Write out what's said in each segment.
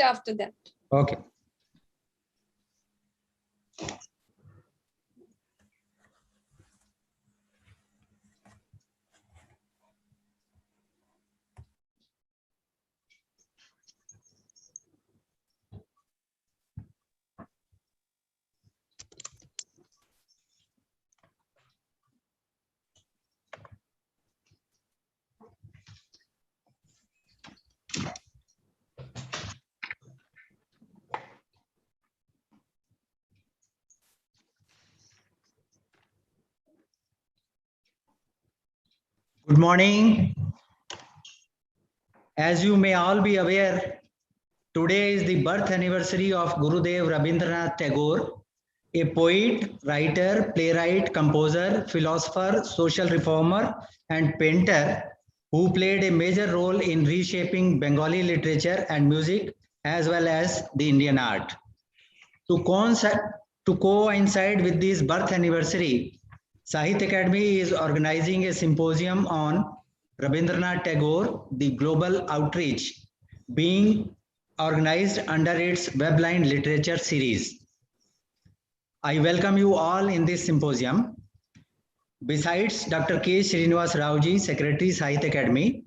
after that. Okay. Good morning. As you may all be aware, today is the birth anniversary of Gurudev Rabindranath Tagore, a poet, writer, playwright, composer, philosopher, social reformer, and painter who played a major role in reshaping Bengali literature and music as well as the Indian art. To coincide with this birth anniversary, Sahitya Akademi is organizing a symposium on Rabindranath Tagore, the global outreach, being organized under its Webline Literature series. I welcome you all in this symposium. Besides Dr. K. Srinivas Raoji, Secretary, Sahitya Akademi,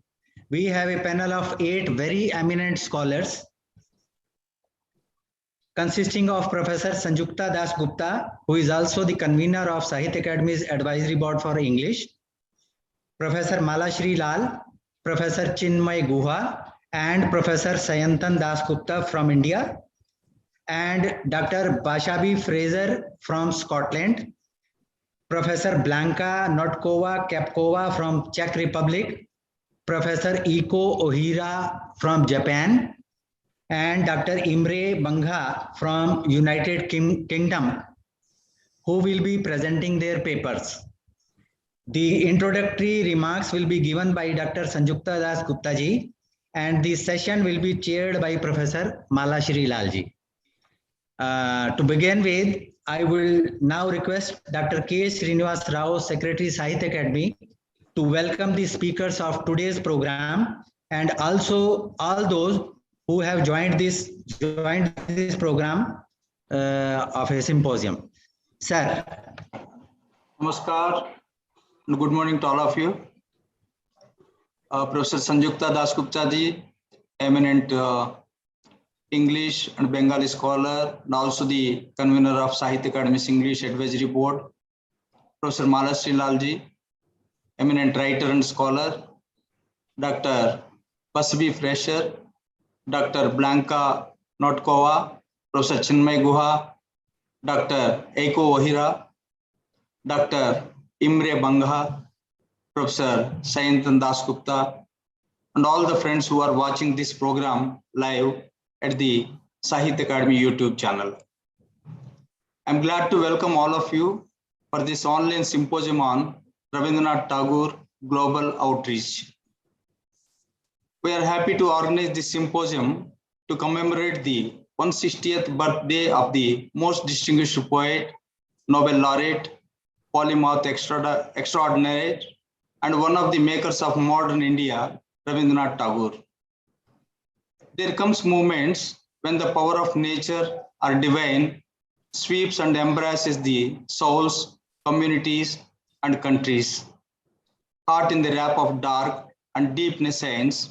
we have a panel of 8 very eminent scholars consisting of Professor Sanjukta Das Gupta, who is also the convener of Sahitya Akademi's Advisory Board for English, Professor Malashri Lal, Professor Chinmay Guha, and Professor Sayantan Das Gupta from India, and Dr. Bashabi Fraser from Scotland, Professor Blanka Notkova Kapkova from Czech Republic, Professor Iko Ohira from Japan, and Dr. Imre Bangha from United Kingdom, who will be presenting their papers. The introductory remarks will be given by Dr. Sanjukta Das Gupta ji, and the session will be chaired by Professor Malashri Lal ji. To begin with, I will now request Dr. K. Srinivas Rao, Secretary, Sahitya Akademi, to welcome the speakers of today's program and also all those who have joined this program of a symposium. Sir. Namaskar and good morning to all of you. Professor Sanjukta Das Gupta ji, eminent English and Bengali scholar and also the convener of Sahitya Akademi's English Advisory Board. Professor Malashri Lal ji, eminent writer and scholar. Dr. Bashabi Fraser, Dr. Blanka Notkova, Professor Chinmay Guha, Dr. Eiko Ohira, Dr. Imre Bangha, Professor Sayantan Das Gupta, and all the friends who are watching this program live at the Sahitya Akademi YouTube channel. I'm glad to welcome all of you for this online symposium on Rabindranath Tagore Global Outreach. We are happy to organize this symposium to commemorate the 160th birthday of the most distinguished poet, Nobel laureate, polymath extraordinary, and one of the makers of modern India, Rabindranath Tagore. There comes moments when the power of nature or divine sweeps and embraces the souls, communities, and countries. Caught in the wrap of dark and deep nescience,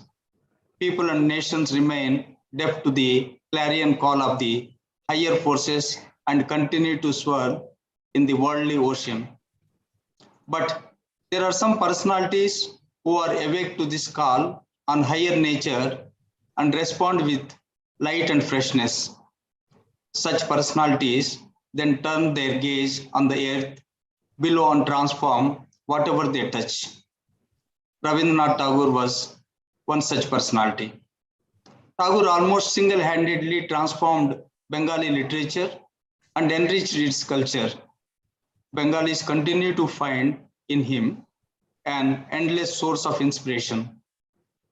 people and nations remain deaf to the clarion call of the higher forces and continue to swirl in the worldly ocean. But there are some personalities who are awake to this call on higher nature and respond with light and freshness. Such personalities then turn their gaze on the earth below and transform whatever they touch. Rabindranath Tagore was one such personality. Tagore almost single-handedly transformed Bengali literature and enriched its culture. Bengalis continue to find in him an endless source of inspiration.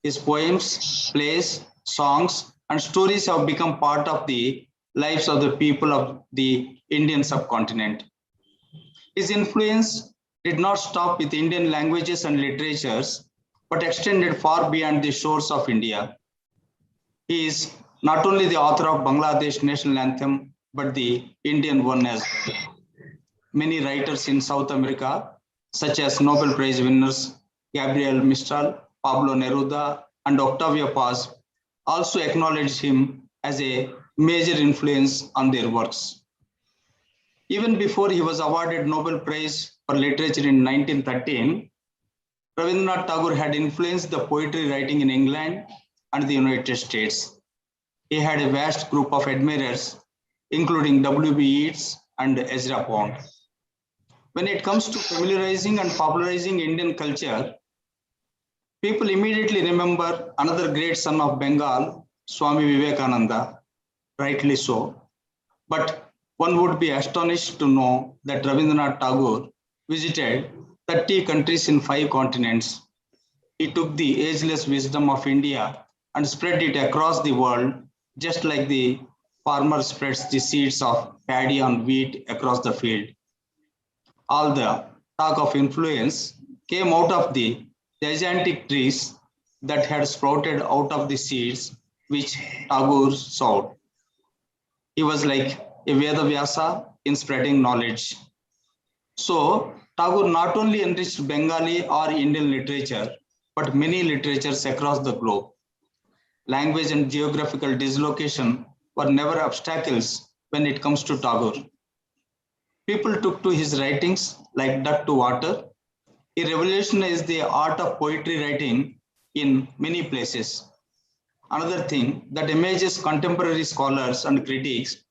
His poems, plays, songs, and stories have become part of the lives of the people of the Indian subcontinent. His influence did not stop with Indian languages and literatures, but extended far beyond the shores of India. His not only the author of Bangladesh national anthem, but the Indian one as well. Many writers in South America, such as Nobel Prize winners Gabriel Mistral, Pablo Neruda, and Octavio Paz, also acknowledged him as a major influence on their works. Even before he was awarded Nobel Prize for Literature in 1913, Rabindranath Tagore had influenced the poetry writing in England and the United States. He had a vast group of admirers, including W.B. Yeats and Ezra Pound. When it comes to familiarizing and popularizing Indian culture, people immediately remember another great son of Bengal, Swami Vivekananda, rightly so. But one would be astonished to know that Rabindranath Tagore visited 30 countries in 5 continents. He took the ageless wisdom of India and spread it across the world, just like the farmer spreads the seeds of paddy on wheat across the field. All the talk of influence came out of the gigantic trees that had sprouted out of the seeds which Tagore sowed. He was like a Veda Vyasa in spreading knowledge. So Tagore not only enriched Bengali or Indian literature, but many literatures across the globe. Language and geographical dislocation were never obstacles when it comes to Tagore. People took to his writings like duck to water. He revolutionized the art of poetry writing in many places. Another thing that amazes contemporary scholars and critics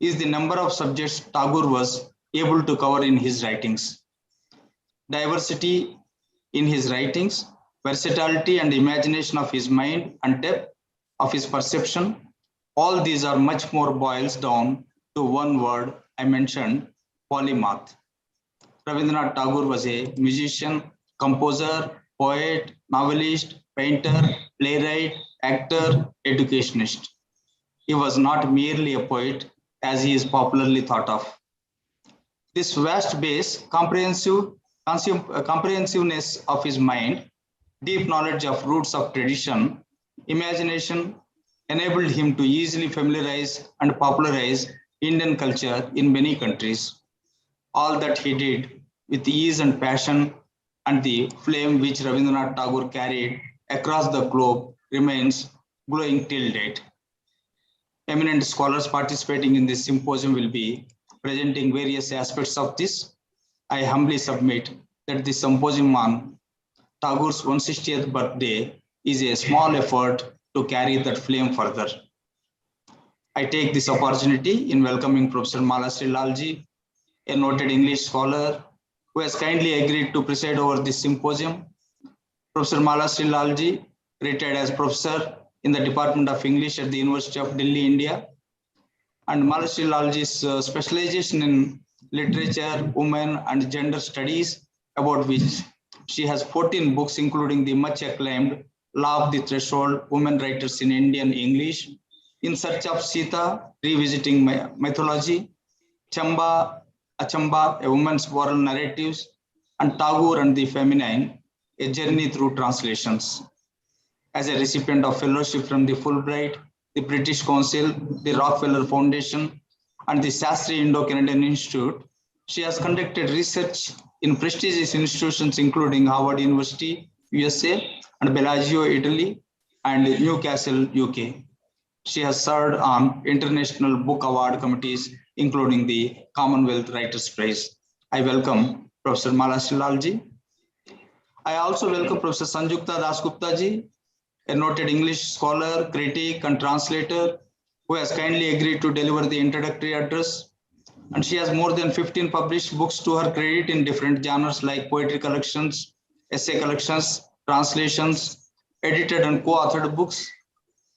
is the number of subjects Tagore was able to cover in his writings. Diversity in his writings, versatility and imagination of his mind, and depth of his perception, all these are much more boils down to one word I mentioned, polymath. Rabindranath Tagore was a musician, composer, poet, novelist, painter, playwright, actor, educationist. He was not merely a poet as he is popularly thought of. This vast base, comprehensiveness of his mind, deep knowledge of roots of tradition, imagination enabled him to easily familiarize and popularize Indian culture in many countries. All that he did with ease and passion, and the flame which Rabindranath Tagore carried across the globe remains glowing till date. Eminent scholars participating in this symposium will be presenting various aspects of this. I humbly submit that the symposium on Tagore's 160th birthday is a small effort to carry that flame further. I take this opportunity in welcoming Professor Malasri Lalji, a noted English scholar who has kindly agreed to preside over this symposium. Professor Malasri Lalji retired as professor in the Department of English at the University of Delhi, India. And Malasri Lalji's specialization in literature, women, and gender studies, about which she has 14 books, including the much acclaimed Law of the Threshold, Women Writers in Indian English, In Search of Sita, Revisiting Mythology, Chamba, Achamba, A Woman's Moral Narratives, and Tagore and the Feminine, A Journey Through Translations. As a recipient of fellowship from the Fulbright, the British Council, the Rockefeller Foundation, and the Shastri Indo-Canadian Institute, she has conducted research in prestigious institutions including Harvard University, USA, and Bellagio, Italy, and Newcastle, UK. She has served on international book award committees, including the Commonwealth Writers' Prize. I welcome Professor Malasri Lalji. I also welcome Professor Sanjukta Das Gupta ji, a noted English scholar, critic, and translator who has kindly agreed to deliver the introductory address. And she has more than 15 published books to her credit in different genres like poetry collections, essay collections, translations, edited and co-authored books.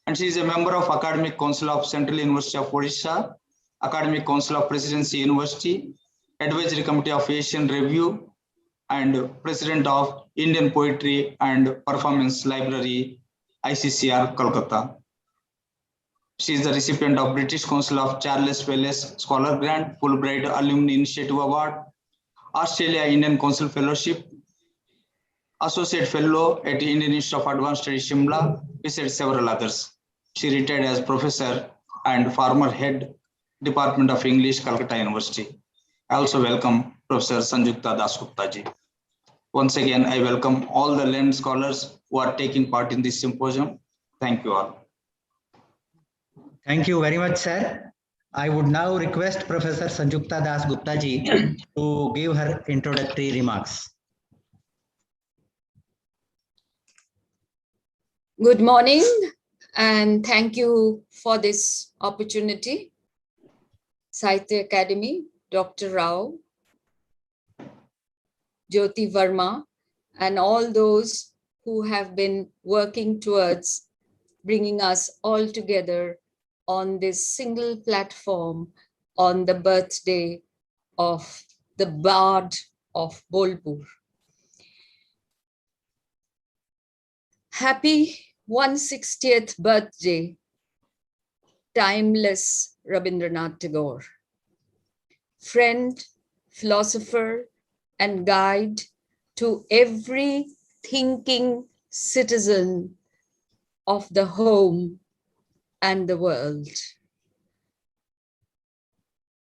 And she is a member of Academic Council of Central University of Odisha, Academic Council of Presidency University, Advisory Committee of Asian Review, and President of Indian Poetry and Performance Library, ICCR, Kolkata. She is the recipient of British Council of Charles Wallace Scholar Grant, Fulbright Alumni Initiative Award, Australia Indian Council Fellowship, Associate Fellow at Indian Institute of Advanced Studies, Shimla, besides several others. She retired as professor and former head Department of English, Calcutta University. I also welcome Professor Sanjukta Das Gupta ji. Once again, I welcome all the learned scholars who are taking part in this symposium. Thank you all. Thank you very much, sir. I would now request Professor Sanjukta Das Gupta ji to give her introductory remarks. Good morning, and thank you for this opportunity. Sahitya Akademi, Dr. Rao, Jyoti Verma, and all those who have been working towards bringing us all together on this single platform on the birthday of the Bard of Bolpur. Happy 160th birthday, timeless Rabindranath Tagore. Friend, philosopher, and guide to every thinking citizen of the home and the world.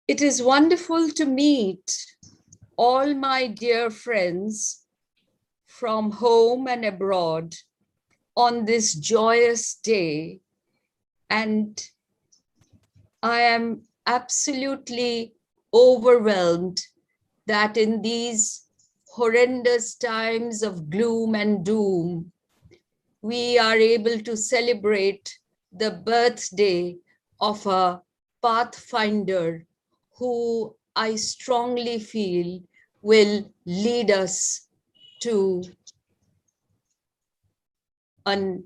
It is wonderful to meet all my dear friends from home and abroad on this joyous day, and I am absolutely overwhelmed that in these horrendous times of gloom and doom, we are able to celebrate the birthday of a pathfinder who I strongly feel will lead us to a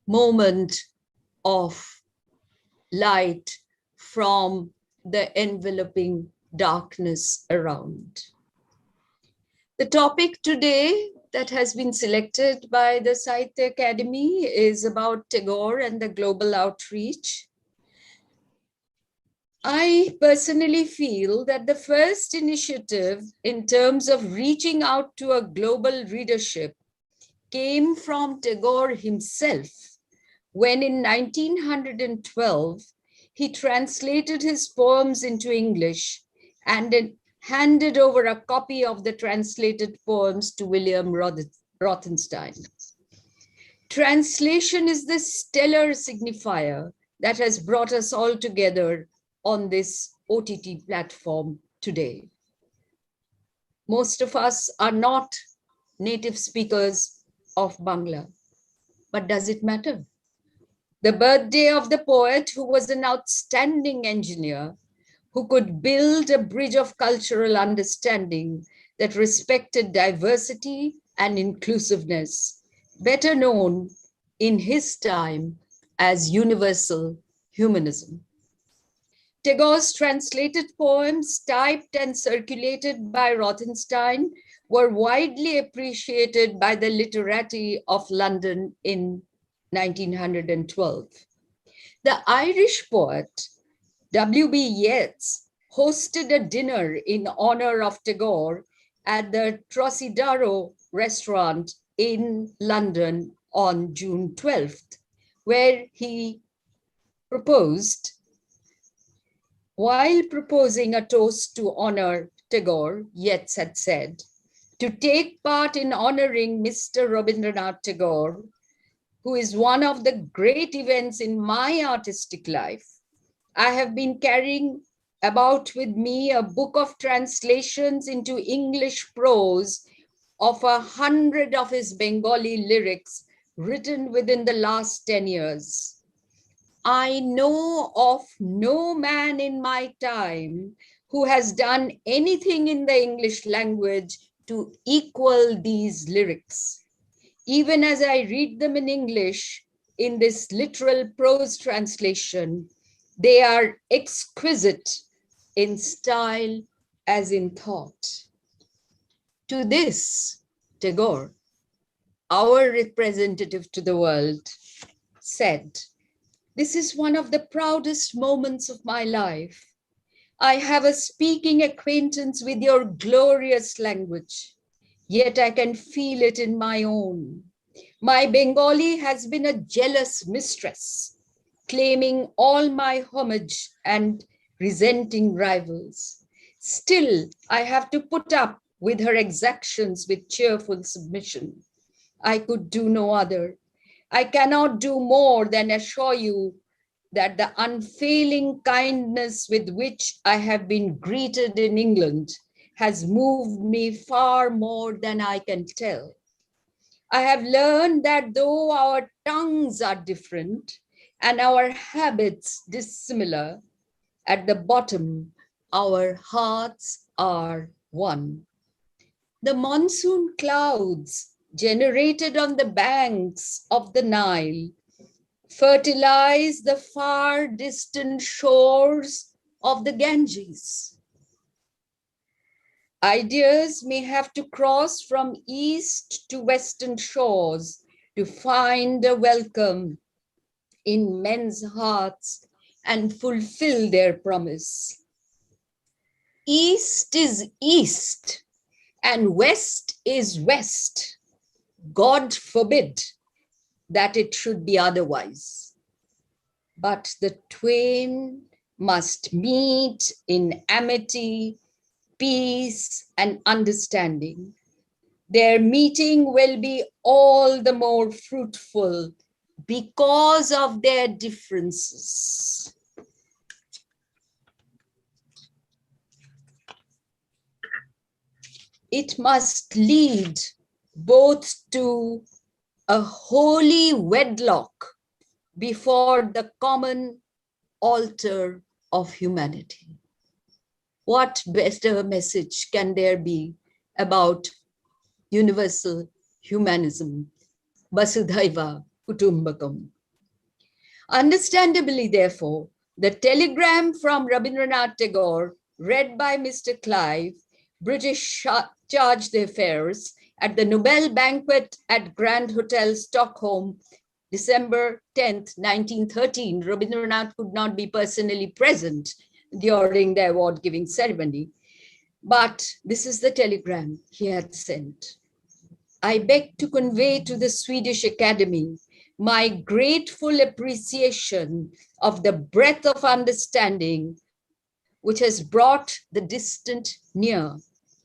moment of light from the enveloping darkness around. The topic today that has been selected by the Sahitya Akademi is about Tagore and the global outreach. I personally feel that the first initiative in terms of reaching out to a global readership came from Tagore himself, when in 1912, he translated his poems into English and then handed over a copy of the translated poems to William Rothenstein. Translation is the stellar signifier that has brought us all together on this OTT platform today. Most of us are not native speakers of Bangla, but does it matter? The birthday of the poet who was an outstanding engineer, who could build a bridge of cultural understanding that respected diversity and inclusiveness, better known in his time as universal humanism. Tagore's translated poems, typed and circulated by Rothenstein, were widely appreciated by the literati of London in 1912. The Irish poet W.B. Yeats hosted a dinner in honor of Tagore at the Trosidaro restaurant in London on June 12th, where he proposed, while proposing a toast to honor Tagore, Yeats had said, to take part in honoring Mr. Rabindranath Tagore, who is one of the great events in my artistic life, I have been carrying about with me a book of translations into English prose of 100 of his Bengali lyrics written within the last 10 years. I know of no man in my time who has done anything in the English language to equal these lyrics. Even as I read them in English, in this literal prose translation, they are exquisite in style as in thought. To this, Tagore, our representative to the world, said, "This is one of the proudest moments of my life. I have a speaking acquaintance with your glorious language, yet I can feel it in my own. My Bengali has been a jealous mistress. claiming all my homage and resenting rivals. Still, I have to put up with her exactions with cheerful submission. I could do no other. I cannot do more than assure you that the unfailing kindness with which I have been greeted in England has moved me far more than I can tell. I have learned that though our tongues are different and our habits dissimilar, at the bottom, our hearts are one. The monsoon clouds generated on the banks of the Nile fertilize the far distant shores of the Ganges. Ideas may have to cross from east to western shores to find a welcome in men's hearts and fulfill their promise. East is east and west is west. God forbid that it should be otherwise. But the twain must meet in amity, peace, and understanding. Their meeting will be all the more fruitful because of their differences. It must lead both to a holy wedlock before the common altar of humanity. What better message can there be about universal humanism, Vasudhaiva Kutumbakam? Understandably, therefore, the telegram from Rabindranath Tagore, read by Mr. Clive, British charge d'affaires, at the Nobel banquet at Grand Hotel, Stockholm, December 10th, 1913. Rabindranath could not be personally present during the award-giving ceremony, but this is the telegram he had sent. I beg to convey to the Swedish Academy my grateful appreciation of the breadth of understanding which has brought the distant near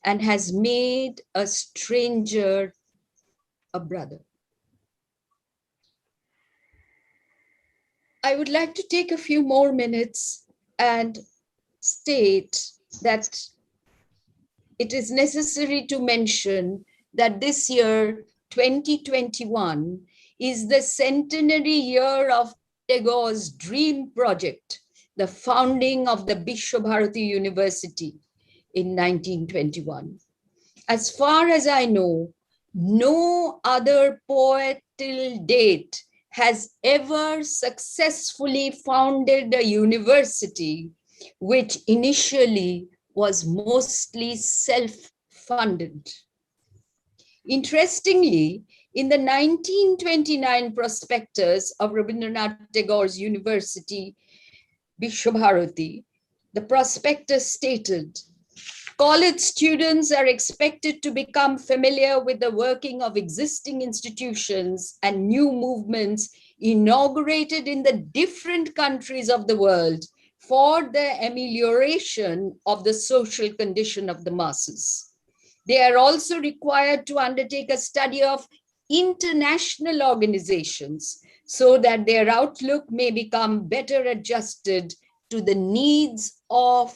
and has made a stranger a brother. I would like to take a few more minutes and state that it is necessary to mention that this year, 2021, is the centenary year of Tagore's dream project, the founding of the Vishwabharati University in 1921. As far as I know, no other poet till date has ever successfully founded a university which initially was mostly self-funded. Interestingly, in the 1929 prospectus of Rabindranath Tagore's University, Vishwabharati, the prospectus stated, college students are expected to become familiar with the working of existing institutions and new movements inaugurated in the different countries of the world for the amelioration of the social condition of the masses. They are also required to undertake a study of international organizations so that their outlook may become better adjusted to the needs of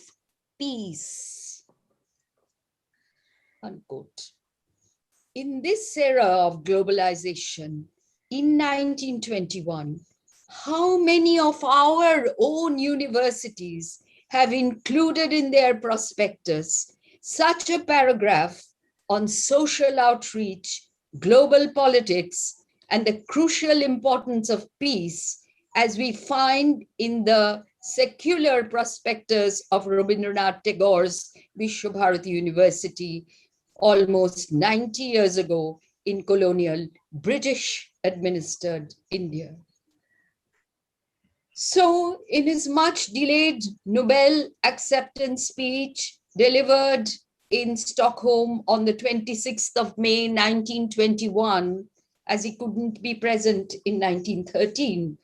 peace. Unquote. In this era of globalization, in 1921, how many of our own universities have included in their prospectus such a paragraph on social outreach, global politics, and the crucial importance of peace, as we find in the secular prospectus of Rabindranath Tagore's Vishwabharati University almost 90 years ago in colonial British-administered India. So in his much delayed Nobel acceptance speech delivered in Stockholm on the 26th of May, 1921, as he couldn't be present in 1913,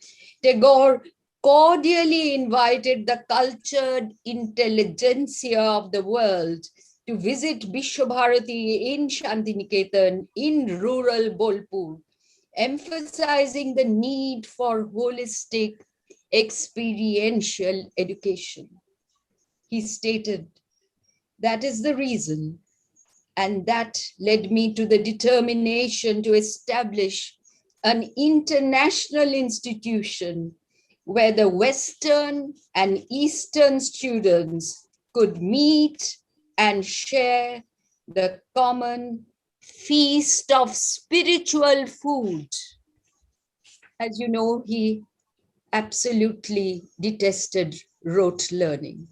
Tagore cordially invited the cultured intelligentsia of the world to visit Vishwabharati in Shantiniketan in rural Bolpur, emphasizing the need for holistic experiential education. He stated, that is the reason, and that led me to the determination to establish an international institution where the Western and Eastern students could meet and share the common feast of spiritual food. As you know, he absolutely detested rote learning.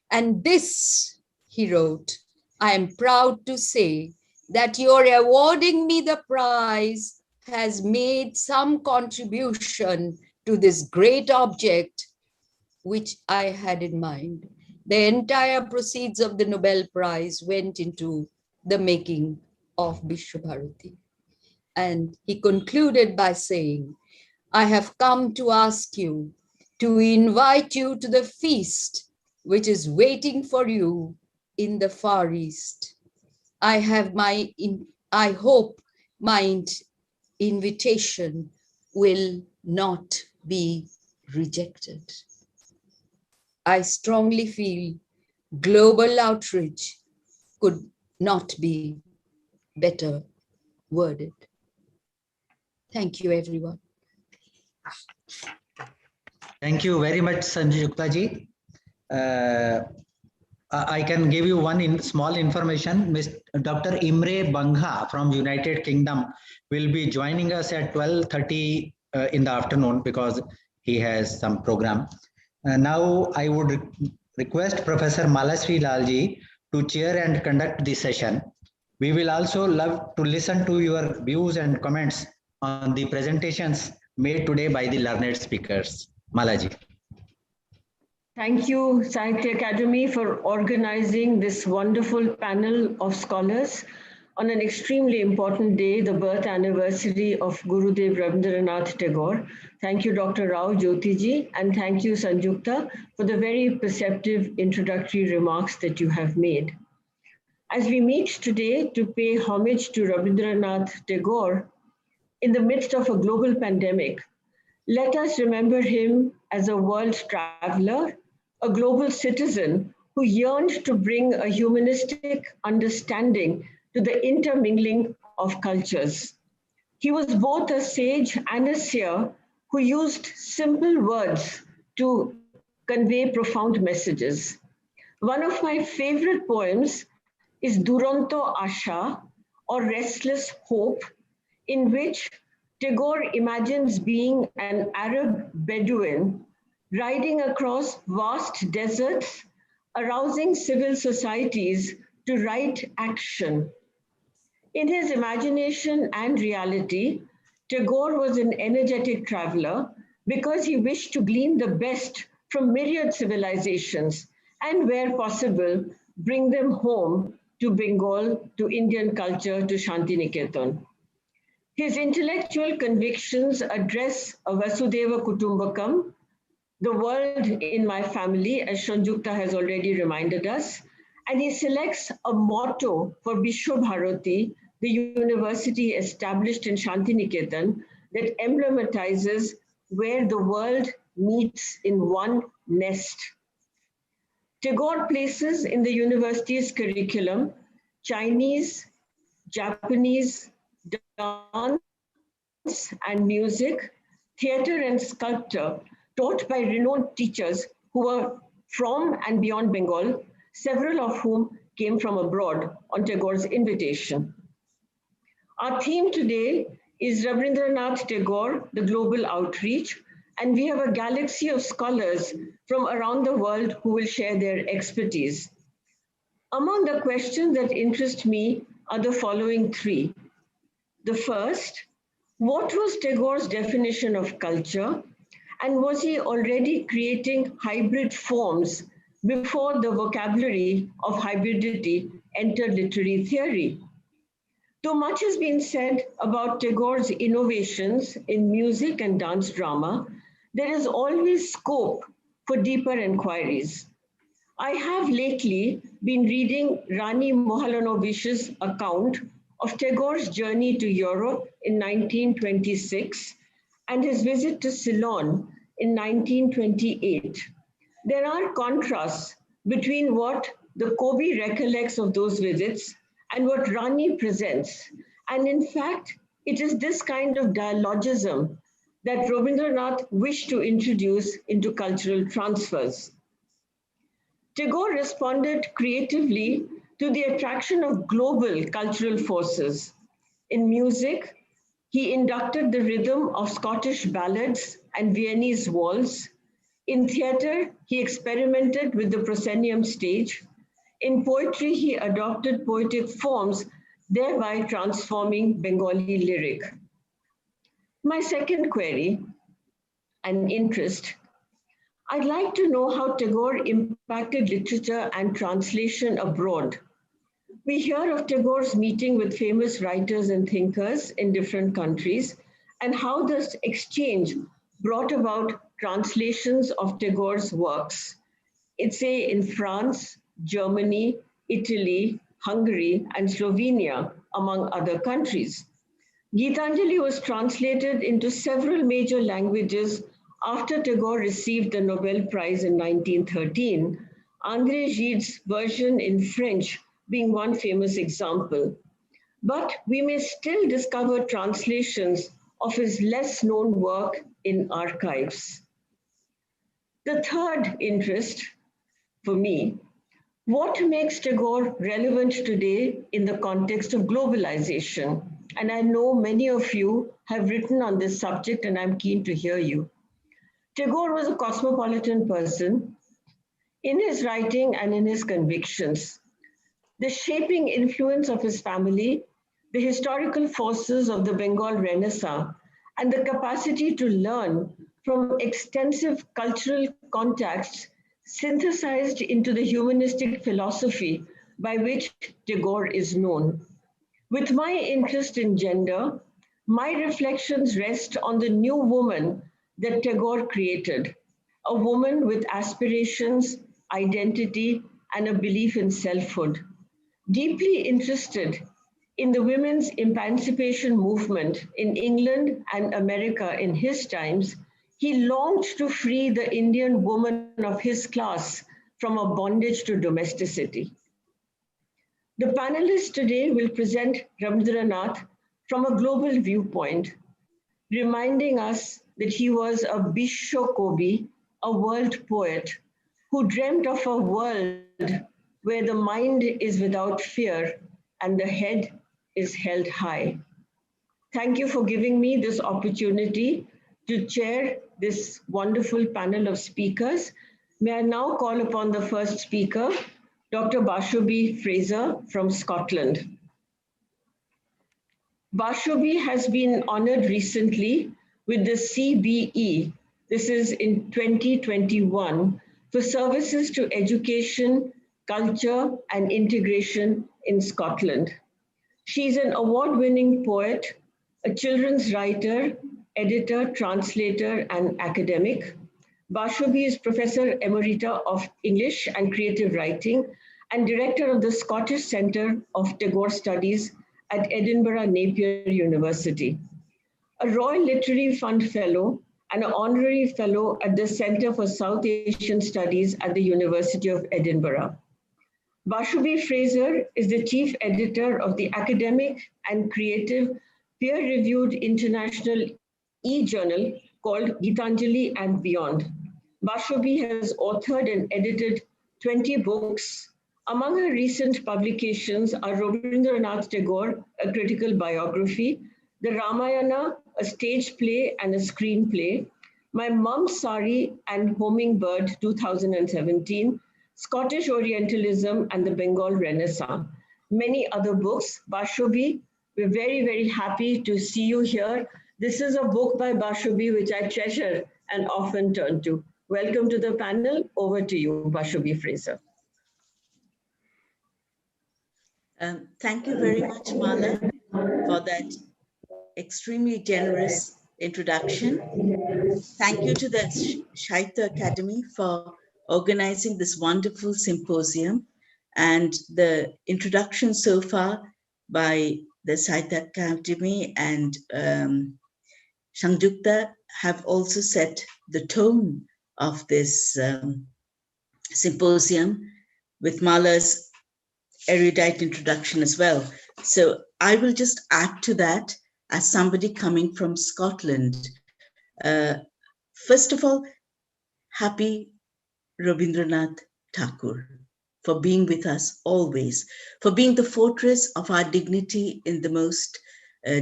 And this, he wrote, I am proud to say that your awarding me the prize has made some contribution to this great object which I had in mind. The entire proceeds of the Nobel Prize went into the making of Vishwabharati. And he concluded by saying, I have come to ask you to invite you to the feast which is waiting for you in the Far East. I hope my invitation will not be rejected. I strongly feel global outreach could not be better worded. Thank you, everyone. Thank you very much, Sanjukta ji. I can give you one small information. Dr. Imre Bangha from United Kingdom will be joining us at 12:30 in the afternoon because he has some program. Now I would request Professor Malasri Lalji to chair and conduct this session. We will also love to listen to your views and comments on the presentations made today by the learned speakers. Malaji. Thank you, Sahitya Academy, for organizing this wonderful panel of scholars on an extremely important day, the birth anniversary of Gurudev Rabindranath Tagore. Thank you, Dr. Rao Jyotiji, and thank you, Sanjukta, for the very perceptive introductory remarks that you have made. As we meet today to pay homage to Rabindranath Tagore in the midst of a global pandemic, let us remember him as a world traveler, a global citizen who yearned to bring a humanistic understanding to the intermingling of cultures. He was both a sage and a seer who used simple words to convey profound messages. One of my favorite poems is Duronto Asha, or Restless Hope, in which Tagore imagines being an Arab Bedouin riding across vast deserts, arousing civil societies to right action. In his imagination and reality, Tagore was an energetic traveler because he wished to glean the best from myriad civilizations and, where possible, bring them home to Bengal, to Indian culture, to Shantiniketan. His intellectual convictions address a Vasudeva Kutumbakam, the world in my family, as Sanjukta has already reminded us, and he selects a motto for Vishwabharati, the university established in Shantiniketan, that emblematizes where the world meets in one nest. Tagore places in the university's curriculum Chinese, Japanese, dance and music, theater and sculpture, taught by renowned teachers who were from and beyond Bengal, several of whom came from abroad on Tagore's invitation. Our theme today is Rabindranath Tagore, the Global Outreach, and we have a galaxy of scholars from around the world who will share their expertise. Among the questions that interest me are the following three. The first, what was Tagore's definition of culture? And was he already creating hybrid forms before the vocabulary of hybridity entered literary theory? Though much has been said about Tagore's innovations in music and dance drama, there is always scope for deeper inquiries. I have lately been reading Rani Mohalanovis's account of Tagore's journey to Europe in 1926 and his visit to Ceylon in 1928. There are contrasts between what the Kobi recollects of those visits and what Rani presents. And in fact, it is this kind of dialogism that Rabindranath wished to introduce into cultural transfers. Tagore responded creatively to the attraction of global cultural forces. In music, he inducted the rhythm of Scottish ballads and Viennese waltz. In theatre, he experimented with the proscenium stage. In poetry, he adopted poetic forms, thereby transforming Bengali lyric. My second query and interest, I'd like to know how Tagore impacted literature and translation abroad. We hear of Tagore's meeting with famous writers and thinkers in different countries and how this exchange brought about translations of Tagore's works. It's say in France, Germany, Italy, Hungary, and Slovenia, among other countries. Gitanjali was translated into several major languages after Tagore received the Nobel Prize in 1913, André Gide's version in French being one famous example. But we may still discover translations of his less known work in archives. The third interest for me, what makes Tagore relevant today in the context of globalization? And I know many of you have written on this subject and I'm keen to hear you. Tagore was a cosmopolitan person in his writing and in his convictions. The shaping influence of his family, the historical forces of the Bengal Renaissance, and the capacity to learn from extensive cultural contacts synthesized into the humanistic philosophy by which Tagore is known. With my interest in gender, my reflections rest on the new woman that Tagore created, a woman with aspirations, identity, and a belief in selfhood. Deeply interested in the women's emancipation movement in England and America in his times, he longed to free the Indian woman of his class from a bondage to domesticity. The panelists today will present Rabindranath from a global viewpoint, reminding us that he was a Bisho Kobi, a world poet, who dreamt of a world where the mind is without fear and the head is held high. Thank you for giving me this opportunity to chair this wonderful panel of speakers. May I now call upon the first speaker, Dr. Bashobi Fraser from Scotland. Bashobi has been honored recently with the CBE, this is in 2021, for services to education, culture, and integration in Scotland. She's an award-winning poet, a children's writer, editor, translator, and academic. Bashobi is Professor Emerita of English and Creative Writing and Director of the Scottish Centre of Tagore Studies at Edinburgh Napier University, a Royal Literary Fund Fellow and an Honorary Fellow at the Centre for South Asian Studies at the University of Edinburgh. Bashobi Fraser is the Chief Editor of the academic and creative peer-reviewed international e-journal called Gitanjali and Beyond. Bashobi has authored and edited 20 books. Among her recent publications are Rabindranath Tagore, a critical biography, the Ramayana, a stage play and a screenplay, My Mum's Sari and Hummingbird 2017, Scottish Orientalism and the Bengal Renaissance, many other books. Bashobi, we're very, very happy to see you here. This is a book by Bashobi which I treasure and often turn to. Welcome to the panel. Over to you, Bashobi Fraser. Thank you very much, Mala, for that extremely generous introduction. thank you to the Sahitya Academy for organizing this wonderful symposium, and the introduction so far by the Sahitya Academy and Sanjukta have also set the tone of this symposium with Mala's erudite introduction as well. So I will just add to that as somebody coming from Scotland. First of all, happy Rabindranath Tagore for being with us always, for being the fortress of our dignity in the most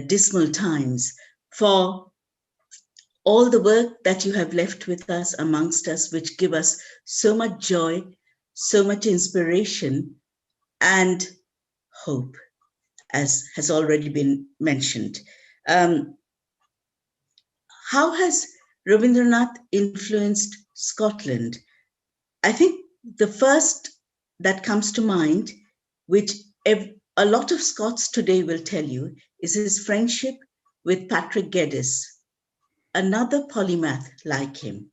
dismal times, for all the work that you have left with us, amongst us, which give us so much joy, so much inspiration, and hope, as has already been mentioned. How has Rabindranath influenced Scotland? I think the first that comes to mind, which a lot of Scots today will tell you, is his friendship with Patrick Geddes, another polymath like him,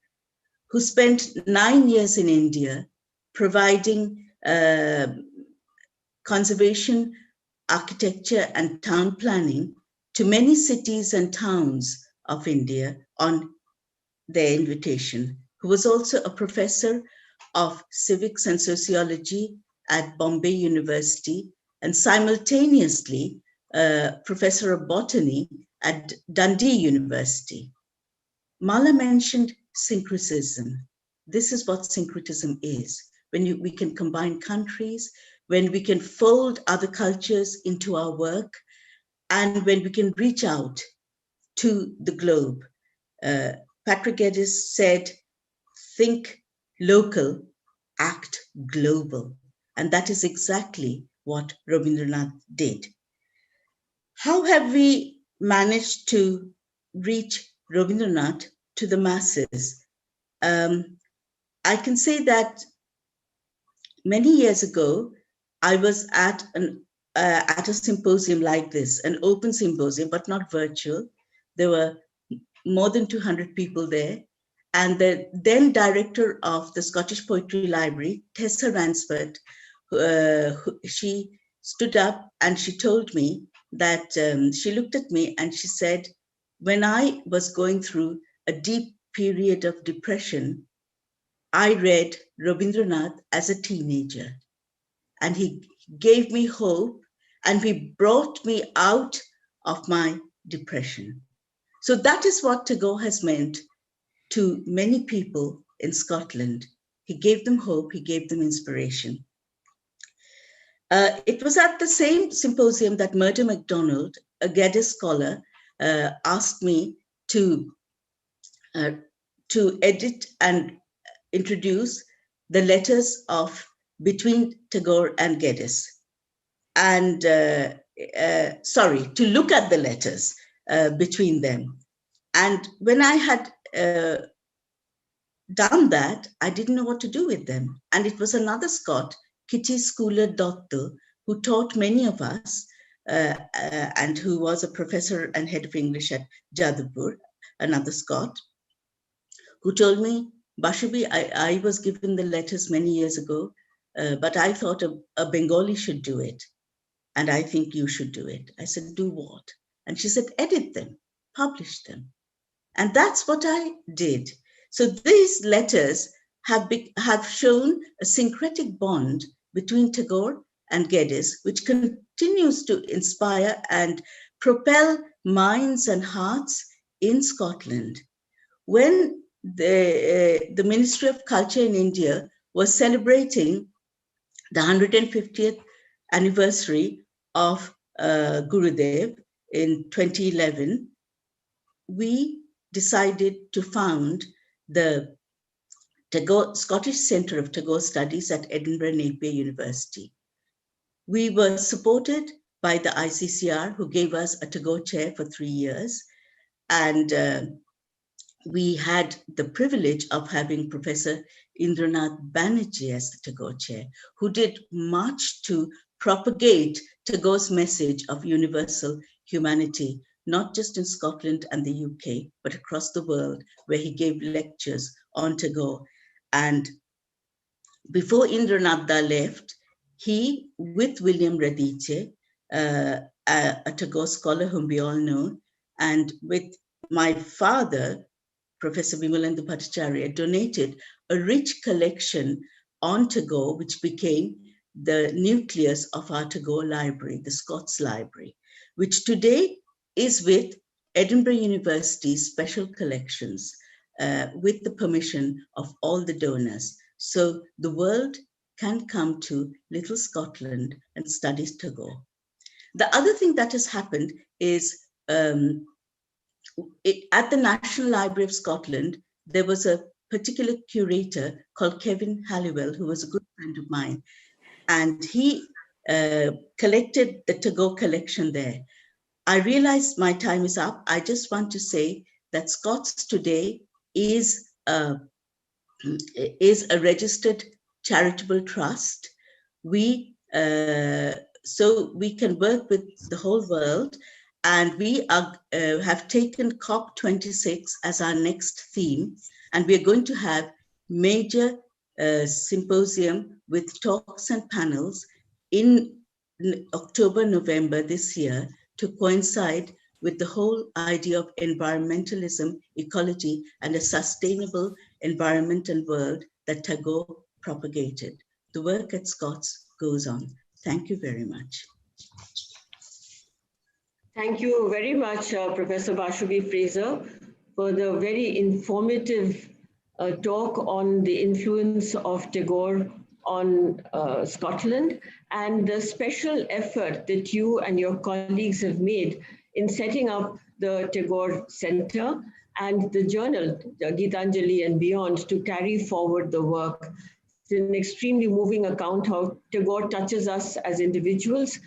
who spent 9 years in India providing conservation, architecture, and town planning to many cities and towns of India on their invitation, who was also a professor of civics and sociology at Bombay University, and simultaneously professor of botany at Dundee University. Mala mentioned syncretism. This is what syncretism is, when we can combine countries, when we can fold other cultures into our work, and when we can reach out to the globe. Patrick Geddes said, think local, act global. And that is exactly what Rabindranath did. How have we managed to reach Rabindranath to the masses? I can say that many years ago, I was at a symposium like this, an open symposium, but not virtual. There were more than 200 people there. And the then director of the Scottish Poetry Library, Tessa Ransford, she stood up and she told me that she looked at me and she said, when I was going through a deep period of depression, I read Rabindranath as a teenager, and he gave me hope and he brought me out of my depression. So that is what Tagore has meant to many people in Scotland. He gave them hope, he gave them inspiration. It was at the same symposium that Murdo MacDonald, a Geddes scholar, asked me to edit and introduce the letters of between Tagore and Geddes. And sorry, to look at the letters between them. And when I had done that, I didn't know what to do with them. And it was another Scot, Kitty Schooler Dotto, who taught many of us and who was a professor and head of English at Jadavpur, another Scot, who told me, Bashabi, I was given the letters many years ago, but I thought a Bengali should do it. And I think you should do it. I said, do what? And she said, edit them, publish them. And that's what I did. So these letters have shown a syncretic bond between Tagore and Geddes, which continues to inspire and propel minds and hearts in Scotland. When the Ministry of Culture in India was celebrating the 150th anniversary of Gurudev in 2011, we decided to found the Scottish Centre of Tagore Studies at Edinburgh Napier University. We were supported by the ICCR, who gave us a Tagore chair for 3 years. And we had the privilege of having Professor Indranath Banerjee as the Tagore chair, who did much to propagate Tagore's message of universal humanity not just in Scotland and the UK, but across the world, where he gave lectures on Tagore. And before Indranath left, he, with William Radice, a Tagore scholar whom we all know, and with my father, Professor Vimalendu Bhattacharya, donated a rich collection on Tagore, which became the nucleus of our Tagore Library, the Scots Library, which today is with Edinburgh University's special collections, with the permission of all the donors. So the world can come to Little Scotland and study Tagore. The other thing that has happened is at the National Library of Scotland, there was a particular curator called Kevin Halliwell, who was a good friend of mine, and he collected the Tagore collection there. I realize my time is up. I just want to say that Scots Today is a registered charitable trust. So we can work with the whole world, and we are, have taken COP26 as our next theme, and we are going to have major symposium with talks and panels in October, November this year, to coincide with the whole idea of environmentalism, ecology, and a sustainable environment and world that Tagore propagated. The work at Scots goes on. Thank you very much. Thank you very much, Professor Bashubi Fraser, for the very informative talk on the influence of Tagore on Scotland and the special effort that you and your colleagues have made in setting up the Tagore Center and the journal, Gitanjali and Beyond, to carry forward the work. It's an extremely moving account how Tagore touches us as individuals,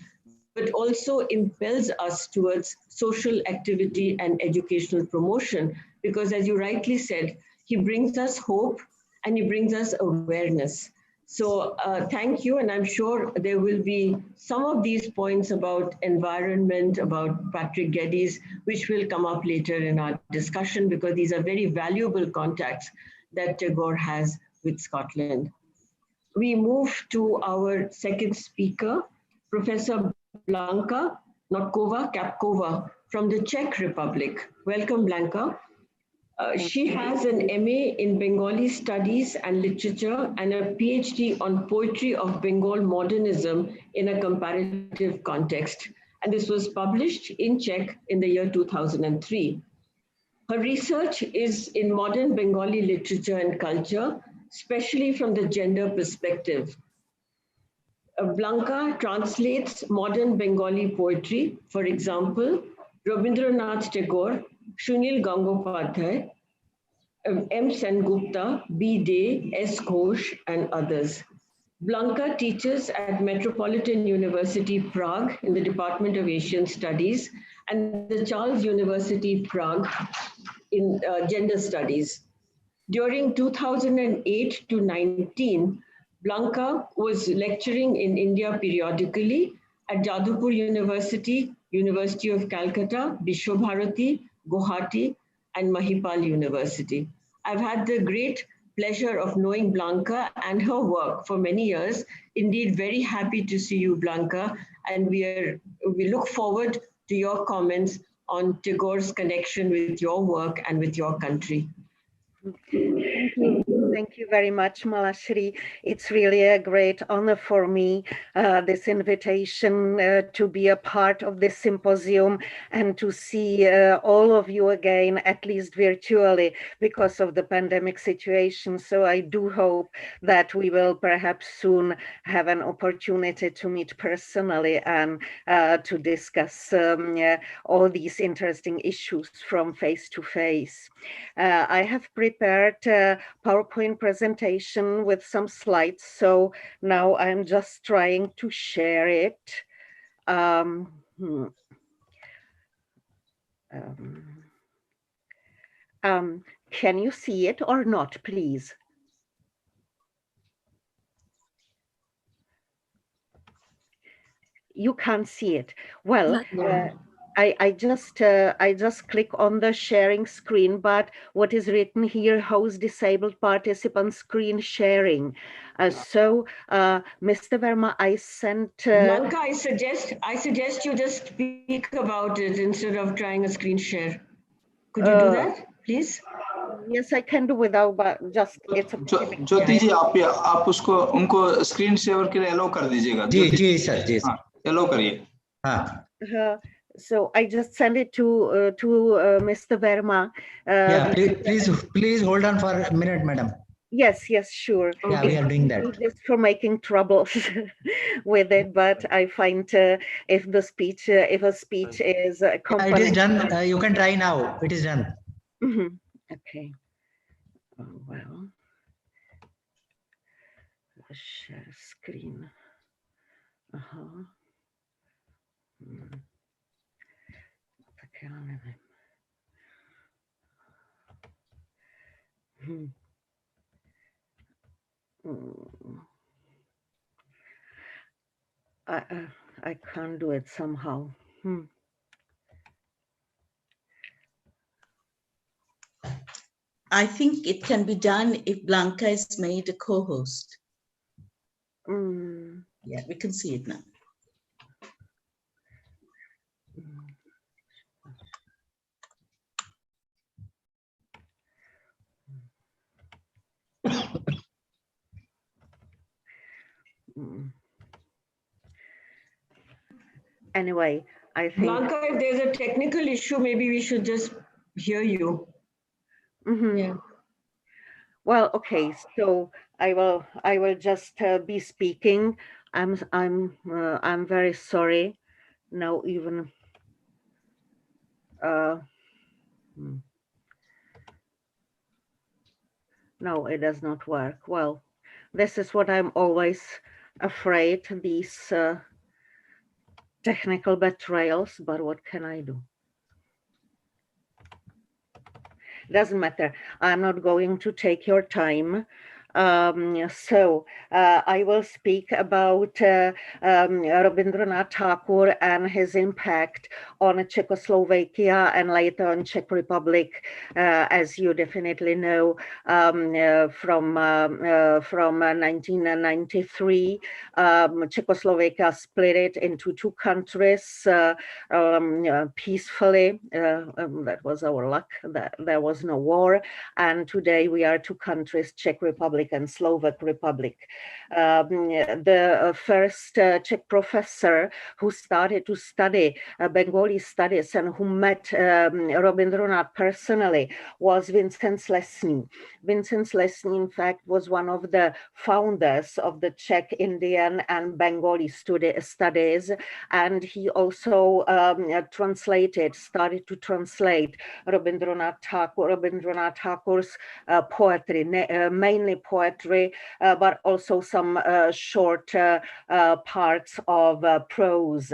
but also impels us towards social activity and educational promotion, because as you rightly said, he brings us hope and he brings us awareness. So thank you, and I'm sure there will be some of these points about environment, about Patrick Geddes, which will come up later in our discussion, because these are very valuable contacts that Tagore has with Scotland. We move to our second speaker, Professor Blanka Kapkova from the Czech Republic. Welcome, Blanka. She has an MA in Bengali Studies and Literature and a PhD on Poetry of Bengal Modernism in a Comparative Context. And this was published in Czech in the year 2003. Her research is in modern Bengali literature and culture, especially from the gender perspective. Blanka translates modern Bengali poetry, for example, Rabindranath Tagore, Sunil Gangopadhyay, M. Sengupta, B. Day, S. Ghosh, and others. Blanka teaches at Metropolitan University Prague in the Department of Asian Studies and the Charles University Prague in Gender Studies. During 2008 to 19, Blanka was lecturing in India periodically at Jadavpur University, University of Calcutta, Vishwabharati, Guwahati, and Mahipal University. I've had the great pleasure of knowing Blanka and her work for many years. Indeed, very happy to see you, Blanka, and we look forward to your comments on Tagore's connection with your work and with your country. Thank you. Thank you very much, Malashri. It's really a great honor for me, this invitation to be a part of this symposium and to see all of you again, at least virtually, because of the pandemic situation. So I do hope that we will perhaps soon have an opportunity to meet personally and to discuss all these interesting issues from face to face. I have prepared a PowerPoint presentation with some slides, so now I'm just trying to share it. Can you see it or not, please? You can't see it. Well, I just click on the sharing screen, but what is written here, host disabled participant screen sharing. So, Mr. Verma, I sent. Blanca, I suggest you just speak about it instead of trying a screen share. Could you do that, please? Yes, I can do without, but just it's a ज्योति जी आप उसको उनको screen share के लिए allow कर दीजिएगा। जी sir, जी sir, allow करिए। हाँ। So I just send it to Mr. Verma. Yeah, please hold on for a minute, madam. Yes, sure. Yeah, we are doing that. Just for making trouble with it, but I find if a speech is it is done. You can try now. It is done. Okay. Oh, well, share screen. I can't do it somehow. I think it can be done if Blanca is made a co-host. Yeah, we can see it now. Anyway, I think Blanca, if there's a technical issue, maybe we should just hear you. Yeah. Well, okay, so I will just be speaking. I'm very sorry. Now even no, it does not work. Well, this is what I'm always afraid, these technical betrayals, but what can I do? Doesn't matter. I'm not going to take your time. So I will speak about Rabindranath Tagore and his impact on Czechoslovakia and later on Czech Republic, as you definitely know, from 1993. Czechoslovakia split it into two countries peacefully. That was our luck, that there was no war. And today we are two countries, Czech Republic and Slovak Republic. The first Czech professor who started to study Bengali studies and who met Rabindranath personally was Vincent Slesny. Vincent Slesny, in fact, was one of the founders of the Czech, Indian, and Bengali studies, and he also started to translate Rabindranath Tagore's poetry, mainly poetry, but also some short parts of prose.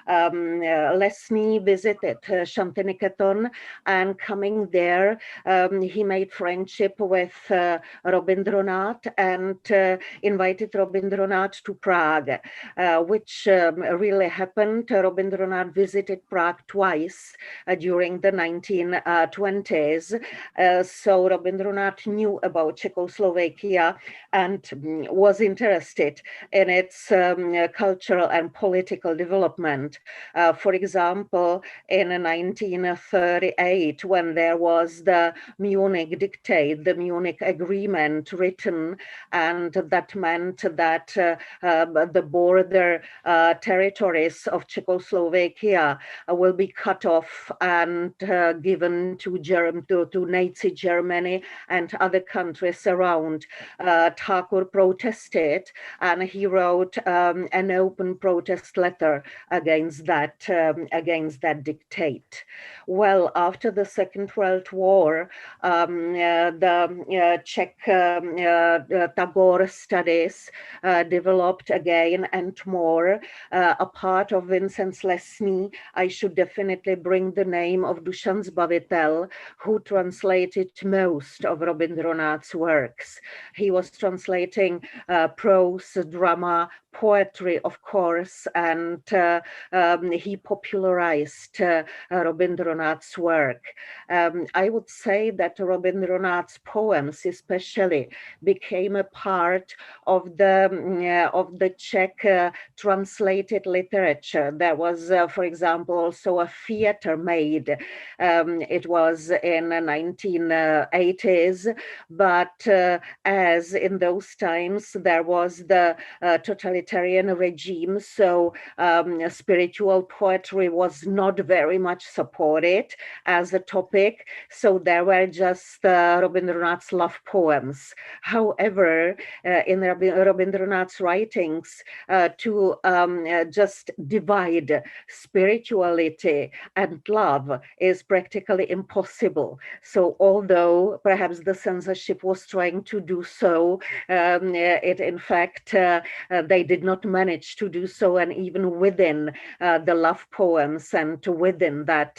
Lesny visited Shantiniketan, and coming there, he made friendship with Rabindranath and invited Rabindranath to Prague, which really happened. Rabindranath visited Prague twice during the 1920s. So Rabindranath knew about Czechoslovakia and was interested in its cultural and political development. For example, in 1938, when there was the Munich Dictate, the Munich Agreement written, and that meant that the border territories of Czechoslovakia will be cut off and given to Nazi Germany and other countries around. Tagore protested, and he wrote an open protest letter against that dictate. Well, after the Second World War, the Czech Tagore studies developed again and more. A part of Vincent Slesny, I should definitely bring the name of Dušan Zbavitel, who translated most of Rabindranath's works. He was translating prose, drama, poetry, of course, and he popularized Rabindranath's work. I would say that Rabindranath's poems especially became a part of the Czech translated literature. There was, for example, also a theater made. It was in the 1980s, but as in those times there was the totalitarian regime, so spiritual poetry was not very much supported as a topic, so there were just Rabindranath's love poems. However, in Rabindranath's writings, to just divide spirituality and love is practically impossible. So although perhaps the censorship was trying to do so, it in fact, they did not manage to do so, and even within the love poems and within that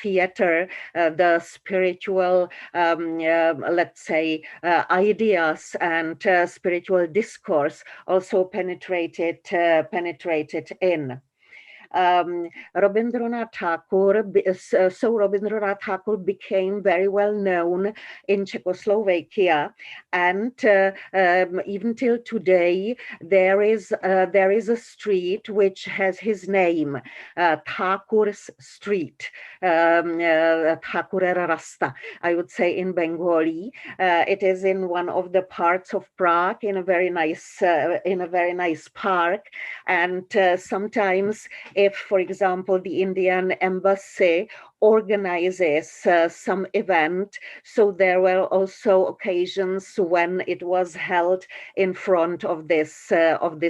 theater, the spiritual, let's say, ideas and spiritual discourse also penetrated in. Rabindranath Tagore, so Rabindranath Tagore became very well known in Czechoslovakia, and even till today there is a street which has his name, Tagore's Street, Tagore Rasta, I would say in Bengali. It is in one of the parts of Prague, in a very nice park, and sometimes, if, for example, the Indian embassy organizes some event, so there were also occasions when it was held in front of this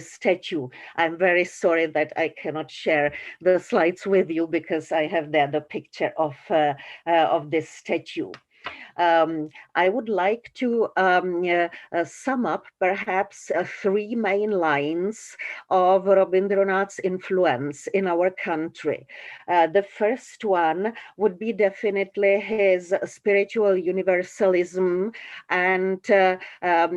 statue. I'm very sorry that I cannot share the slides with you because I have there the picture of this statue. I would like to sum up perhaps three main lines of Rabindranath's influence in our country. The first one would be definitely his spiritual universalism and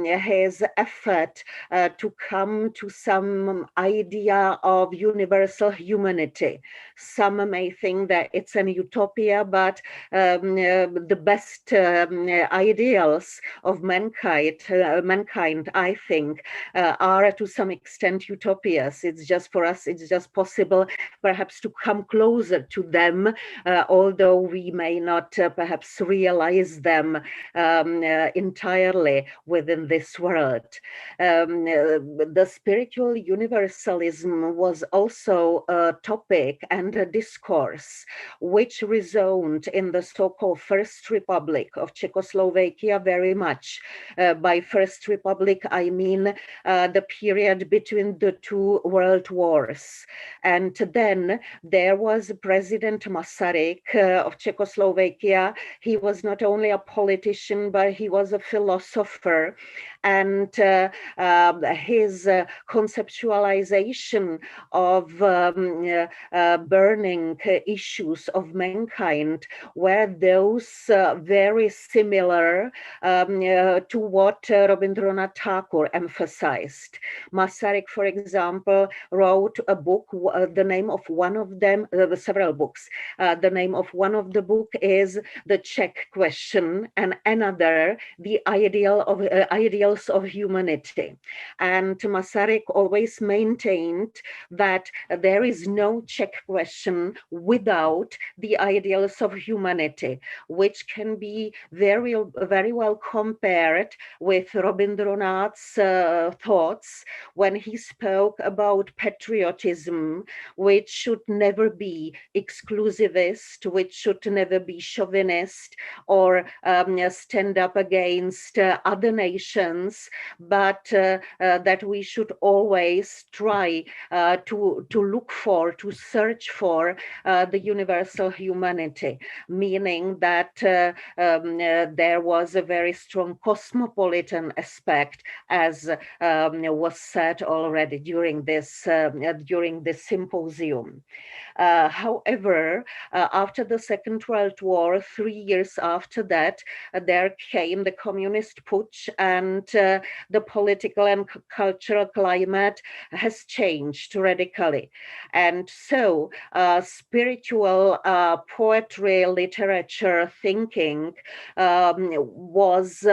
his effort to come to some idea of universal humanity. Some may think that it's an utopia, but the best ideals of mankind, I think, are to some extent utopias. It's just for us, it's just possible perhaps to come closer to them, although we may not perhaps realize them entirely within this world. The spiritual universalism was also a topic and a discourse which resonated in the so-called First Republic of Czechoslovakia very much. By First Republic, I mean the period between the two world wars. And then there was President Masaryk of Czechoslovakia. He was not only a politician, but he was a philosopher. And his conceptualization of burning issues of mankind were those very similar to what Rabindranath Tagore emphasized. Masaryk, for example, wrote a book, the name of one of them, several books. The name of one of the book is The Czech Question, and another, The Ideals of Humanity. And Masaryk always maintained that there is no Czech question without the ideals of humanity, which can be very well compared with Rabindranath's thoughts when he spoke about patriotism, which should never be exclusivist, which should never be chauvinist or stand up against other nations, but that we should always try to look for, to search for the universal humanity, meaning that there was a very strong cosmopolitan aspect, as was said already during this symposium. However, after the Second World War, 3 years after that, there came the communist putsch, and the political and cultural climate has changed radically. And so spiritual poetry, literature, thinking was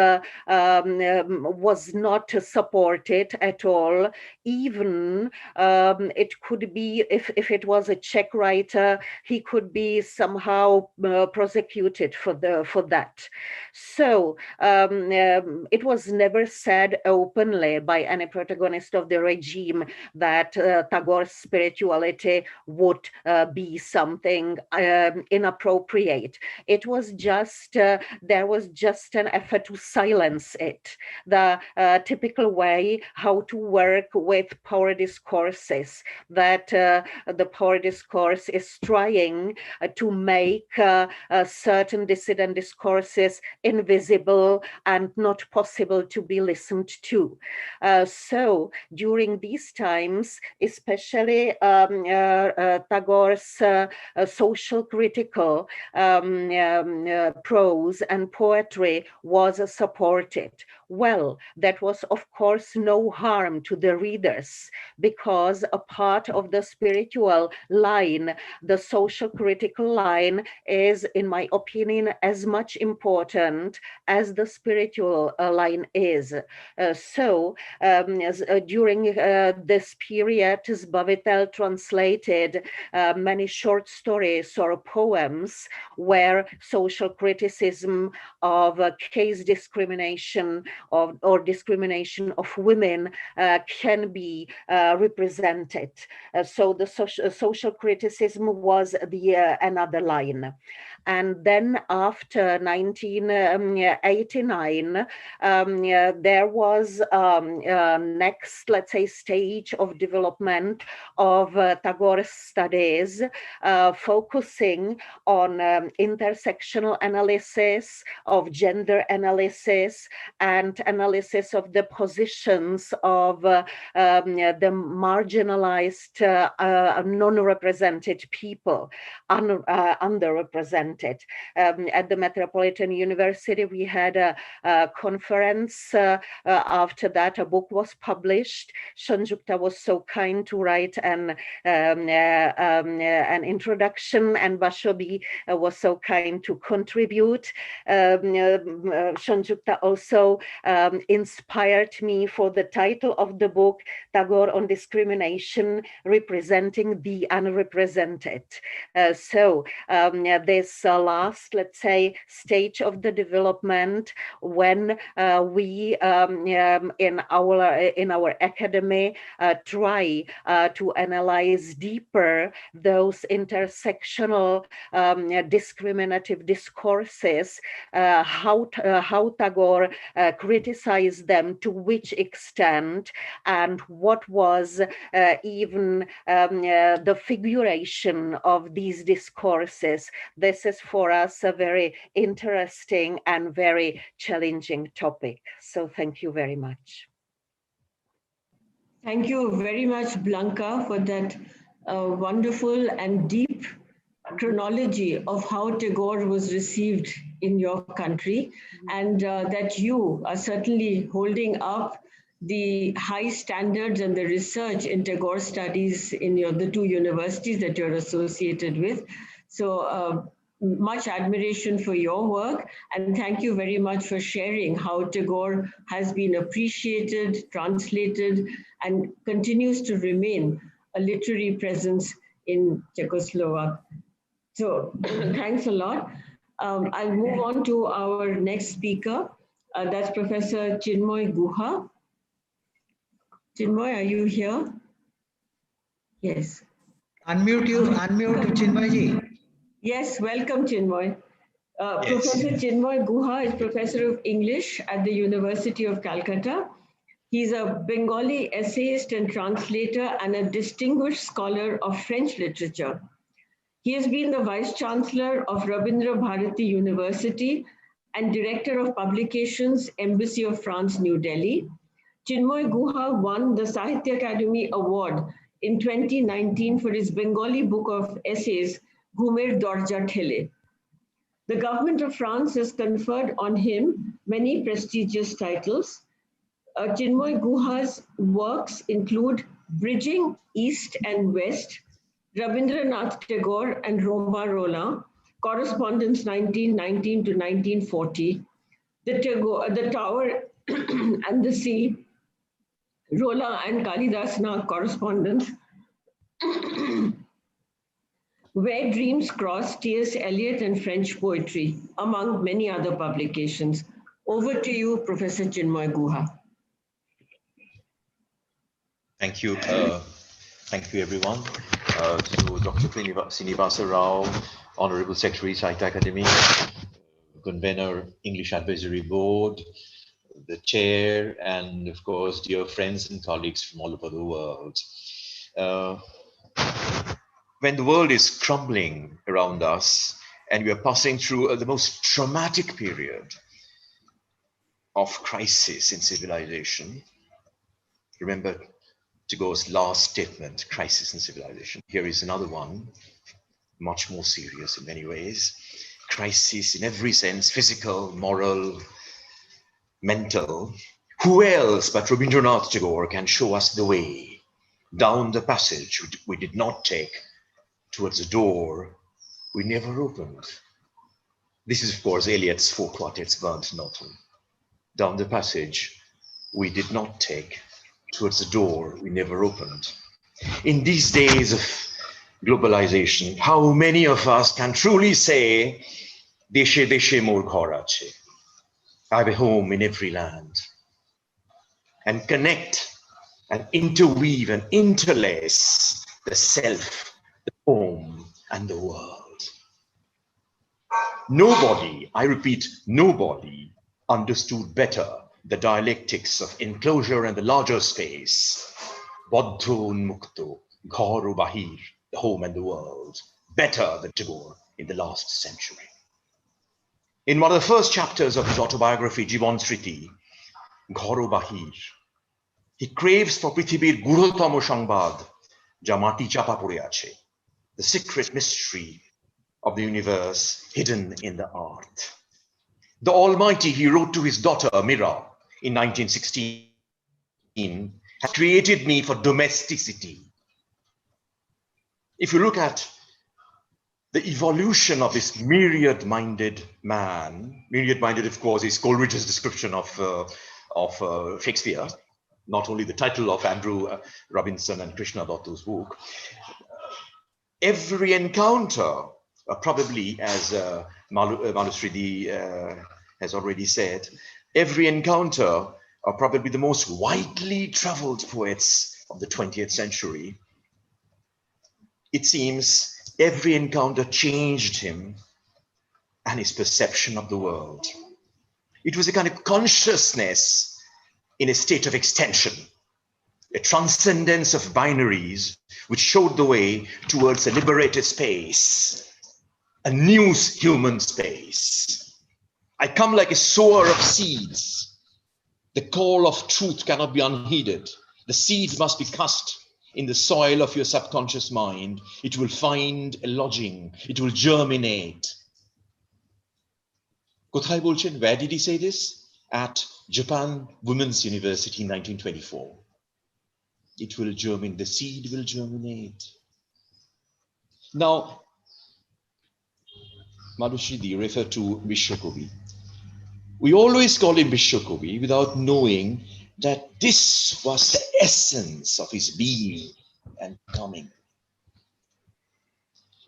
not supported at all. Even it could be, if it was a Czech writer, he could be somehow prosecuted for that. So it was never said openly by any protagonist of the regime that Tagore's spirituality would be something inappropriate. It was just, there was just an effort to silence it. The typical way how to work with power discourses, that the power discourse is trying to make certain dissident discourses invisible and not possible to be listened to. So during these times, especially Tagore's social critical prose and poetry was supported. Well, that was of course no harm to the readers, because a part of the spiritual line, the social critical line, is, in my opinion, as much important as the spiritual line is. During this period, Zbavitel translated many short stories or poems where social criticism of caste discrimination or discrimination of women can be represented. So the social criticism was the another line. And then after 1989, there was next, let's say, stage of development of Tagore's studies, focusing on intersectional analysis, of gender analysis, and analysis of the positions of the marginalized, non-represented people, underrepresented. At the Metropolitan University, we had a conference. After that, a book was published. Sanjukta was so kind to write an introduction, and Bashobi was so kind to contribute. Sanjukta also inspired me for the title of the book, Tagore on Discrimination, Representing the Unrepresented. So this last, let's say, stage of the development, when we in our academy try to analyze deeper those intersectional discriminative discourses, how Tagore criticized them, to which extent, and what was even the figuration of these discourses. This is for us a very interesting and very challenging topic. So thank you very much. Thank you very much, Blanca, for that wonderful and deep chronology of how Tagore was received in your country, and that you are certainly holding up the high standards and the research in Tagore studies in the two universities that you're associated with. So much admiration for your work, and thank you very much for sharing how Tagore has been appreciated, translated, and continues to remain a literary presence in Czechoslovakia. So thanks a lot. I'll move on to our next speaker. That's Professor Chinmoy Guha. Chinmoy, are you here? Yes. Unmute Chinmoy ji. Yes, welcome, Chinmoy. Yes. Professor Chinmoy Guha is Professor of English at the University of Calcutta. He's a Bengali essayist and translator and a distinguished scholar of French literature. He has been the Vice Chancellor of Rabindranath Bharati University and Director of Publications, Embassy of France, New Delhi. Chinmoy Guha won the Sahitya Akademi Award in 2019 for his Bengali book of essays, Ghumer Dorja Thele. The government of France has conferred on him many prestigious titles. Chinmoy Guha's works include Bridging East and West, Rabindranath Tagore and Roma Rola, Correspondence 1919 to 1940, the Tower and the Sea, Rola and Kalidasna Correspondence, Where Dreams Cross, T.S. Eliot and French Poetry, among many other publications. Over to you, Professor Chinmoy Guha. Thank you. Thank you, everyone. So Dr. Srinivasa Rao, Honorable Secretary, Sahitya Akademi, Convener, English Advisory Board, the Chair, and of course, dear friends and colleagues from all over the world. When the world is crumbling around us and we are passing through the most traumatic period of crisis in civilization, remember Tagore's last statement, crisis in civilization. Here is another one, much more serious in many ways. Crisis in every sense, physical, moral, mental. Who else but Rabindranath Tagore can show us the way down the passage we did not take, towards the door we never opened? This is, of course, Eliot's four quartets burnt note. Down the passage we did not take, towards the door we never opened. In these days of globalization, how many of us can truly say, Deshe deshe mor ghar ache, I have a home in every land, and connect and interweave and interlace the self, the home, and the world. Nobody, I repeat, nobody understood better the dialectics of enclosure and the larger space, Baddho Unmukto, Gharu Bahir, the home and the world, better than Tagore in the last century. In one of the first chapters of his autobiography, Jivan Sriti, Gharu Bahir, he craves for Prithibir Gurhotamo Sangbad, Ja Mati Chapa Pore Ache, the secret mystery of the universe hidden in the art. The Almighty, he wrote to his daughter Mira in 1916, has created me for domesticity. If you look at the evolution of this myriad-minded man, myriad-minded, of course, is Coleridge's description of Shakespeare, not only the title of Andrew Robinson and Krishna Datta's book. Every encounter, probably as Manoj has already said, every encounter are probably the most widely traveled poets of the 20th century. It seems every encounter changed him and his perception of the world. It was a kind of consciousness in a state of extension, a transcendence of binaries which showed the way towards a liberated space, a new human space. I come like a sower of seeds. The call of truth cannot be unheeded. The seeds must be cast in the soil of your subconscious mind. It will find a lodging. It will germinate. Kothai bolchen, where did he say this? At Japan Women's University in 1924. It will germinate. The seed will germinate. Now, Madhushidi referred to Vishwakovi. We always call him Vishwakovi without knowing that this was the essence of his being and coming.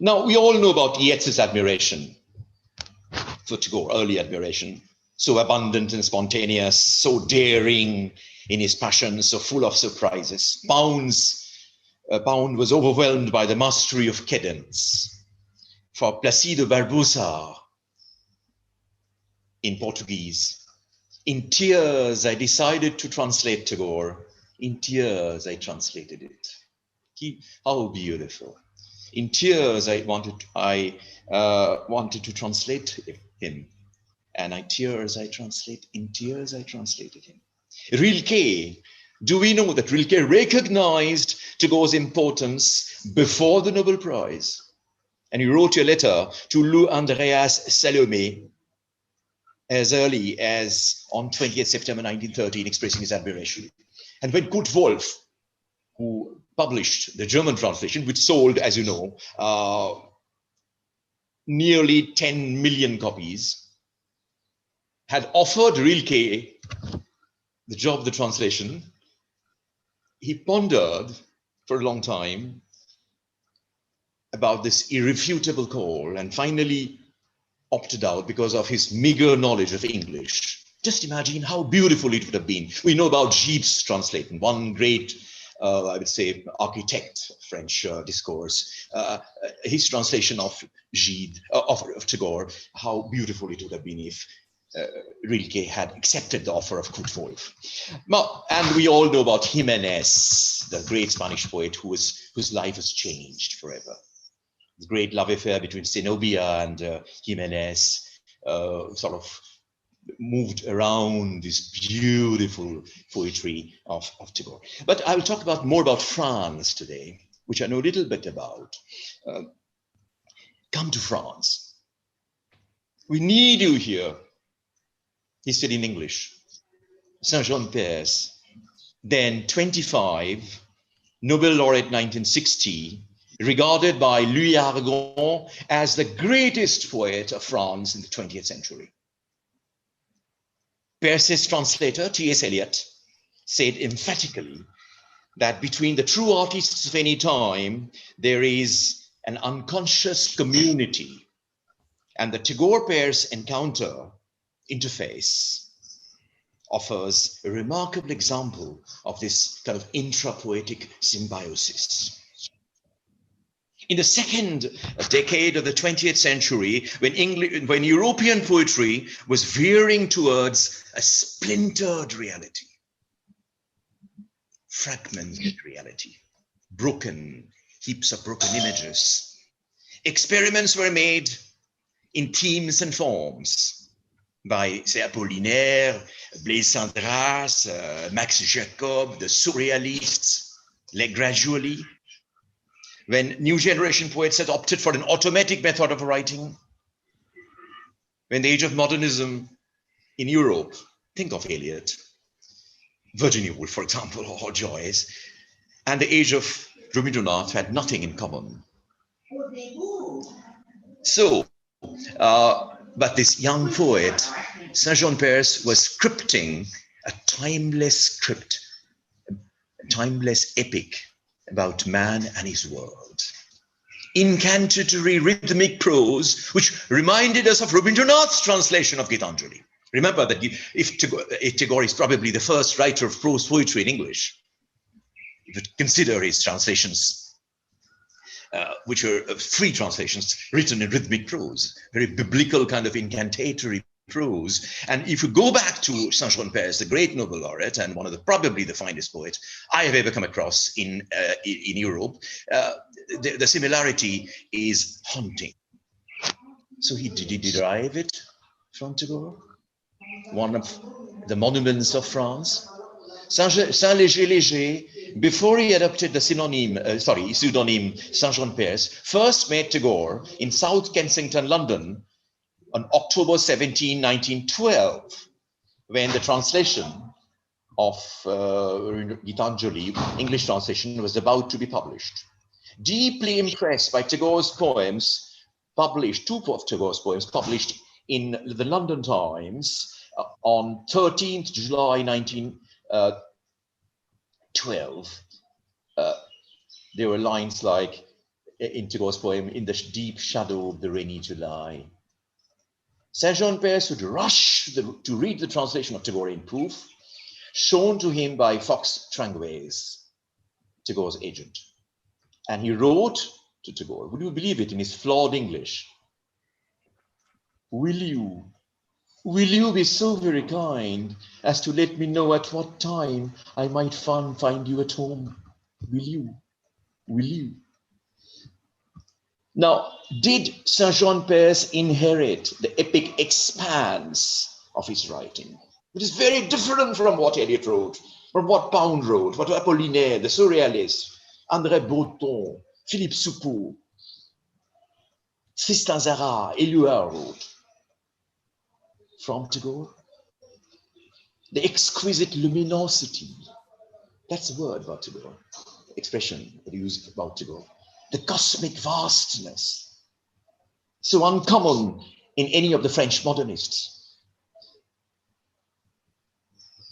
Now, we all know about Yeats's admiration for Tagore, early admiration, so abundant and spontaneous, so daring in his passion, so full of surprises. Pound was overwhelmed by the mastery of cadence. For Placido Barbosa, in Portuguese, in tears, I decided to translate Tagore. In tears, I translated it. How beautiful. In tears, I wanted to translate him. And in tears, I translated him. Rilke, do we know that Rilke recognized Tagore's importance before the Nobel Prize? And he wrote a letter to Lou Andreas Salome, as early as on 20th September 1913, expressing his admiration. And when Kurt Wolf, who published the German translation, which sold, as you know, nearly 10 million copies, had offered Rilke the job of the translation, he pondered for a long time about this irrefutable call and finally opted out because of his meager knowledge of English. Just imagine how beautiful it would have been. We know about Gide's translation, one great, I would say, architect of French discourse. His translation of Gide, of Tagore, how beautiful it would have been if Rilke had accepted the offer of Kurt Wolf. And we all know about Jimenez, the great Spanish poet whose life has changed forever. The great love affair between Zenobia and Jimenez sort of moved around this beautiful poetry of Tagore. But I will talk more about France today, which I know a little bit about. Come to France. We need you here. He said in English. Saint-Jean-Perse, then 25, Nobel laureate 1960, regarded by Louis Aragon as the greatest poet of France in the 20th century. Perse's translator, T.S. Eliot, said emphatically that between the true artists of any time, there is an unconscious community, and the Tagore-Perse interface offers a remarkable example of this kind of intra-poetic symbiosis. In the second decade of the 20th century, when European poetry was veering towards a splintered reality, fragmented reality, heaps of broken images, experiments were made in themes and forms by, say, Apollinaire, Blaise Cendrars, Max Jacob, the Surrealists, gradually. When new generation poets had opted for an automatic method of writing, when the age of modernism in Europe, think of Eliot, Virginia Woolf, for example, or Joyce, and the age of Rabindranath had nothing in common. So, but this young poet, Saint-Jean-Perse, was scripting a timeless script, a timeless epic about man and his world. Incantatory rhythmic prose, which reminded us of Rabindranath's translation of Gitanjali. Remember that if Tagore is probably the first writer of prose poetry in English, if you consider his translations, which are free translations written in rhythmic prose, very biblical kind of incantatory prose. And if you go back to Saint-Jean-Perse, the great Nobel laureate and one of probably the finest poets I have ever come across in Europe, the similarity is haunting. So did he derive it from Tagore? One of the monuments of France. Saint-Léger, before he adopted the pseudonym Saint-Jean-Perse, first met Tagore in South Kensington, London, on October 17, 1912, when the translation of Gitanjali, English translation, was about to be published. Deeply impressed by Tagore's poems, two of Tagore's poems published in the London Times on 13th July 1912, there were lines like, in Tagore's poem, "In the deep shadow of the rainy July." Saint-Jean-Perse would rush to read the translation of Tagorean proof, shown to him by Fox Tranguez, Tagore's agent. And he wrote to Tagore, would you believe it, in his flawed English, Will you be so very kind as to let me know at what time I might find you at home? Will you? Now, did Saint-Jean-Perse inherit the epic expanse of his writing? It is very different from what Eliot wrote, from what Pound wrote, what Apollinaire, the Surrealists, André Breton, Philippe Soupeau, Tristan Tzara, Éluard wrote. from Tagore? The exquisite luminosity. That's the word about Tagore, expression that he used about Tagore. The cosmic vastness, so uncommon in any of the French modernists.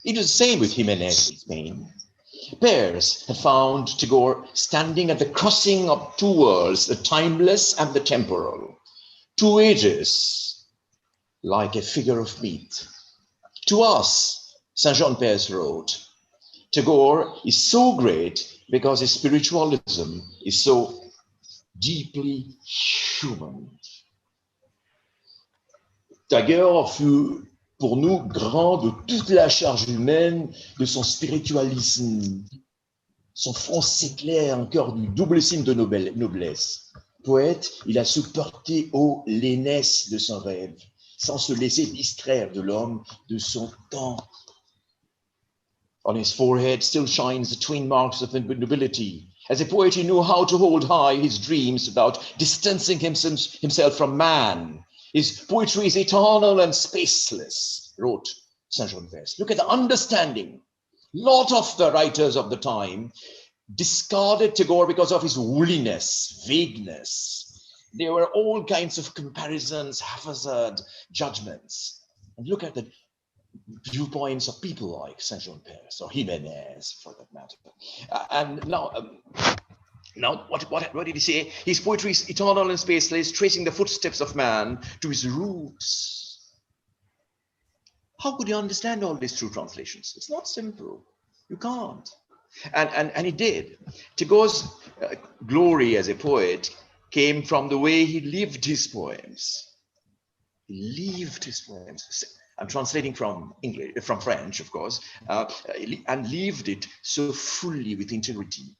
It was the same with Jimenez in Spain. Peirce had found Tagore standing at the crossing of two worlds, the timeless and the temporal, two ages, like a figure of meat. To us, Saint Jean Peirce wrote, Tagore is so great because his spiritualism is so deeply human. Tagore fut pour nous grand de toute la charge humaine de son spiritualisme. Son français clair, en cœur du double signe de noblesse. Poète, il a supporté haut l'aînesse de son rêve, sans se laisser distraire de l'homme de son temps. On his forehead still shines the twin marks of nobility. As a poet, he knew how to hold high his dreams without distancing himself from man. His poetry is eternal and spaceless, wrote Saint Jean Peirce. Look at the understanding. A lot of the writers of the time discarded Tagore because of his woolliness, vagueness. There were all kinds of comparisons, haphazard judgments. And look at the viewpoints of people like Saint Jean Peirce or Jimenez, for that matter. And now, what did he say? His poetry is eternal and spaceless, tracing the footsteps of man to his roots. How could you understand all these true translations? It's not simple. You can't. And he did. Tagore's glory as a poet came from the way he lived his poems. He lived his poems. I'm translating from English, from French, of course, and lived it so fully with integrity.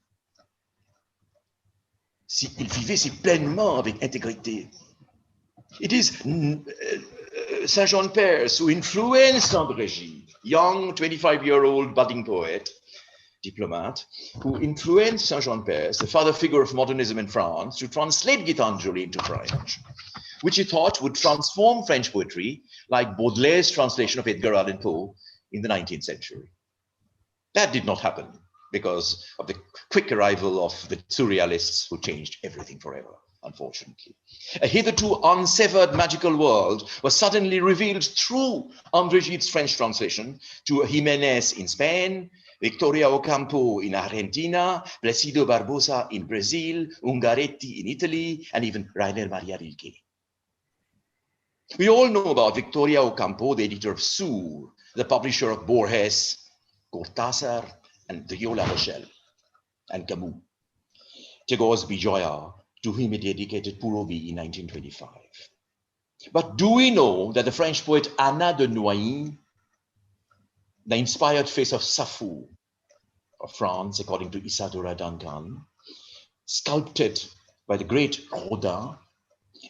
Il vivait si pleinement avec intégrité. It is Saint Jean Peirce who influenced André Gide, young 25-year-old budding poet, diplomat, who influenced Saint Jean Peirce, the father figure of modernism in France, to translate Gitanjali into French, which he thought would transform French poetry like Baudelaire's translation of Edgar Allan Poe in the 19th century. That did not happen because of the quick arrival of the surrealists who changed everything forever, unfortunately. A hitherto unsevered magical world was suddenly revealed through André Gide's French translation to Jimenez in Spain, Victoria Ocampo in Argentina, Placido Barbosa in Brazil, Ungaretti in Italy, and even Rainer Maria Rilke. We all know about Victoria Ocampo, the editor of Sur, the publisher of Borges, Cortázar, and Rio La Rochelle, and Camus. Tagore's Bijoya, to whom he dedicated Purobi in 1925. But do we know that the French poet Anna de Noailles, the inspired face of Sappho of France, according to Isadora Duncan, sculpted by the great Rodin,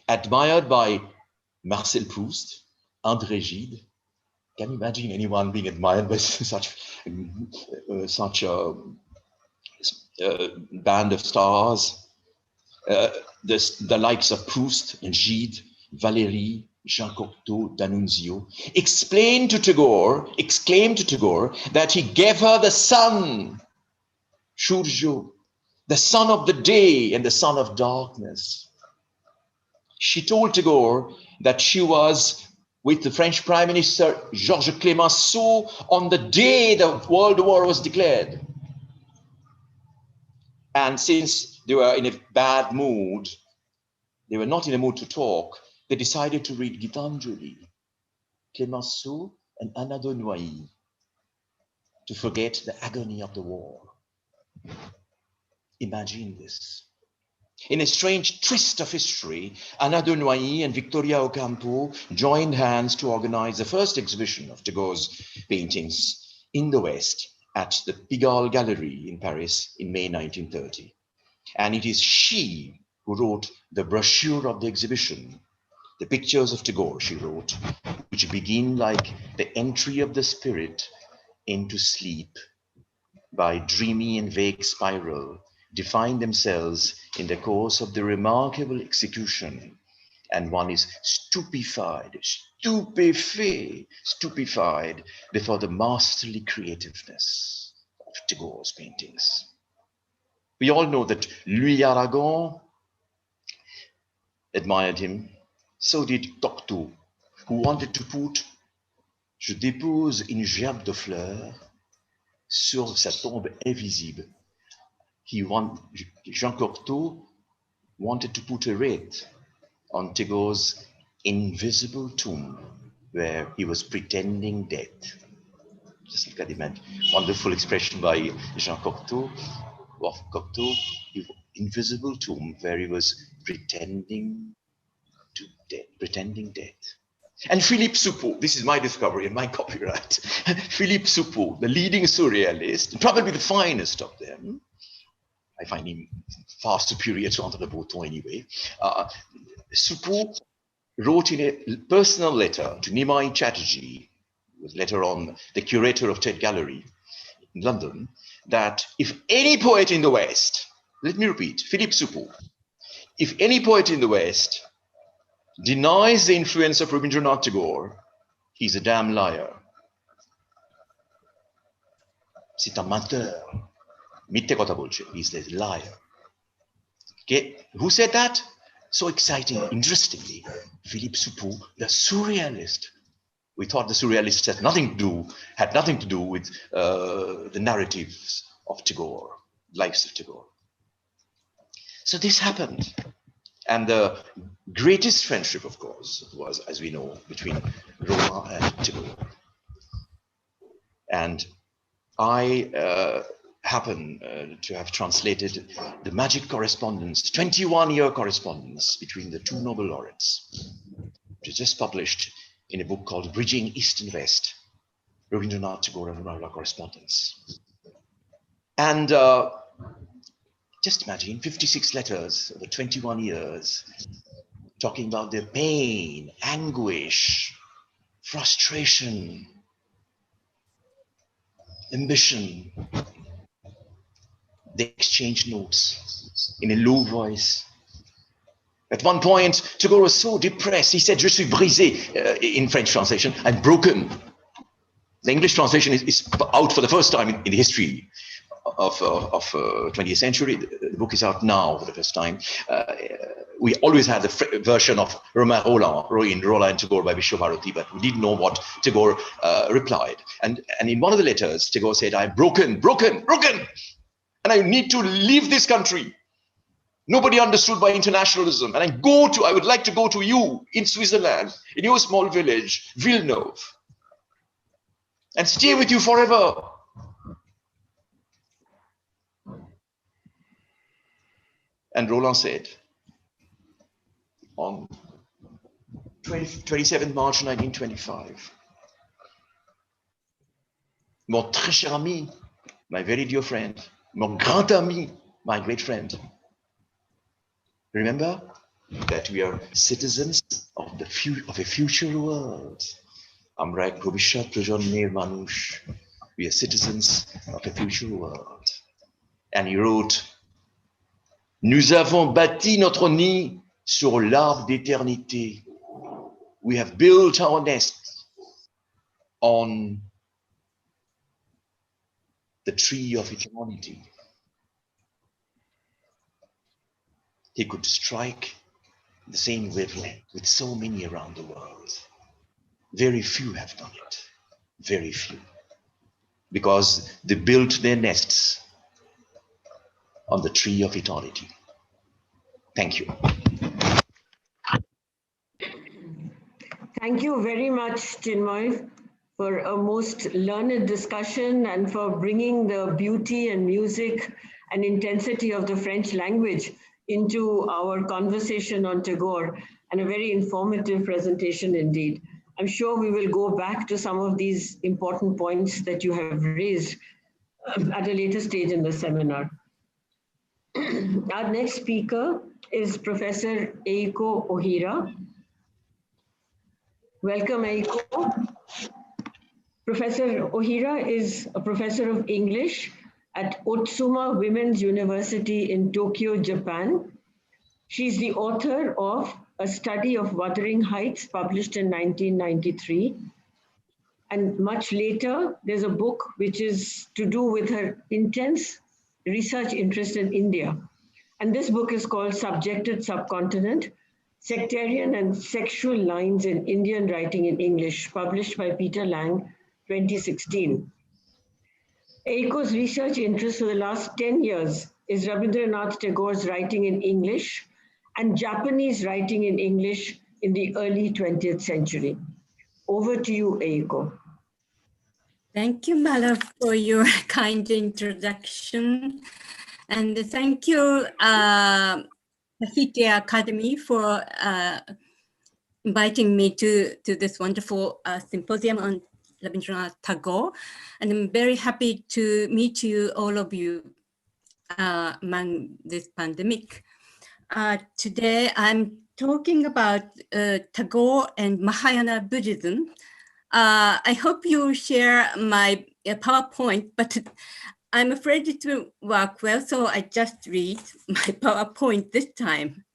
admired by Marcel Proust, André Gide? Can you imagine anyone being admired by such a band of stars? The likes of Proust and Gide, Valéry, Jean Cocteau, D'Annunzio, exclaimed to Tagore that he gave her the sun, Shurjo, the son of the day and the son of darkness. She told Tagore that she was with the French Prime Minister Georges Clemenceau on the day the World War was declared. And since they were in a bad mood, they were not in a mood to talk, they decided to read Gitanjali, Clemenceau and Anna de Noailles, to forget the agony of the war. Imagine this. In a strange twist of history, Anna de Noailles and Victoria Ocampo joined hands to organize the first exhibition of Tagore's paintings in the West at the Pigalle Gallery in Paris in May 1930. And it is she who wrote the brochure of the exhibition, the pictures of Tagore, she wrote, which begin like the entry of the spirit into sleep by dreamy and vague spiral, define themselves in the course of the remarkable execution and one is stupefied before the masterly creativeness of Tagore's paintings. We all know that Louis Aragon admired him. So did Cocteau, who wanted to put "Je dépose une gerbe de fleurs sur sa tombe invisible." Jean Cocteau wanted to put a wreath on Tagore's invisible tomb, where he was pretending death. Just look at the wonderful expression by Jean Cocteau, invisible tomb where he was pretending death. And Philippe Soupeau, this is my discovery and my copyright. Philippe Soupeau, the leading surrealist, probably the finest of them. I find him far superior to André Breton anyway. Soupeau wrote in a personal letter to Nimai Chatterjee, who was later on the curator of Tate Gallery in London, that if any poet in the West, let me repeat, Philippe Soupeau, if any poet in the West denies the influence of Rabindranath Tagore, he's a damn liar. C'est un menteur. He's a liar. Okay. Who said that? So exciting, interestingly, Philippe Soupeau, the surrealist. We thought the surrealists had nothing to do with the narratives of Tagore, lives of Tagore. So this happened. And the greatest friendship, of course, was, as we know, between Roland and Tagore. And I happen to have translated the magic correspondence, 21-year correspondence between the two Nobel laureates, which is just published in a book called Bridging East and West, Rabindranath Tagore and Nobel correspondence. And just imagine 56 letters over 21 years, talking about their pain, anguish, frustration, ambition. They exchanged notes in a low voice. At one point, Tagore was so depressed. He said, "Je suis brisé," in French translation, "I'm broken." The English translation is out for the first time in the history of 20th century. The book is out now for the first time. We always had the version of Romain Roland and Tagore by Vishwabharati, but we didn't know what Tagore replied. And in one of the letters, Tagore said, "I'm broken, and I need to leave this country. Nobody understood my internationalism, and I would like to go to you in Switzerland, in your small village, Villeneuve, and stay with you forever." And Roland said, on 27th March 1925, "Mon très cher ami, my very dear friend, mon grand ami, my great friend, remember that we are citizens of a future world. Amra ek bhavishyat prajanne manush. We are citizens of a future world." And he wrote, "Nous avons bâti notre nid sur l'arbre d'éternité." We have built our nest on the tree of eternity. He could strike the same wavelength with so many around the world. Very few have done it. Very few. Because they built their nests on the tree of eternity. Thank you. Thank you very much, Chinmay, for a most learned discussion and for bringing the beauty and music and intensity of the French language into our conversation on Tagore, and a very informative presentation indeed. I'm sure we will go back to some of these important points that you have raised at a later stage in the seminar. Our next speaker is Professor Eiko Ohira. Welcome, Eiko. Professor Ohira is a professor of English at Otsuma Women's University in Tokyo, Japan. She's the author of A Study of Wuthering Heights, published in 1993. And much later, there's a book which is to do with her intense research interest in India. And this book is called Subjected Subcontinent, Sectarian and Sexual Lines in Indian Writing in English, published by Peter Lang, 2016. Eiko's research interest for the last 10 years is Rabindranath Tagore's writing in English and Japanese writing in English in the early 20th century. Over to you, Eiko. Thank you, Mala, for your kind introduction. And thank you, Sahitya Akademi, for inviting me to this wonderful symposium on Rabindranath Tagore. And I'm very happy to meet you, all of you, among this pandemic. Today, I'm talking about Tagore and Mahayana Buddhism. I hope you share my PowerPoint, but I'm afraid it will work well, so I just read my PowerPoint this time.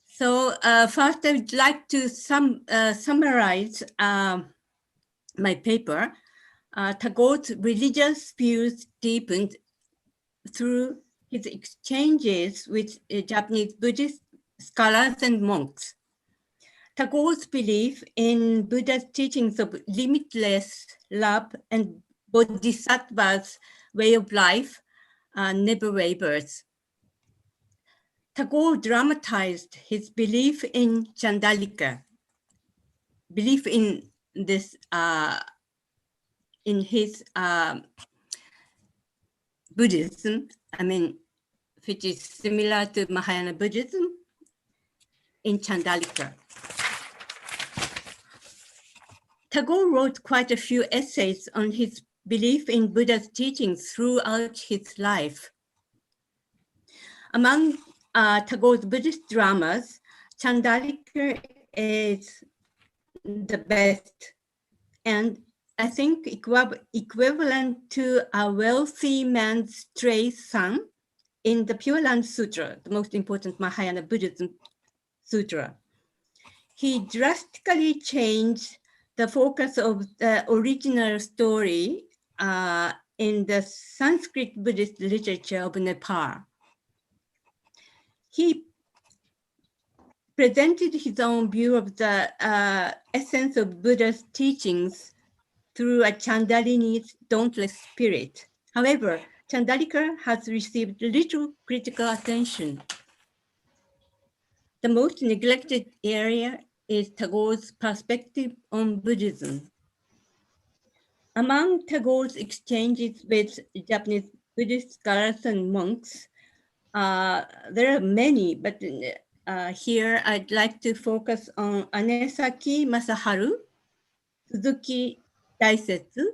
So first, I would like to summarize my paper. Tagore's religious views deepened through his exchanges with Japanese Buddhist scholars and monks. Tagore's belief in Buddha's teachings of limitless love and Bodhisattva's way of life never wavers. Tagore dramatized his belief in Chandalika, belief in this, in his Buddhism, which is similar to Mahayana Buddhism, in Chandalika. Tagore wrote quite a few essays on his belief in Buddha's teachings throughout his life. Among Tagore's Buddhist dramas, Chandalika is the best, and I think equivalent to a wealthy man's stray son in the Pure Land Sutra, the most important Mahayana Buddhism sutra. He drastically changed the focus of the original story in the Sanskrit Buddhist literature of Nepal. He presented his own view of the essence of Buddha's teachings through a Chandalini dauntless spirit. However, Chandalika has received little critical attention. The most neglected area is Tagore's perspective on Buddhism. Among Tagore's exchanges with Japanese Buddhist scholars and monks, there are many, but here I'd like to focus on Anesaki Masaharu, Suzuki Daisetsu,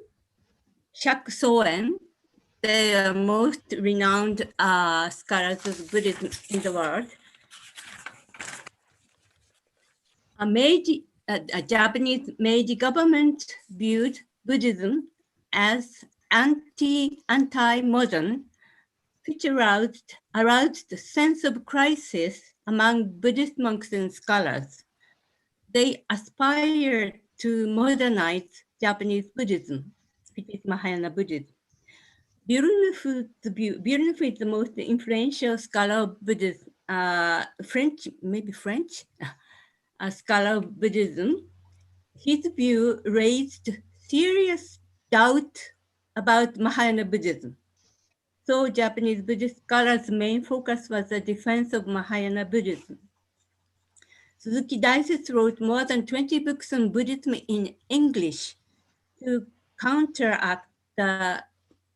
Shak Soen. They are most renowned scholars of Buddhism in the world. A Japanese Meiji government viewed Buddhism as anti-modern, which aroused the sense of crisis among Buddhist monks and scholars. They aspired to modernize Japanese Buddhism, which is Mahayana Buddhism. Birnuf is the most influential scholar of Buddhism, French, a scholar of Buddhism. His view raised serious doubt about Mahayana Buddhism. So Japanese Buddhist scholars' main focus was the defense of Mahayana Buddhism. Suzuki Daisetsu wrote more than 20 books on Buddhism in English to counteract the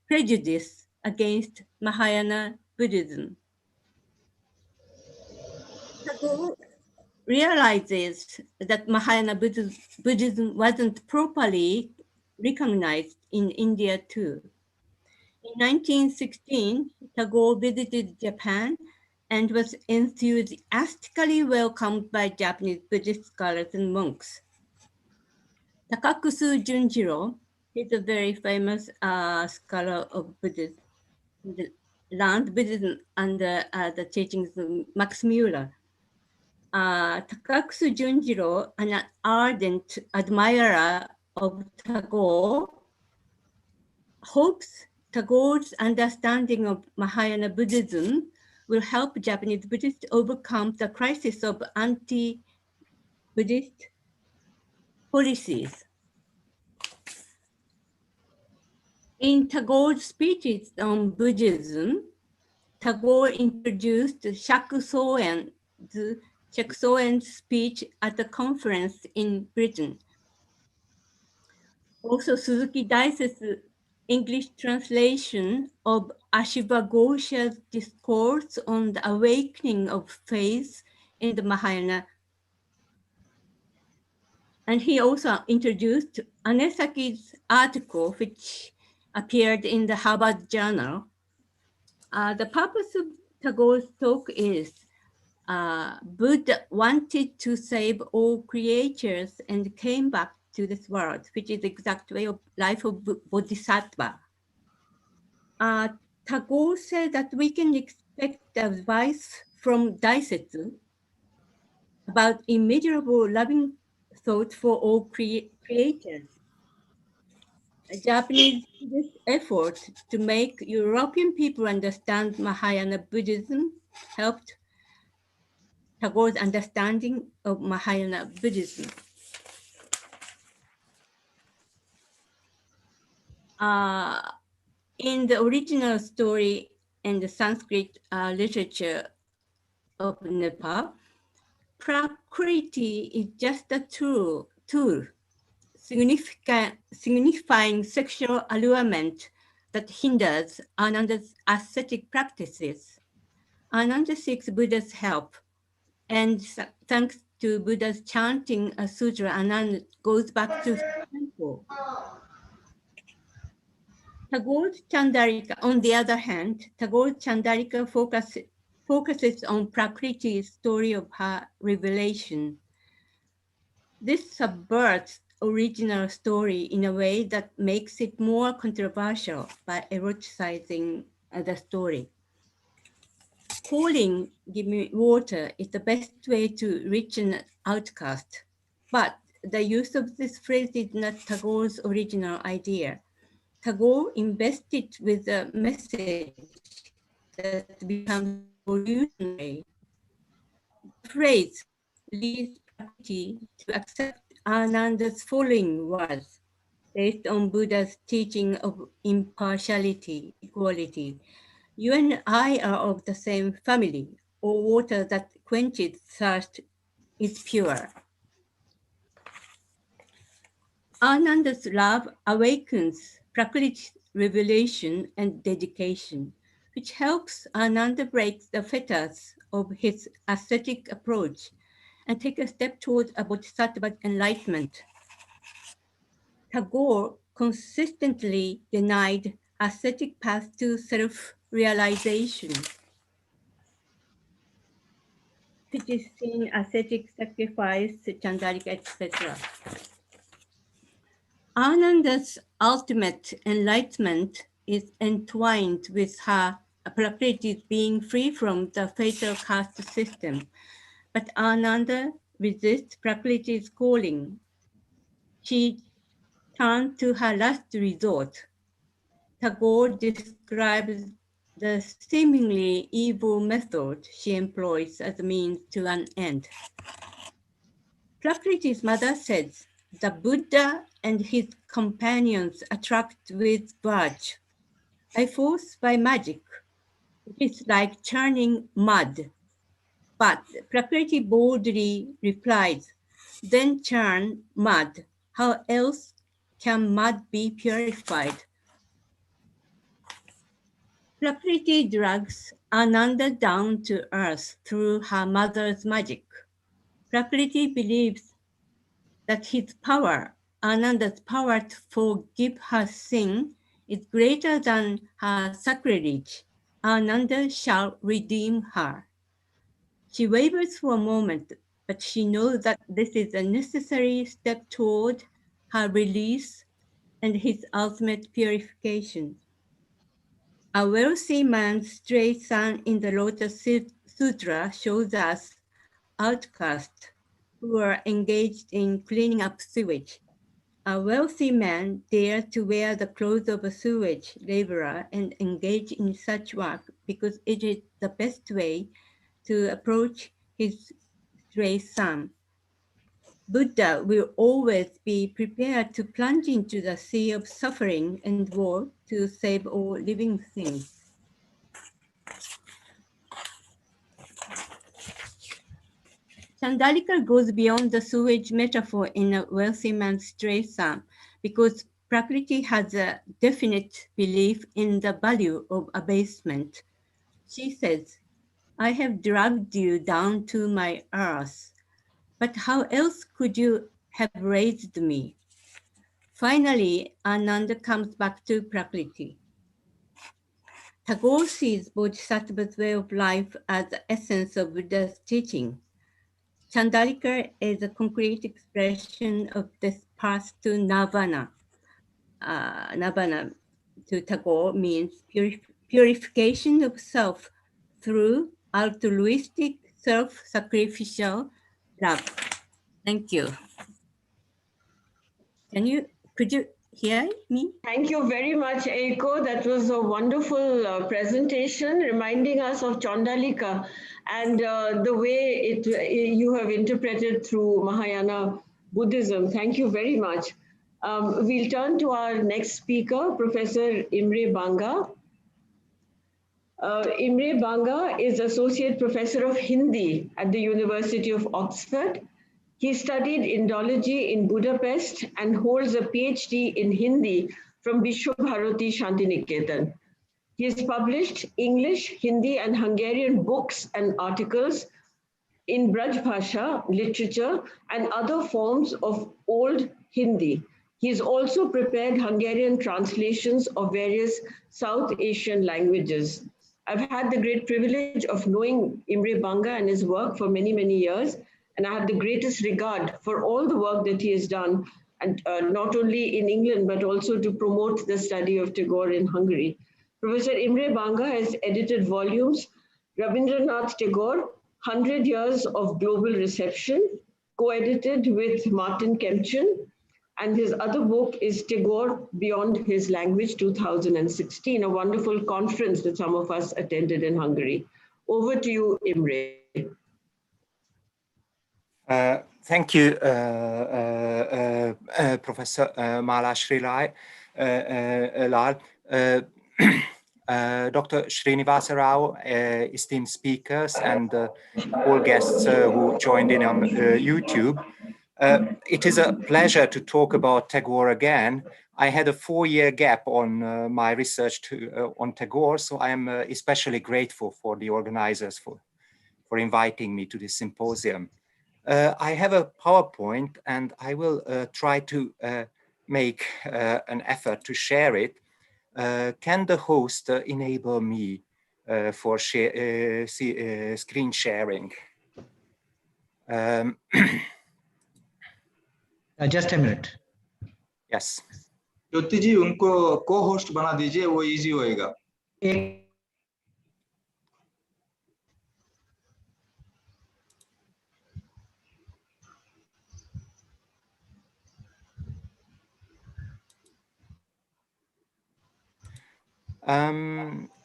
prejudice against Mahayana Buddhism. Tagore realizes that Mahayana Buddhism wasn't properly recognized in India too. In 1916, Tagore visited Japan and was enthusiastically welcomed by Japanese Buddhist scholars and monks. Takakusu Junjiro is a very famous scholar of Buddhism, learned Buddhism under the teachings of Max Mueller. Takaksu Junjiro, an ardent admirer of Tagore, hopes Tagore's understanding of Mahayana Buddhism will help Japanese Buddhists overcome the crisis of anti-Buddhist policies. In Tagore's speeches on Buddhism, Tagore introduced Shakusoen's speech at a conference in Britain. Also, Suzuki Daise's English translation of Ashiva Ghosha's discourse on the awakening of faith in the Mahayana. And he also introduced Anesaki's article, which appeared in the Harvard Journal. The purpose of Tagore's talk is Buddha wanted to save all creatures and came back to this world, which is the exact way of life of Bodhisattva. Tagore said that we can expect advice from Daisetsu about immeasurable loving thought for all creators. Japanese effort to make European people understand Mahayana Buddhism helped Tagore's understanding of Mahayana Buddhism. In the original story in the Sanskrit literature of Nepal, Prakriti is just a tool signifying sexual allurement that hinders Ananda's ascetic practices. Ananda seeks Buddha's help, and thanks to Buddha's chanting a sutra, Ananda goes back to the temple. Tagore's Chandarika, on the other hand, Tagore's Chandarika focuses on Prakriti's story of her revelation. This subverts original story in a way that makes it more controversial by eroticizing the story. Calling "give me water" is the best way to reach an outcast, but the use of this phrase is not Tagore's original idea. Tagore invested with a message that becomes revolutionary. The phrase leads Prakriti to accept Ananda's following words based on Buddha's teaching of impartiality, equality. You and I are of the same family, or water that quenches thirst is pure. Ananda's love awakens Prakriti's revelation and dedication, which helps Ananda break the fetters of his ascetic approach and take a step toward a bodhisattva enlightenment. Tagore consistently denied ascetic path to self-realization, which is seen ascetic sacrifice, Chandarika, etc. Ananda's ultimate enlightenment is entwined with her Prakriti's being free from the fatal caste system. But Ananda resists Prakriti's calling. She turned to her last resort. Tagore describes the seemingly evil method she employs as a means to an end. Prakriti's mother says, the Buddha and his companions attract with virtue. By force, by magic. It is like churning mud. But Prakriti boldly replies, then churn mud. How else can mud be purified? Prakriti drags Ananda down to earth through her mother's magic. Prakriti believes that his power, Ananda's power to forgive her sin, is greater than her sacrilege. Ananda shall redeem her. She wavers for a moment, but she knows that this is a necessary step toward her release and his ultimate purification. A wealthy man's stray son in the Lotus Sutra shows us outcasts who were engaged in cleaning up sewage. A wealthy man dared to wear the clothes of a sewage laborer and engage in such work because it is the best way to approach his stray son. Buddha will always be prepared to plunge into the sea of suffering and war to save all living things. Chandalika goes beyond the sewage metaphor in a wealthy man's stray son because Prakriti has a definite belief in the value of abasement. She says, I have dragged you down to my earth, but how else could you have raised me? Finally, Ananda comes back to Prakriti. Tagore sees Bodhisattva's way of life as the essence of Buddha's teaching. Chandalika is a concrete expression of this path to nirvana. Nirvana to Tagore means purification of self through altruistic, self-sacrificial love. Thank you. Could you hear me? Thank you very much, Eiko. That was a wonderful presentation reminding us of Chandalika and the way you have interpreted through Mahayana Buddhism. Thank you very much. We'll turn to our next speaker, Professor Imre Banga. Imre Banga is Associate Professor of Hindi at the University of Oxford. He studied Indology in Budapest and holds a PhD in Hindi from Vishwabharati Shantiniketan. He has published English, Hindi, and Hungarian books and articles in Braj Bhasha, literature, and other forms of Old Hindi. He has also prepared Hungarian translations of various South Asian languages. I've had the great privilege of knowing Imre Banga and his work for many, many years, and I have the greatest regard for all the work that he has done, and not only in England, but also to promote the study of Tagore in Hungary. Professor Imre Banga has edited volumes, Rabindranath Tagore, 100 Years of Global Reception, co-edited with Martin Kempchen, and his other book is Tagore Beyond His Language 2016, a wonderful conference that some of us attended in Hungary. Over to you, Imre. Thank you, Professor Mala Srilal. Dr. Srinivasa Rao, esteemed speakers, and all guests who joined in on YouTube. It is a pleasure to talk about Tagore again. I had a 4-year gap on my research on Tagore, so I am especially grateful for the organizers for inviting me to this symposium. I have a PowerPoint and I will try to make an effort to share it. Can the host enable me for screen sharing? Just a minute. Yes. ज्योति जी उनको co-host बना दीजिए, वो easy होएगा.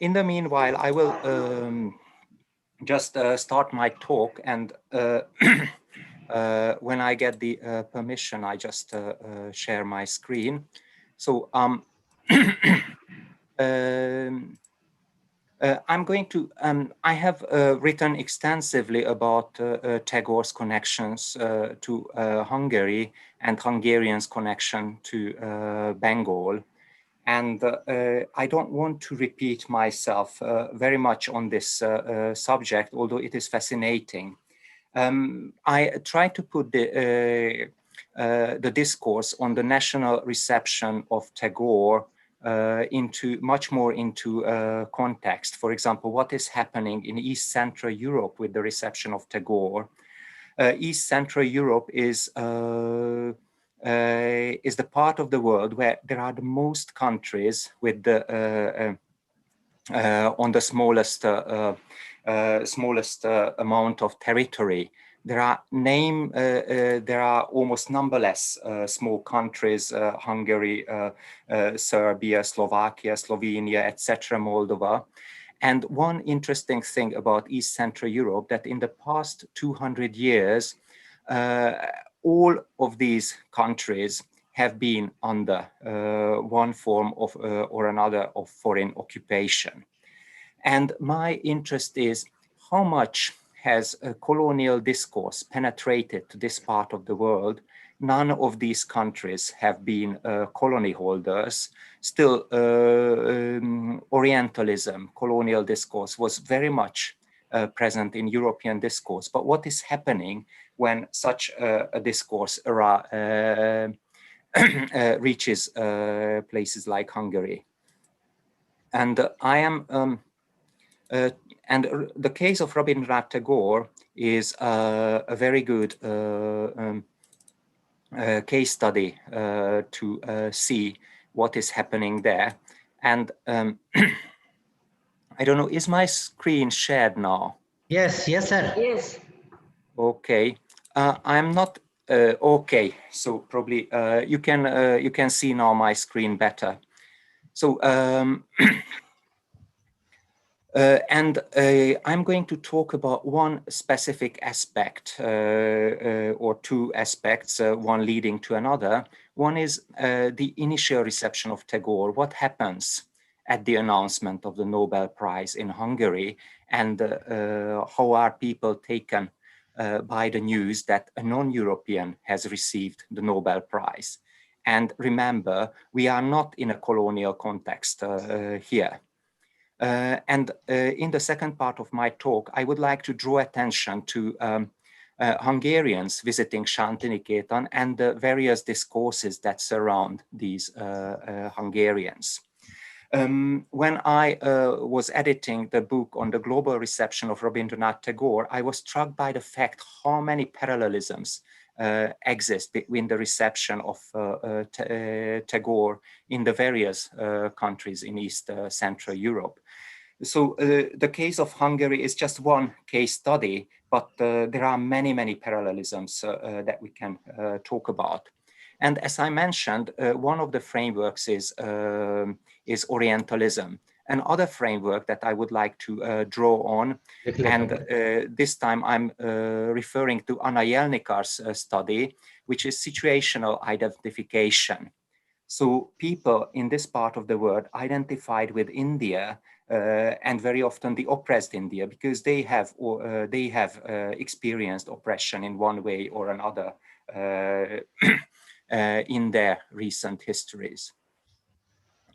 In the meanwhile, I will just start my talk, and when I get the permission, I just share my screen. So I'm going to, I have written extensively about Tagore's connections to Hungary and Hungarians' connection to Bengal. And I don't want to repeat myself very much on this subject, although it is fascinating. I try to put the discourse on the national reception of Tagore much more into context. For example, what is happening in East Central Europe with the reception of Tagore? East Central Europe is the part of the world where there are the most countries with the on the smallest amount of territory. there are almost numberless small countries, Hungary, Serbia, Slovakia, Slovenia, etc., Moldova. And one interesting thing about East Central Europe, that in the past 200 years, all of these countries have been under one form of or another of foreign occupation. And my interest is how much has a colonial discourse penetrated to this part of the world. None of these countries have been colony holders. Still, Orientalism, colonial discourse was very much present in European discourse. But what is happening when such a discourse reaches places like Hungary? And I am and the case of Rabindranath Tagore is a very good case study to see what is happening there. And I don't know, is my screen shared now? Yes, yes, sir. Yes. Okay, I'm not okay. So probably you can see now my screen better. So and I'm going to talk about one specific aspect or two aspects, one leading to another. One is the initial reception of Tagore. What happens at the announcement of the Nobel Prize in Hungary, and how are people taken by the news that a non-European has received the Nobel Prize? And remember, we are not in a colonial context here. And in the second part of my talk, I would like to draw attention to Hungarians visiting Shantiniketan and the various discourses that surround these Hungarians. When I was editing the book on the global reception of Rabindranath Tagore, I was struck by the fact how many parallelisms exist between the reception of Tagore in the various countries in East Central Europe. So the case of Hungary is just one case study, but there are many, many parallelisms that we can talk about. And as I mentioned, one of the frameworks is Orientalism. Another framework that I would like to draw on, and this time I'm referring to Anna Jelnikar's study, which is situational identification. So people in this part of the world identified with India and very often the oppressed India, because they have experienced oppression in one way or another in their recent histories.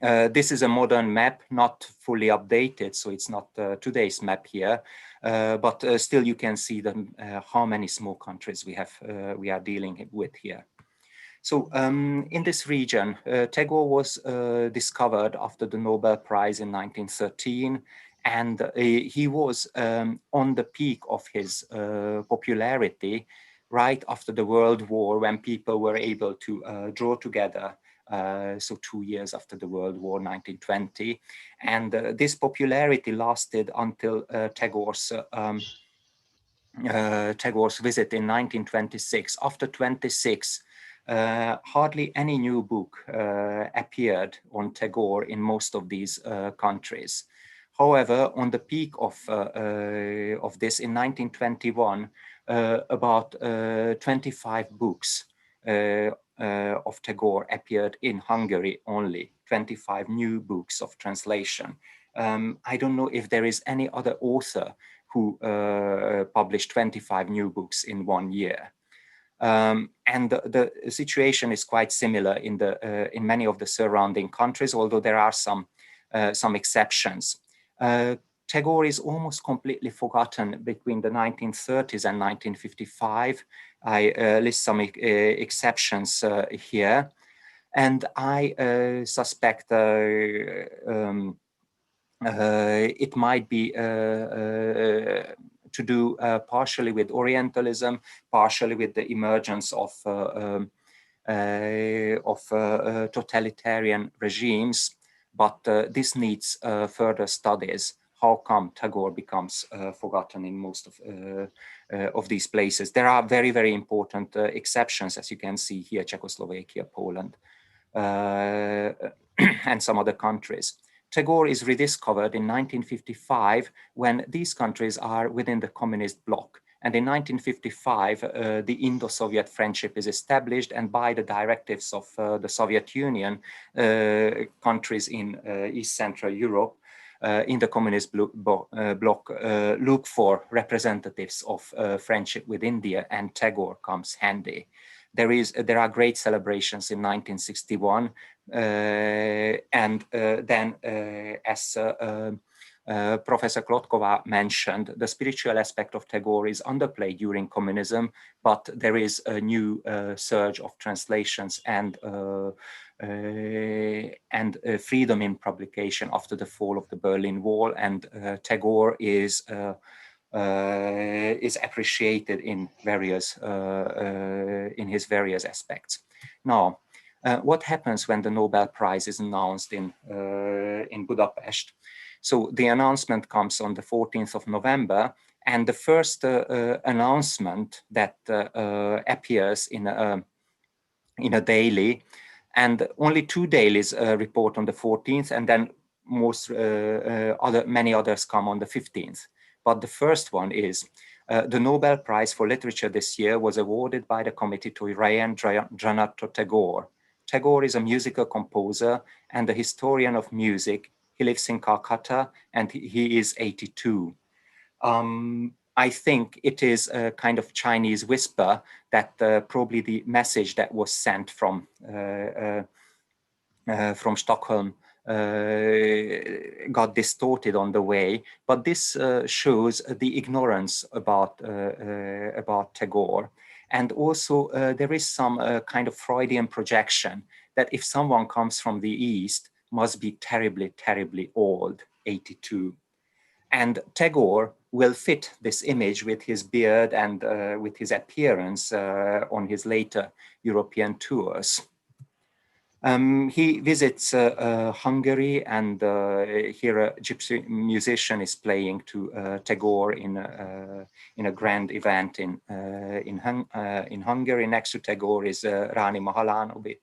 This is a modern map, not fully updated, so it's not today's map here, but still you can see how many small countries we are dealing with here. So in this region, Tagore was discovered after the Nobel Prize in 1913, and he was on the peak of his popularity right after the World War, when people were able to draw together. So 2 years after the World War, 1920. And this popularity lasted until Tagore's visit in 1926. After 26, hardly any new book appeared on Tagore in most of these countries. However, on the peak of this in 1921, about 25 books of Tagore appeared in Hungary only, 25 new books of translation. I don't know if there is any other author who published 25 new books in 1 year. And the situation is quite similar in many of the surrounding countries, although there are some exceptions. Tagore is almost completely forgotten between the 1930s and 1955. I list some exceptions here, and I suspect it might be to do partially with Orientalism, partially with the emergence of totalitarian regimes, but this needs further studies, how come Tagore becomes forgotten in most of these places. There are very, very important exceptions, as you can see here, Czechoslovakia, Poland, and some other countries. Tagore is rediscovered in 1955 when these countries are within the communist bloc. And in 1955, the Indo-Soviet friendship is established, and by the directives of the Soviet Union, countries in East Central Europe in the communist bloc look for representatives of friendship with India, and Tagore comes handy. There are great celebrations in 1961, and then as Professor Klotkova mentioned, the spiritual aspect of Tagore is underplayed during communism, but there is a new surge of translations and freedom in publication after the fall of the Berlin Wall, and Tagore is appreciated in his various aspects. Now, what happens when the Nobel Prize is announced in Budapest? So the announcement comes on the 14th of November, and the first announcement that appears in a daily, and only 2 dailies report on the 14th, and then many others come on the 15th. But the first one is the Nobel Prize for Literature this year was awarded by the committee to Rabindranath Tagore. Tagore is a musical composer and a historian of music. He lives in Calcutta and he is 82. I think it is a kind of Chinese whisper that probably the message that was sent from Stockholm got distorted on the way, but this shows the ignorance about Tagore. And also there is some kind of Freudian projection that if someone comes from the East, must be terribly, terribly old, 82. And Tagore will fit this image with his beard and with his appearance on his later European tours. He visits Hungary, and here a gypsy musician is playing to Tagore in a grand event in Hungary. Next to Tagore is Rani Mahalanobis,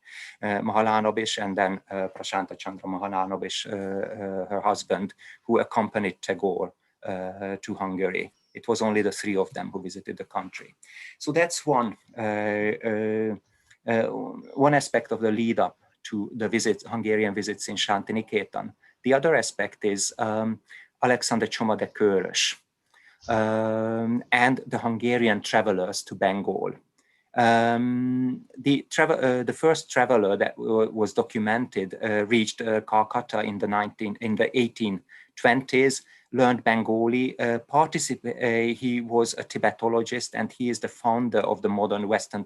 and then Prashanta Chandra Mahalanobis, her husband, who accompanied Tagore to Hungary. It was only the three of them who visited the country. So that's one aspect of the lead up to the Hungarian visits in Shantiniketan. The other aspect is Alexander Csoma de Körös and the Hungarian travelers to Bengal. The first traveler that was documented reached Calcutta in the 1820s, learned Bengali, he was a Tibetologist, and he is the founder of the modern Western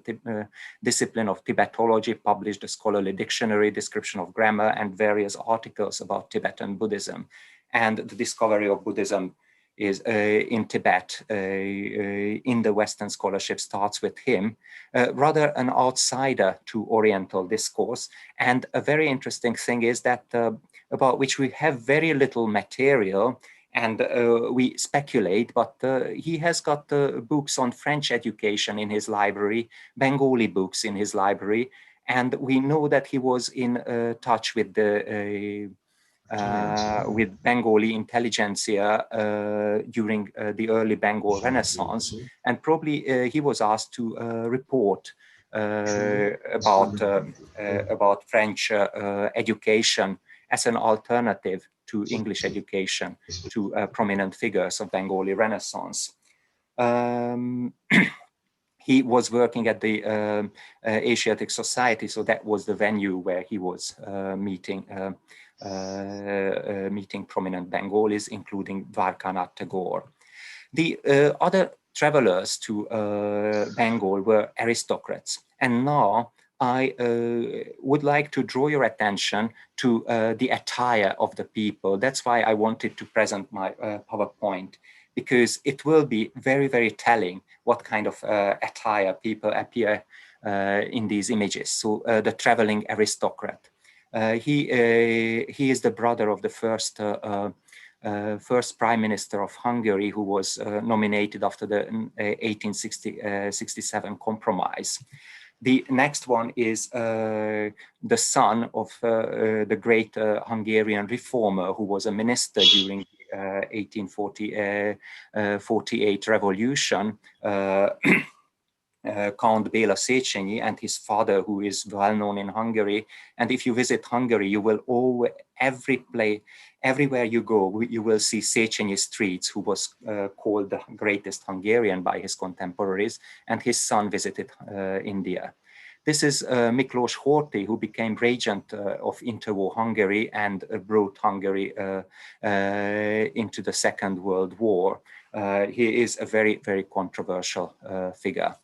discipline of Tibetology, published a scholarly dictionary, description of grammar, and various articles about Tibetan Buddhism. And the discovery of Buddhism is in Tibet, in the Western scholarship, starts with him, rather an outsider to Oriental discourse. And a very interesting thing is that about which we have very little material, and we speculate, but he has got books on French education in his library, Bengali books in his library, and we know that he was in touch with the with Bengali intelligentsia during the early Bengal Renaissance, and probably he was asked to report about French education as an alternative to English education to prominent figures of Bengali Renaissance. He was working at the Asiatic Society, so that was the venue where he was meeting prominent Bengalis, including Dwarkanath Tagore. The other travelers to Bengal were aristocrats, and now I would like to draw your attention to the attire of the people. That's why I wanted to present my PowerPoint, because it will be very, very telling what kind of attire people appear in these images. So the traveling aristocrat. He is the brother of the first first Prime Minister of Hungary, who was nominated after the 1867 compromise. The next one is the son of the great Hungarian reformer, who was a minister during the 1848 revolution, Count Béla Széchenyi, and his father, who is well known in Hungary. And if you visit Hungary, you will always, everywhere you go, you will see Széchenyi streets, who was called the greatest Hungarian by his contemporaries, and his son visited India. This is Miklós Horthy, who became regent of interwar Hungary and brought Hungary into the Second World War. He is a very, very controversial figure.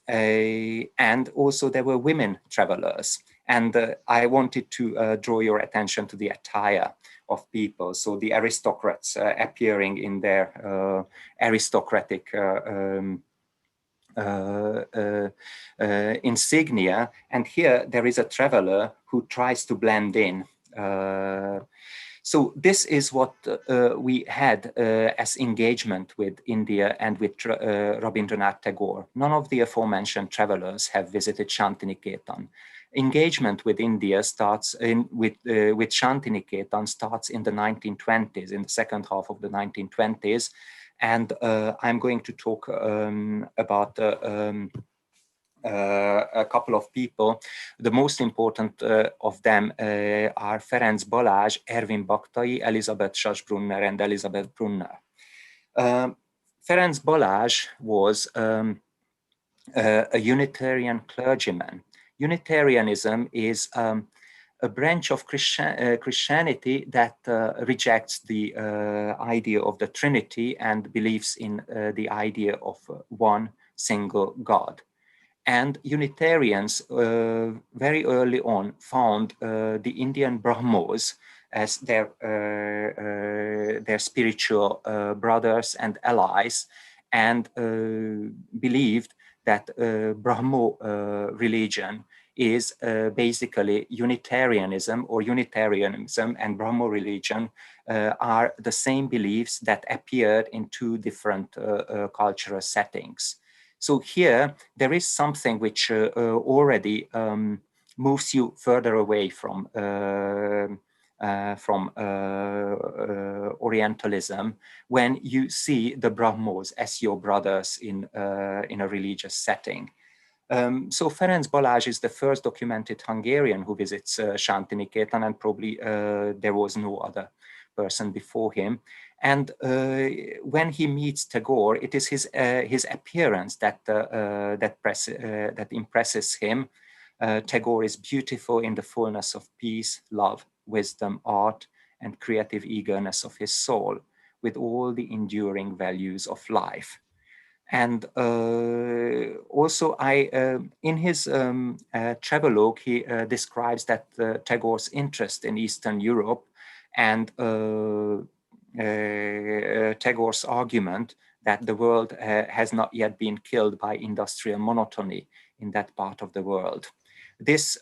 And also there were women travelers. And I wanted to draw your attention to the attire of people. So the aristocrats appearing in their aristocratic insignia. And here there is a traveler who tries to blend in. So this is what we had as engagement with India and with Rabindranath Tagore. None of the aforementioned travelers have visited Shantiniketan. Engagement with India starts with Shantiniketan starts in the 1920s, in the second half of the 1920s. And I'm going to talk about a couple of people. The most important of them are Ferenc Balázs, Ervin Baktai, Elizabeth Schaschbrunner, and Elizabeth Brunner. Ferenc Balázs was a Unitarian clergyman. Unitarianism is a branch of Christianity that rejects the idea of the Trinity and believes in the idea of one single God. And Unitarians very early on found the Indian Brahmos as their spiritual brothers and allies, and believed that Brahmo religion is basically Unitarianism, or Unitarianism and Brahmo religion are the same beliefs that appeared in two different cultural settings. So here there is something which already moves you further away from Orientalism when you see the Brahmos as your brothers in a religious setting. So Ferenc Balázs is the first documented Hungarian who visits Shantiniketan, and probably there was no other person before him. And when he meets Tagore, it is his appearance that that impresses him. Tagore is beautiful in the fullness of peace, love, wisdom, art, and creative eagerness of his soul, with all the enduring values of life. And also, in his travelogue, he describes that Tagore's interest in Eastern Europe and Tagore's argument that the world has not yet been killed by industrial monotony in that part of the world. This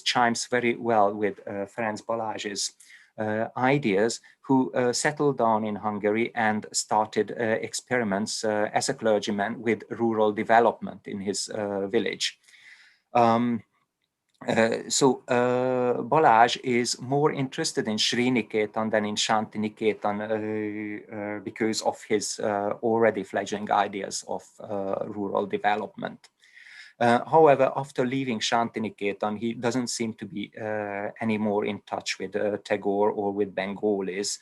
chimes very well with Ferenc Balázs's ideas, who settled down in Hungary and started experiments as a clergyman with rural development in his village. So Balázs is more interested in Sriniketan than in Shantiniketan because of his already fledgling ideas of rural development. However, after leaving Shantiniketan, he doesn't seem to be any more in touch with Tagore or with Bengalis.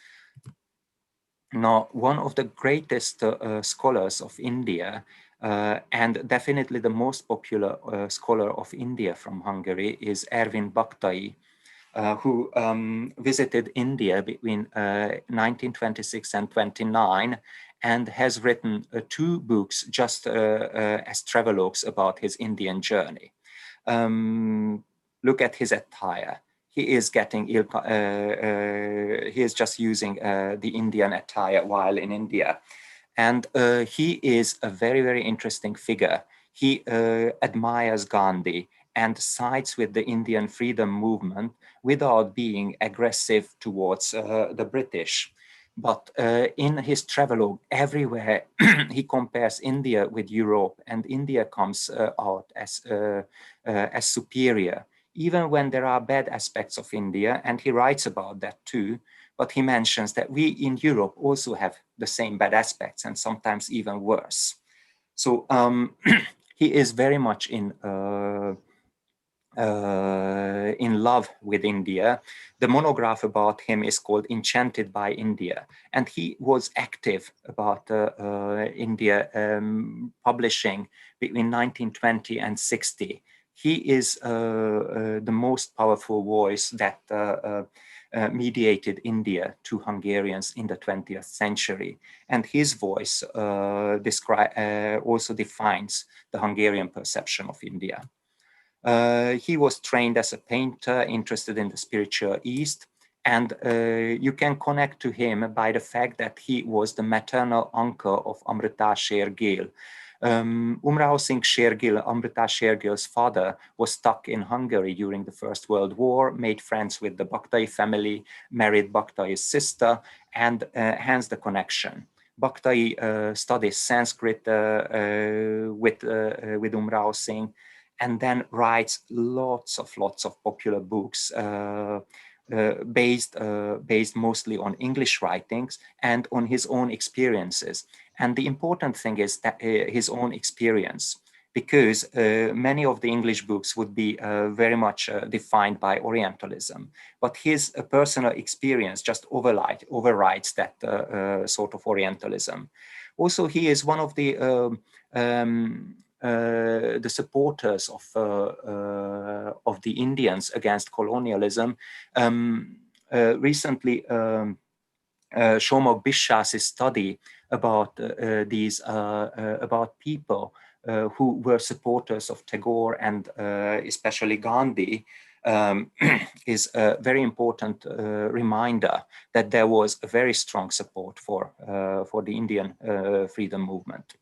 Now, one of the greatest scholars of India, and definitely the most popular scholar of India from Hungary, is Ervin Baktai, who visited India between 1926 and 29, and has written two books just as travelogues about his Indian journey. Look at his attire. He is getting he is just using the Indian attire while in India. And he is a very, very interesting figure. He admires Gandhi and sides with the Indian freedom movement without being aggressive towards the British. But in his travelogue everywhere, he compares India with Europe, and India comes out as superior, even when there are bad aspects of India, and he writes about that too. But he mentions that we in Europe also have the same bad aspects, and sometimes even worse. So he is very much in love with India. The monograph about him is called Enchanted by India, and he was active about India publishing between 1920 and 60. He is the most powerful voice that mediated India to Hungarians in the 20th century. And his voice also defines the Hungarian perception of India. He was trained as a painter, interested in the spiritual East, and you can connect to him by the fact that he was the maternal uncle of Amrita Shergill. Umrao Singh Shergill, Amrita Shergill's father, was stuck in Hungary during the First World War, made friends with the Bhaktai family, married Bhaktai's sister, and hence the connection. Bhaktai studies Sanskrit with Umrao Singh, and then writes lots of popular books based mostly on English writings and on his own experiences. And the important thing is that his own experience, because many of the English books would be very much defined by Orientalism, but his personal experience just overrides that sort of Orientalism. Also, he is one of the supporters of the Indians against colonialism. Recently, Shomog Bishas's study about about people who were supporters of Tagore and especially Gandhi is a very important reminder that there was a very strong support for the Indian freedom movement.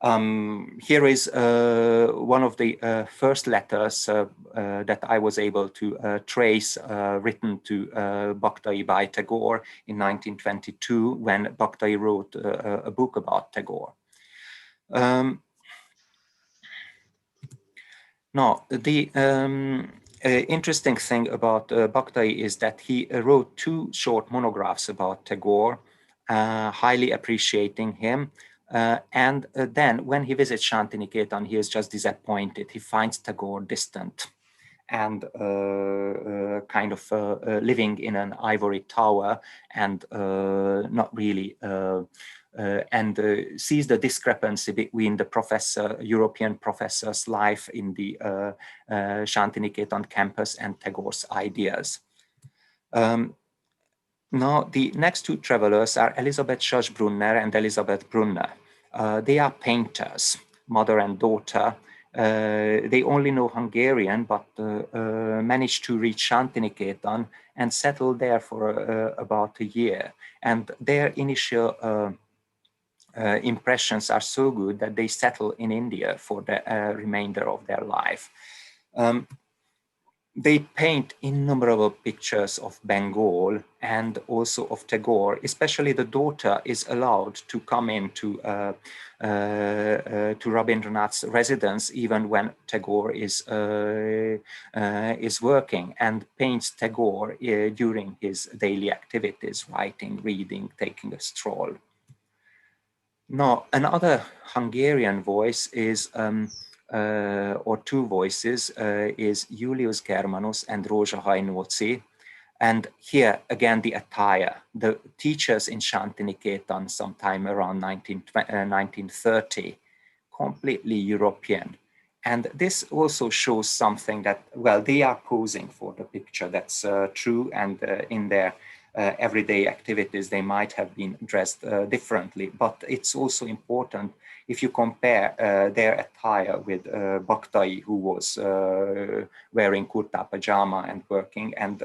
Here is one of the first letters that I was able to trace written to Bhaktai by Tagore in 1922 when Bhaktai wrote a book about Tagore. Now, the interesting thing about Bhaktai is that he wrote 2 short monographs about Tagore, highly appreciating him. And then when he visits Shantiniketan, he is just disappointed. He finds Tagore distant and kind of living in an ivory tower and not really, and sees the discrepancy between the European professor's life in the Shantiniketan campus and Tagore's ideas. Now, the next 2 travelers are Elisabeth Schaschbrunner and Elisabeth Brunner. They are painters, mother and daughter. They only know Hungarian, but managed to reach Shantiniketan and settle there for about a year. And their initial impressions are so good that they settle in India for the remainder of their life. They paint innumerable pictures of Bengal and also of Tagore. Especially the daughter is allowed to come into to Rabindranath's residence even when Tagore is working, and paints Tagore during his daily activities, writing, reading, taking a stroll. Now, another Hungarian voice is or 2 voices is Julius Germanus and Rózsa Hajnóci. And here again, the attire, the teachers in Shantiniketan sometime around 1930, completely European. And this also shows something that, well, they are posing for the picture, that's true, and in their everyday activities, they might have been dressed differently, but it's also important if you compare their attire with Bhaktai, who was wearing kurta pajama and working and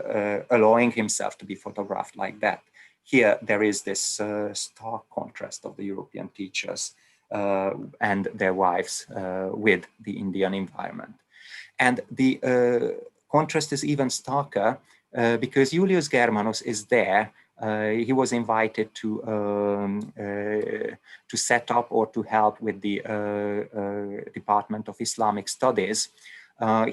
allowing himself to be photographed like that. Here, there is this stark contrast of the European teachers and their wives with the Indian environment. And the contrast is even starker because Julius Germanus is there. He was invited to set up or to help with the Department of Islamic Studies.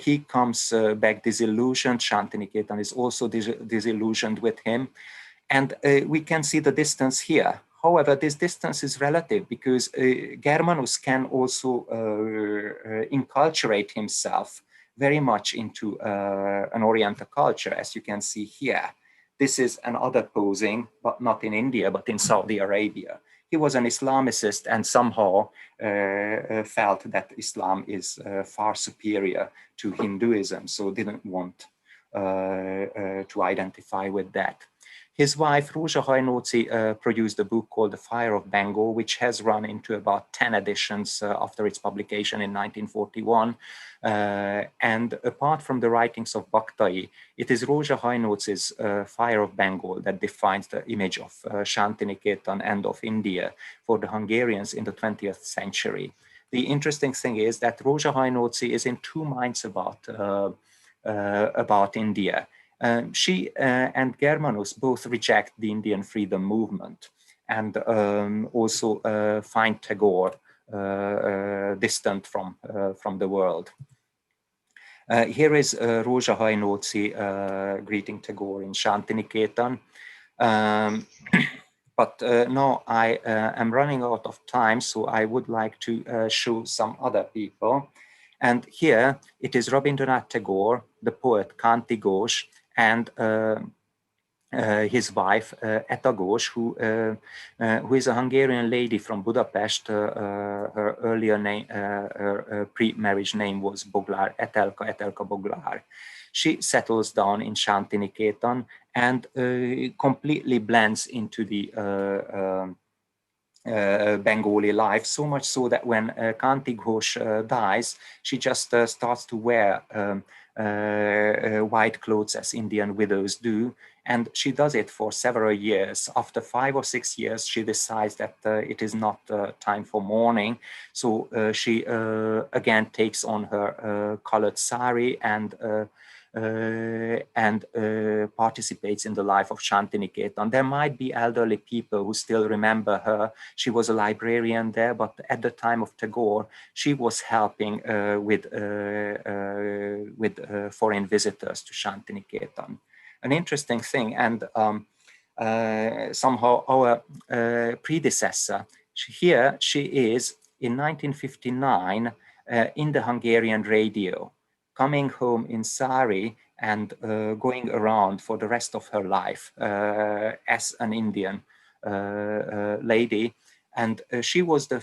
He comes back disillusioned. Shantiniketan is also disillusioned with him. And we can see the distance here. However, this distance is relative because Germanus can also inculturate himself very much into an Oriental culture, as you can see here. This is another posing, but not in India, but in Saudi Arabia. He was an Islamicist and somehow felt that Islam is far superior to Hinduism, so didn't want to identify with that. His wife, Rózsa Hajnóci, produced a book called The Fire of Bengal, which has run into about 10 editions after its publication in 1941. And apart from the writings of Bhaktai, it is Rózsa Hajnóci's Fire of Bengal that defines the image of Shantiniketan and of India for the Hungarians in the 20th century. The interesting thing is that Rózsa Hajnóci is in two minds about India. She and Germanus both reject the Indian freedom movement and also find Tagore distant from the world. Here is Rózsa Hajnóci greeting Tagore in Shantiniketan. But now I am running out of time, so I would like to show some other people. And here it is Rabindranath Tagore, the poet Kanti Ghosh, and his wife Eta Ghosh, who is a Hungarian lady from Budapest. Her earlier name, her pre-marriage name was Boglár, Etelka Boglár. She settles down in Shantiniketan and completely blends into the Bengali life, so much so that when Kanti Ghosh dies, she just starts to wear white clothes as Indian widows do, and she does it for several years. After 5 or 6 years, she decides that it is not time for mourning, so she again takes on her colored sari and participates in the life of Shantiniketan. There might be elderly people who still remember her. She was a librarian there, but at the time of Tagore, she was helping with foreign visitors to Shantiniketan. An interesting thing, and somehow our predecessor, here she is in 1959 in the Hungarian radio, coming home in sari and going around for the rest of her life as an Indian lady. And she was the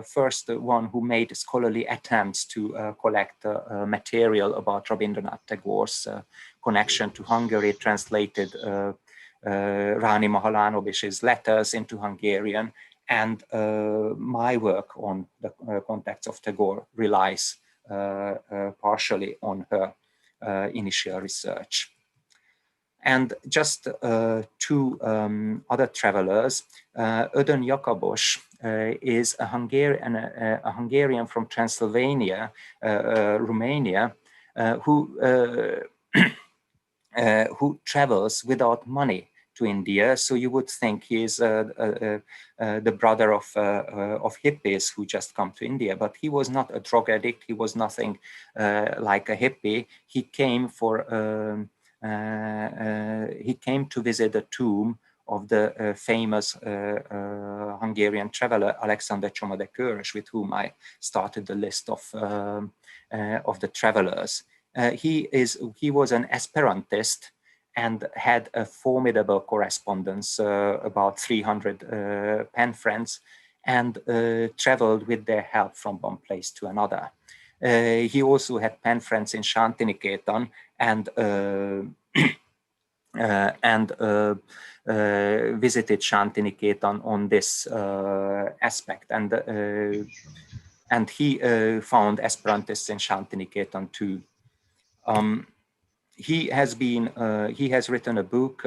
first one who made scholarly attempts to collect material about Rabindranath Tagore's connection to Hungary, translated Rani Mahalanobis's letters into Hungarian, and my work on the contacts of Tagore relies partially on her initial research. And just two other travelers, Ödön Jakabos is a Hungarian from Transylvania, Romania, who travels without money to India. So you would think he is the brother of hippies who just come to India, but he was not a drug addict. He was nothing like a hippie. He came he came to visit the tomb of the famous Hungarian traveler Alexander Csoma de Körös, with whom I started the list of the travelers. He was an Esperantist and had a formidable correspondence, about 300 pen friends, and traveled with their help from one place to another. He also had pen friends in Shantiniketan and visited Shantiniketan on this aspect, and he found Esperantists in Shantiniketan too. he has written a book.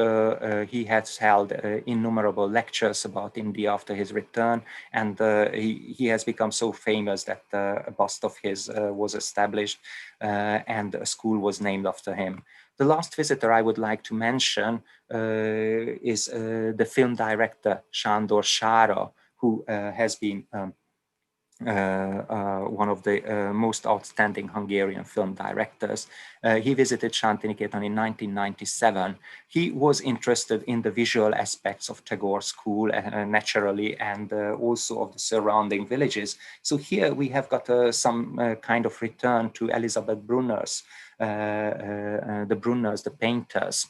He has held innumerable lectures about India after his return, and he has become so famous that a bust of his was established, and a school was named after him. The last visitor I would like to mention is the film director Sándor Sára, who has been one of the most outstanding Hungarian film directors. He visited Shantiniketan in 1997. He was interested in the visual aspects of Tagore School naturally, and also of the surrounding villages. So here we have got some kind of return to Elizabeth Brunner's, the Brunners, the painters.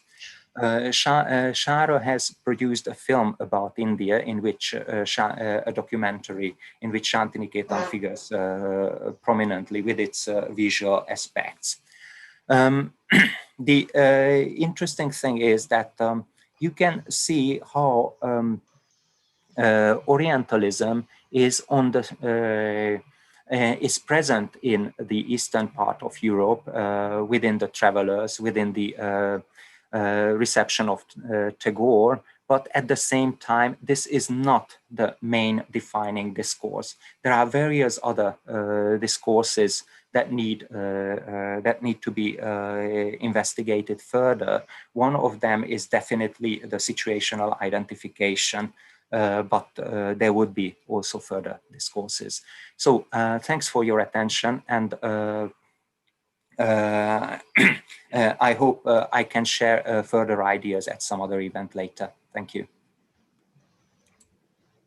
Sára has produced a film about India, in which a documentary in which Shantiniketan figures prominently with its visual aspects. The interesting thing is that you can see how Orientalism is on the is present in the eastern part of Europe, within the travelers, within the reception of Tagore, but at the same time, this is not the main defining discourse. There are various other discourses that need to be investigated further. One of them is definitely the situational identification, but there would be also further discourses. So thanks for your attention, and I hope I can share further ideas at some other event later. Thank you.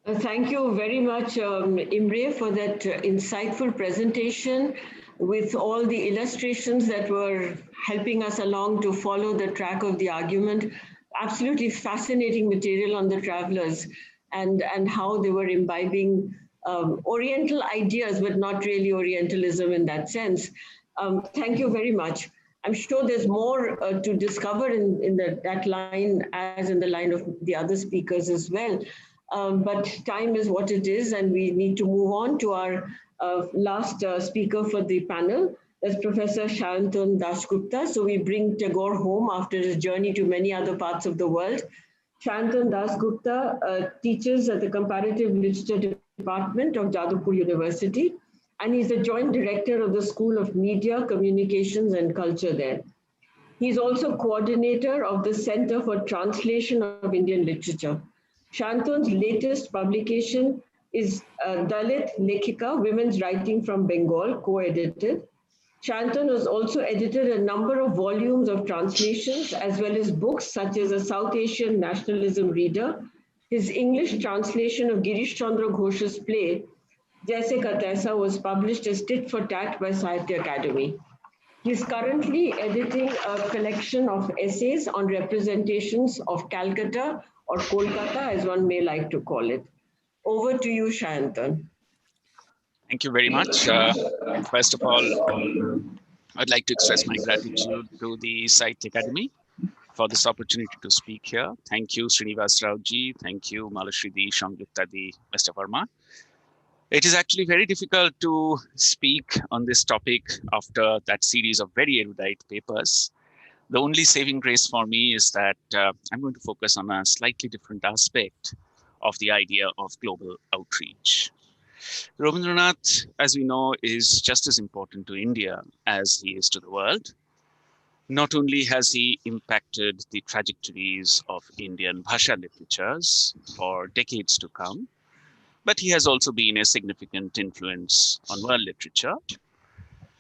Thank you very much, Imre, for that insightful presentation with all the illustrations that were helping us along to follow the track of the argument. Absolutely fascinating material on the travelers and how they were imbibing Oriental ideas, but not really Orientalism in that sense. Thank you very much. I'm sure there's more to discover in that line as in the line of the other speakers as well. But time is what it is, and we need to move on to our last speaker for the panel. That's Professor Shantanu Dasgupta. So we bring Tagore home after his journey to many other parts of the world. Shantanu Dasgupta teaches at the Comparative Literature Department of Jadavpur University, and he's the joint director of the School of Media, Communications and Culture there. He's also coordinator of the Center for Translation of Indian Literature. Shantanu's latest publication is Dalit Lekhika, Women's Writing from Bengal, co-edited. Shantanu has also edited a number of volumes of translations as well as books such as A South Asian Nationalism Reader. His English translation of Girish Chandra Ghosh's play, Jaise Ka Taisa, was published as Tit for Tat by Sahitya Akademi. He is currently editing a collection of essays on representations of Calcutta or Kolkata, as one may like to call it. Over to you, Shantanu. Thank you very much. First of all, I'd like to express my gratitude to the Sahitya Akademi for this opportunity to speak here. Thank you, Srinivas Rauji. Thank you, Malashri, Shangyukta, Mr. Verma. It is actually very difficult to speak on this topic after that series of very erudite papers. The only saving grace for me is that I'm going to focus on a slightly different aspect of the idea of global outreach. Rabindranath, as we know, is just as important to India as he is to the world. Not only has he impacted the trajectories of Indian Bhasha literatures for decades to come, but he has also been a significant influence on world literature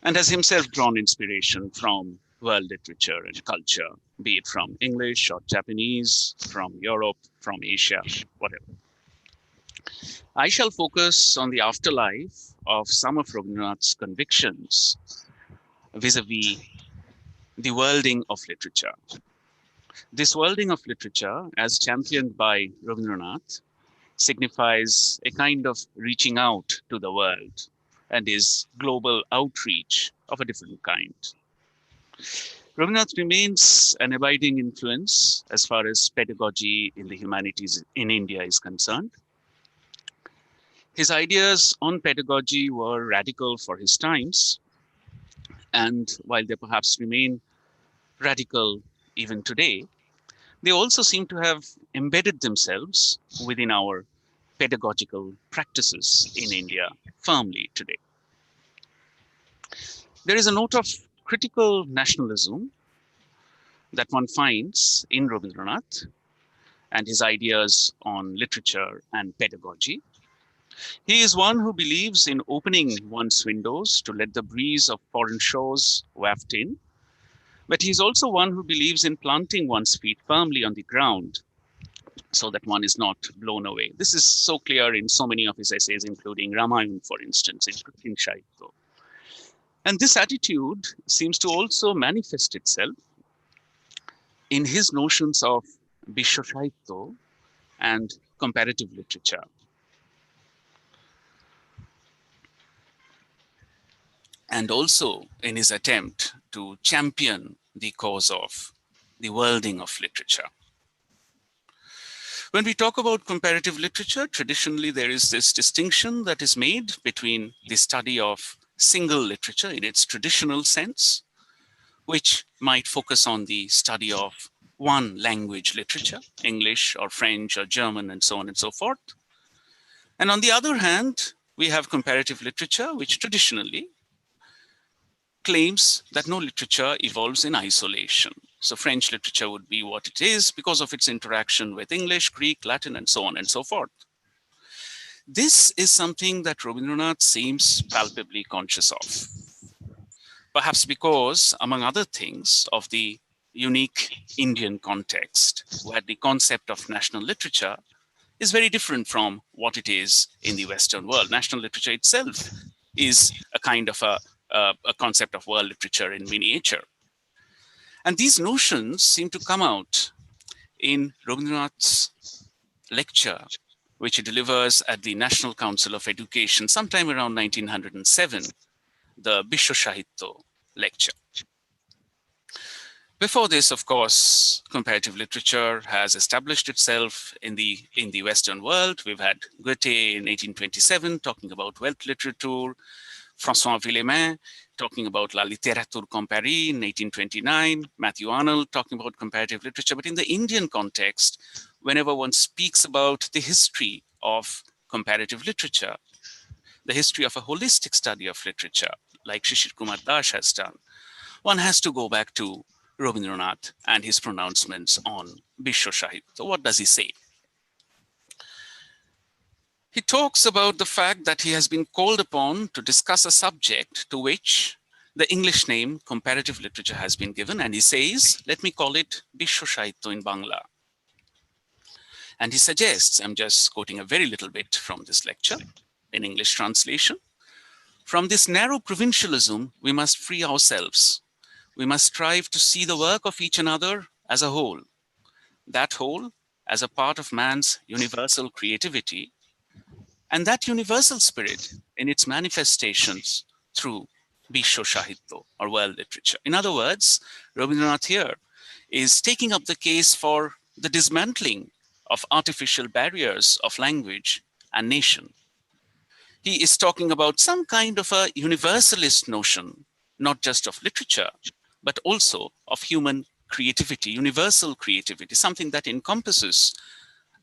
and has himself drawn inspiration from world literature and culture, be it from English or Japanese, from Europe, from Asia, whatever. I shall focus on the afterlife of some of Rabindranath's convictions vis-a-vis the worlding of literature. This worlding of literature, as championed by Rabindranath, signifies a kind of reaching out to the world and is global outreach of a different kind. Rabindranath remains an abiding influence as far as pedagogy in the humanities in India is concerned. His ideas on pedagogy were radical for his times, and while they perhaps remain radical even today, they also seem to have embedded themselves within our pedagogical practices in India firmly today. There is a note of critical nationalism that one finds in Rabindranath and his ideas on literature and pedagogy. He is one who believes in opening one's windows to let the breeze of foreign shores waft in, but he's also one who believes in planting one's feet firmly on the ground so that one is not blown away. This is so clear in so many of his essays, including Ramayana, for instance, in Sahitya. And this attitude seems to also manifest itself in his notions of Vishwa and comparative literature. And also in his attempt to champion the cause of the worlding of literature. When we talk about comparative literature, traditionally there is this distinction that is made between the study of single literature in its traditional sense, which might focus on the study of one language literature, English or French or German and so on and so forth. And on the other hand, we have comparative literature, which traditionally claims that no literature evolves in isolation. So French literature would be what it is because of its interaction with English, Greek, Latin, and so on and so forth. This is something that Rabindranath seems palpably conscious of. Perhaps because, among other things, of the unique Indian context, where the concept of national literature is very different from what it is in the Western world. National literature itself is a kind of a concept of world literature in miniature. And these notions seem to come out in Rabindranath's lecture, which he delivers at the National Council of Education sometime around 1907, the Vishwa lecture. Before this, of course, comparative literature has established itself in the Western world. We've had Goethe in 1827 talking about wealth literature, François Villemain talking about La littérature comparée in 1829, Matthew Arnold talking about comparative literature. But in the Indian context, whenever one speaks about the history of comparative literature, the history of a holistic study of literature, like Shishir Kumar Das has done, one has to go back to Rabindranath and his pronouncements on Vishwa. So what does he say? He talks about the fact that he has been called upon to discuss a subject to which the English name comparative literature has been given, and he says, let me call it Vishwa in Bangla. And he suggests, I'm just quoting a very little bit from this lecture in English translation, from this narrow provincialism, we must free ourselves. We must strive to see the work of each another as a whole, that whole as a part of man's universal creativity, and that universal spirit in its manifestations through Vishwa or world literature. In other words, Rabindranath here is taking up the case for the dismantling of artificial barriers of language and nation. He is talking about some kind of a universalist notion, not just of literature, but also of human creativity, universal creativity, something that encompasses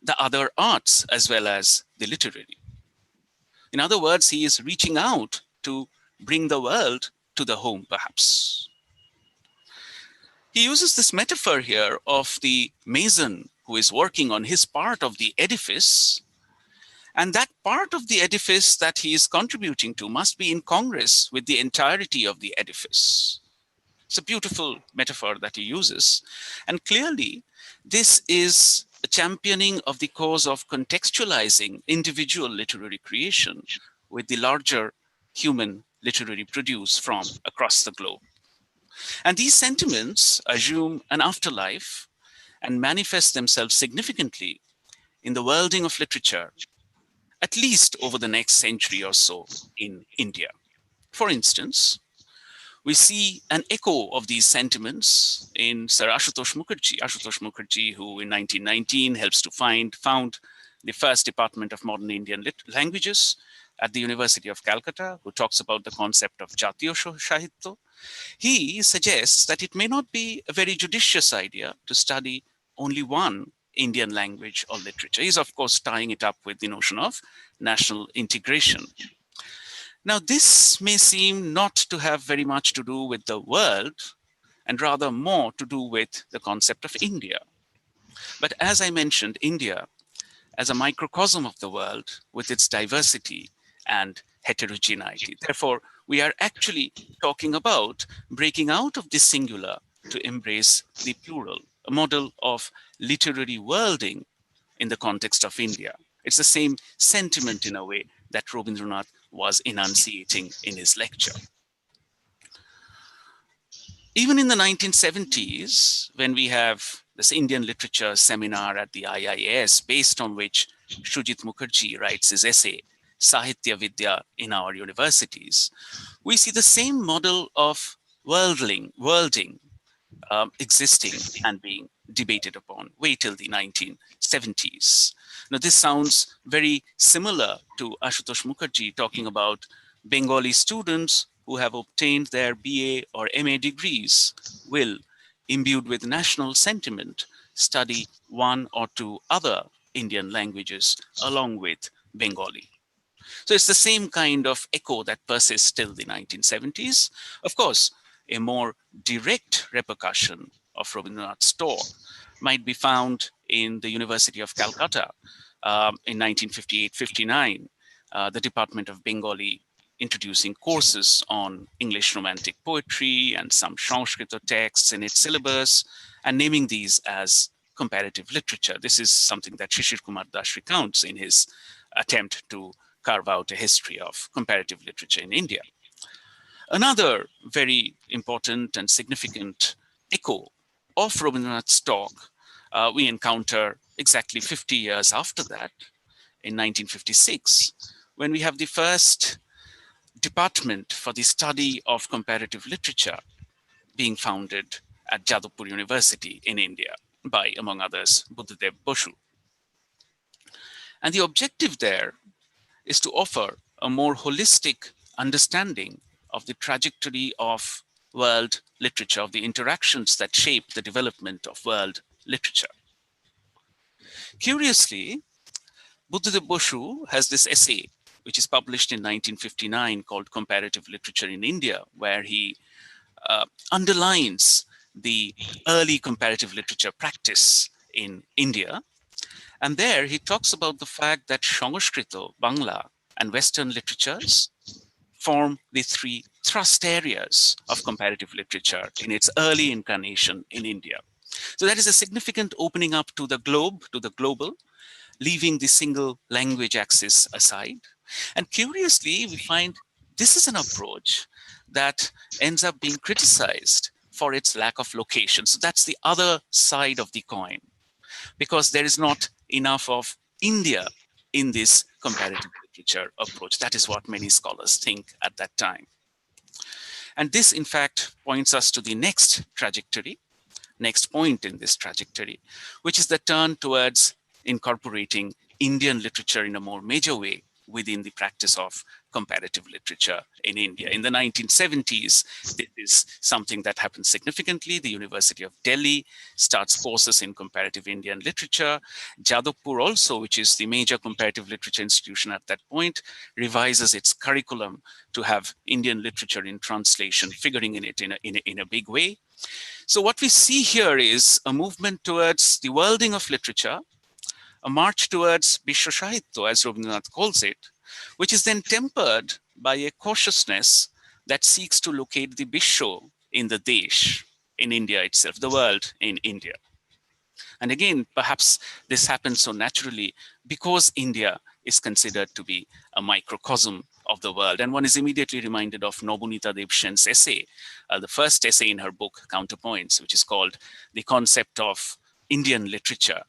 the other arts as well as the literary. In other words, he is reaching out to bring the world to the home, perhaps. He uses this metaphor here of the mason who is working on his part of the edifice, and that part of the edifice that he is contributing to must be in congress with the entirety of the edifice. It's a beautiful metaphor that he uses. And clearly, this is a championing of the cause of contextualizing individual literary creation with the larger human literary produce from across the globe. And these sentiments assume an afterlife and manifest themselves significantly in the worlding of literature, at least over the next century or so in India. For instance, we see an echo of these sentiments in Sir Ashutosh Mukherjee, who in 1919 helps to found the first Department of Modern Indian Languages, at the University of Calcutta, who talks about the concept of Jatiyo Sahitya. He suggests that it may not be a very judicious idea to study only one Indian language or literature. He's, of course, tying it up with the notion of national integration. Now, this may seem not to have very much to do with the world, and rather more to do with the concept of India. But as I mentioned, India as a microcosm of the world with its diversity and heterogeneity. Therefore, we are actually talking about breaking out of the singular to embrace the plural, a model of literary worlding in the context of India. It's the same sentiment in a way that Rabindranath was enunciating in his lecture. Even in the 1970s, when we have this Indian literature seminar at the IIS, based on which Shujit Mukherjee writes his essay, Sahitya Vidya in our universities, we see the same model of worlding existing and being debated upon. Wait till the 1970s. Now, this sounds very similar to Ashutosh Mukherjee talking about Bengali students who have obtained their BA or MA degrees will, imbued with national sentiment, study one or two other Indian languages along with Bengali. So it's the same kind of echo that persists till the 1970s. Of course, a more direct repercussion of Rabindranath's talk might be found in the University of Calcutta in 1958-59, the Department of Bengali introducing courses on English Romantic poetry and some Sanskrita texts in its syllabus, and naming these as comparative literature. This is something that Shishir Kumar Das recounts in his attempt to carve out a history of comparative literature in India. Another very important and significant echo of Rabindranath's talk we encounter exactly 50 years after that, in 1956, when we have the first department for the study of comparative literature being founded at Jadavpur University in India by, among others, Buddhadev Boshu. And the objective there is to offer a more holistic understanding of the trajectory of world literature, of the interactions that shape the development of world literature. Curiously, Buddhadev Boshu has this essay, which is published in 1959 called Comparative Literature in India, where he underlines the early comparative literature practice in India. And there he talks about the fact that Sanskrita, Bangla, and Western literatures form the three thrust areas of comparative literature in its early incarnation in India. So that is a significant opening up to the globe, to the global, leaving the single language axis aside. And curiously, we find this is an approach that ends up being criticized for its lack of location. So that's the other side of the coin, because there is not enough of India in this comparative literature approach. That is what many scholars think at that time. And this, in fact, points us to the next trajectory, next point in this trajectory, which is the turn towards incorporating Indian literature in a more major way within the practice of comparative literature in India. In the 1970s, this is something that happens significantly. The University of Delhi starts courses in comparative Indian literature. Jadavpur also, which is the major comparative literature institution at that point, revises its curriculum to have Indian literature in translation figuring in it in a big way. So what we see here is a movement towards the worlding of literature, a march towards Vishwa Sahitya, as Rabindranath calls it, which is then tempered by a cautiousness that seeks to locate the Vishwa in the Desh, in India itself, the world in India. And again, perhaps this happens so naturally because India is considered to be a microcosm of the world. And one is immediately reminded of Nobunita Devshen's essay, the first essay in her book, Counterpoints, which is called The Concept of Indian Literature,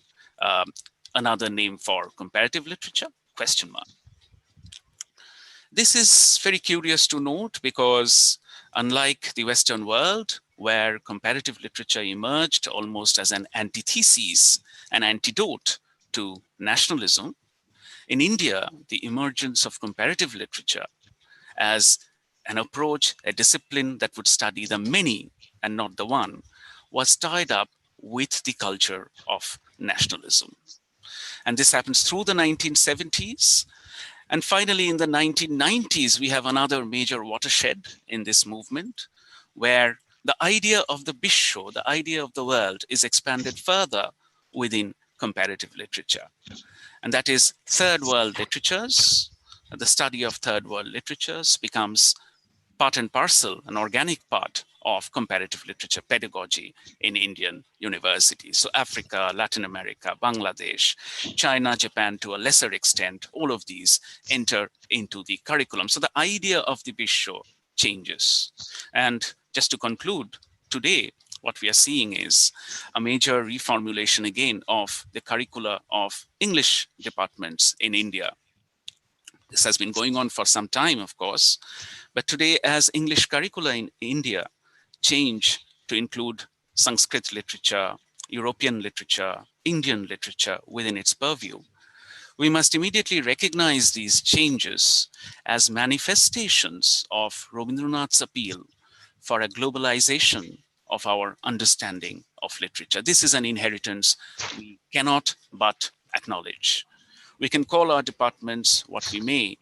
another name for comparative literature, ? This is very curious to note because unlike the Western world, where comparative literature emerged almost as an antithesis, an antidote to nationalism, In India, the emergence of comparative literature as an approach, a discipline that would study the many and not the one, was tied up with the culture of nationalism. And this happens through the 1970s. And finally, in the 1990s, we have another major watershed in this movement, where the idea of the Bisho, the idea of the world, is expanded further within comparative literature. And that is third world literatures. The study of third world literatures becomes part and parcel, an organic part of comparative literature pedagogy in Indian universities. So Africa, Latin America, Bangladesh, China, Japan to a lesser extent, all of these enter into the curriculum. So the idea of the Bisho changes. And just to conclude, today, what we are seeing is a major reformulation again of the curricula of English departments in India. This has been going on for some time, of course, but today as English curricula in India change to include Sanskrit literature, European literature, Indian literature within its purview, we must immediately recognize these changes as manifestations of Rabindranath's appeal for a globalization of our understanding of literature. This is an inheritance we cannot but acknowledge. We can call our departments what we may,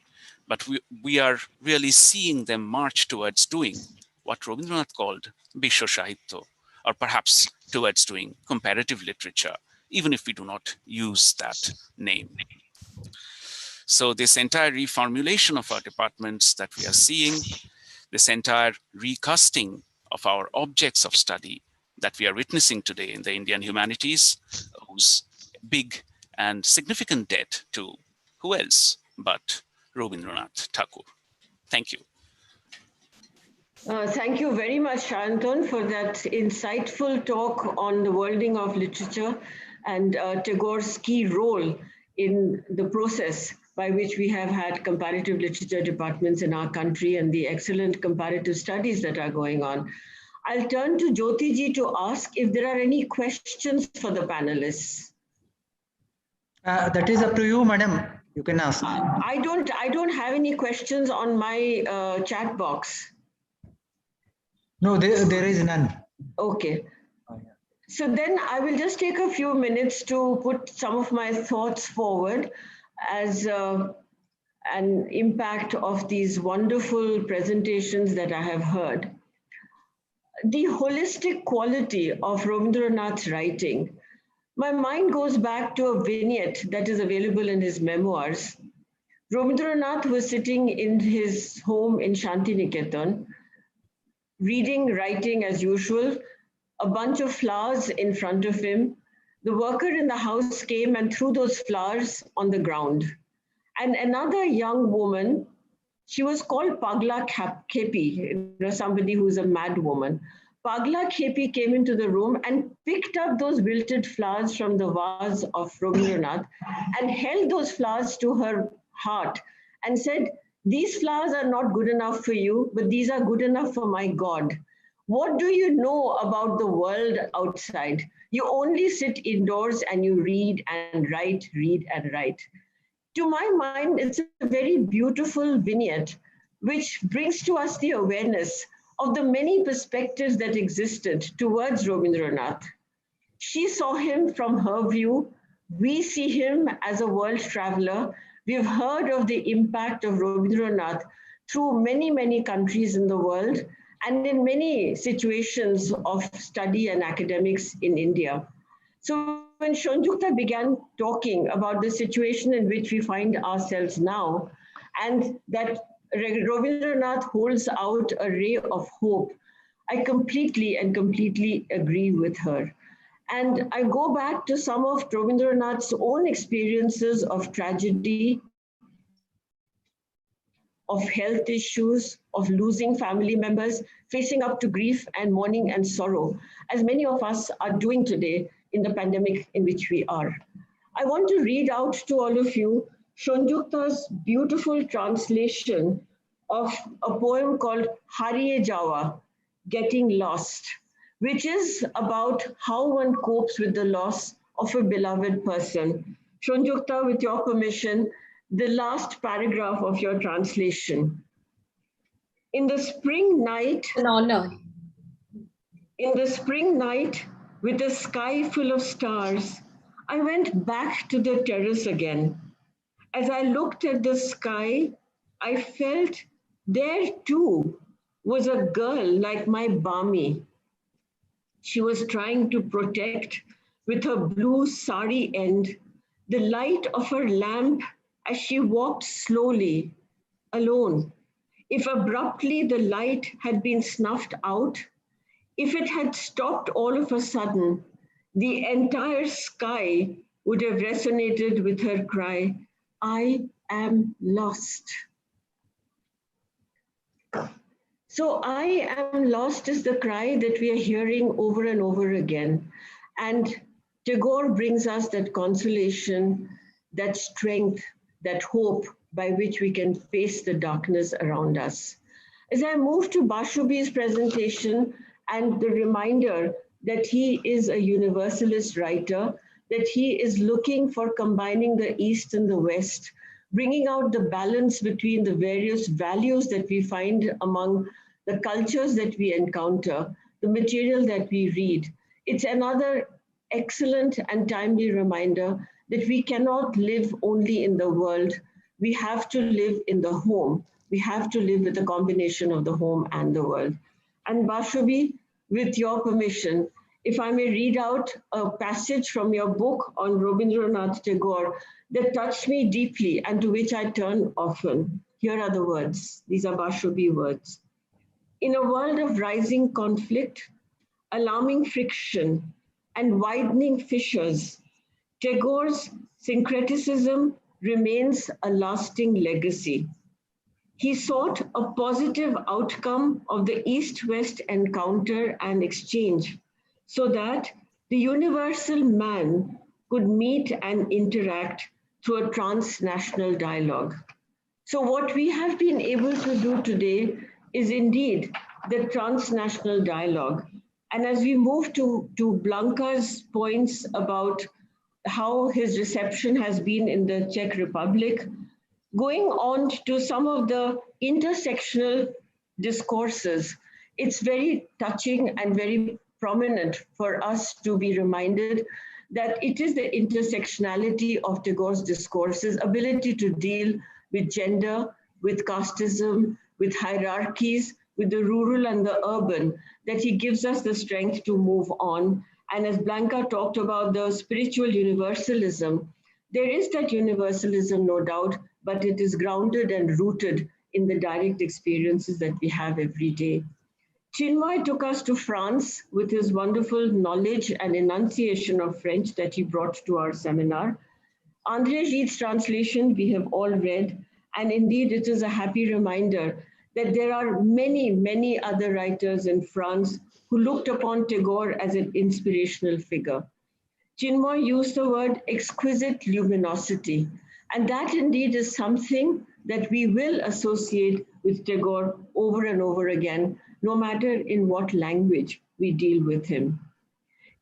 but we are really seeing them march towards doing what Rabindranath called Bisho Sahitya, or perhaps towards doing comparative literature, even if we do not use that name. So this entire reformulation of our departments that we are seeing, this entire recasting of our objects of study that we are witnessing today in the Indian humanities owes big and significant debt to who else but Rabindranath Tagore. Thank you. Thank you very much, Shayantan, for that insightful talk on the worlding of literature and Tagore's key role in the process by which we have had comparative literature departments in our country and the excellent comparative studies that are going on. I'll turn to Jyoti ji to ask if there are any questions for the panelists. That is up to you, madam. You can ask. I don't have any questions on my chat box. No, there is none. Okay. So then I will just take a few minutes to put some of my thoughts forward as an impact of these wonderful presentations that I have heard. The holistic quality of Rabindranath's writing, my mind goes back to a vignette that is available in his memoirs. Rabindranath was sitting in his home in Shantiniketan, reading, writing as usual, a bunch of flowers in front of him. The worker in the house came and threw those flowers on the ground. And another young woman, she was called Pagla Kepi, somebody who's a mad woman. Pagla Kepi came into the room and picked up those wilted flowers from the vase of Rabindranath and held those flowers to her heart and said, "These flowers are not good enough for you, but these are good enough for my God. What do you know about the world outside? You only sit indoors and you read and write, read and write." To my mind, it's a very beautiful vignette, which brings to us the awareness of the many perspectives that existed towards Rabindranath. She saw him from her view. We see him as a world traveler. We've heard of the impact of Rabindranath through many, many countries in the world and in many situations of study and academics in India. So when Sanjukta began talking about the situation in which we find ourselves now, and that Rabindranath holds out a ray of hope, I completely agree with her. And I go back to some of Rabindranath's own experiences of tragedy, of health issues, of losing family members, facing up to grief and mourning and sorrow, as many of us are doing today in the pandemic in which we are. I want to read out to all of you Sanjukta's beautiful translation of a poem called Hariye Jawa, Getting Lost, which is about how one copes with the loss of a beloved person. Sanjukta, with your permission, the last paragraph of your translation. In the spring night, An honor. in the spring night, with a sky full of stars, I went back to the terrace again. As I looked at the sky, I felt there too was a girl like my Bami. She was trying to protect with her blue sari end the light of her lamp as she walked slowly, alone. If abruptly the light had been snuffed out, if it had stopped all of a sudden, the entire sky would have resonated with her cry, I am lost. So I am lost is the cry that we are hearing over and over again. And Tagore brings us that consolation, that strength, that hope by which we can face the darkness around us. As I move to Bashubi's presentation and the reminder that he is a universalist writer, that he is looking for combining the East and the West, bringing out the balance between the various values that we find among the cultures that we encounter, the material that we read. It's another excellent and timely reminder that we cannot live only in the world. We have to live in the home. We have to live with a combination of the home and the world. And Bashubi, with your permission, if I may read out a passage from your book on Rabindranath Tagore that touched me deeply and to which I turn often. Here are the words. These are Bashubi words. In a world of rising conflict, alarming friction, and widening fissures, Tagore's syncretism remains a lasting legacy. He sought a positive outcome of the East-West encounter and exchange so that the universal man could meet and interact through a transnational dialogue. So what we have been able to do today is indeed the transnational dialogue. And as we move to Blanka's points about how his reception has been in the Czech Republic, going on to some of the intersectional discourses, it's very touching and very prominent for us to be reminded that it is the intersectionality of Tagore's discourses, ability to deal with gender, with casteism, with hierarchies, with the rural and the urban, that he gives us the strength to move on. And as Blanka talked about the spiritual universalism, there is that universalism, no doubt, but it is grounded and rooted in the direct experiences that we have every day. Chinmay took us to France with his wonderful knowledge and enunciation of French that he brought to our seminar. André Gide's translation we have all read, and indeed it is a happy reminder that there are many, many other writers in France who looked upon Tagore as an inspirational figure. Chinmay used the word exquisite luminosity, and that indeed is something that we will associate with Tagore over and over again, no matter in what language we deal with him.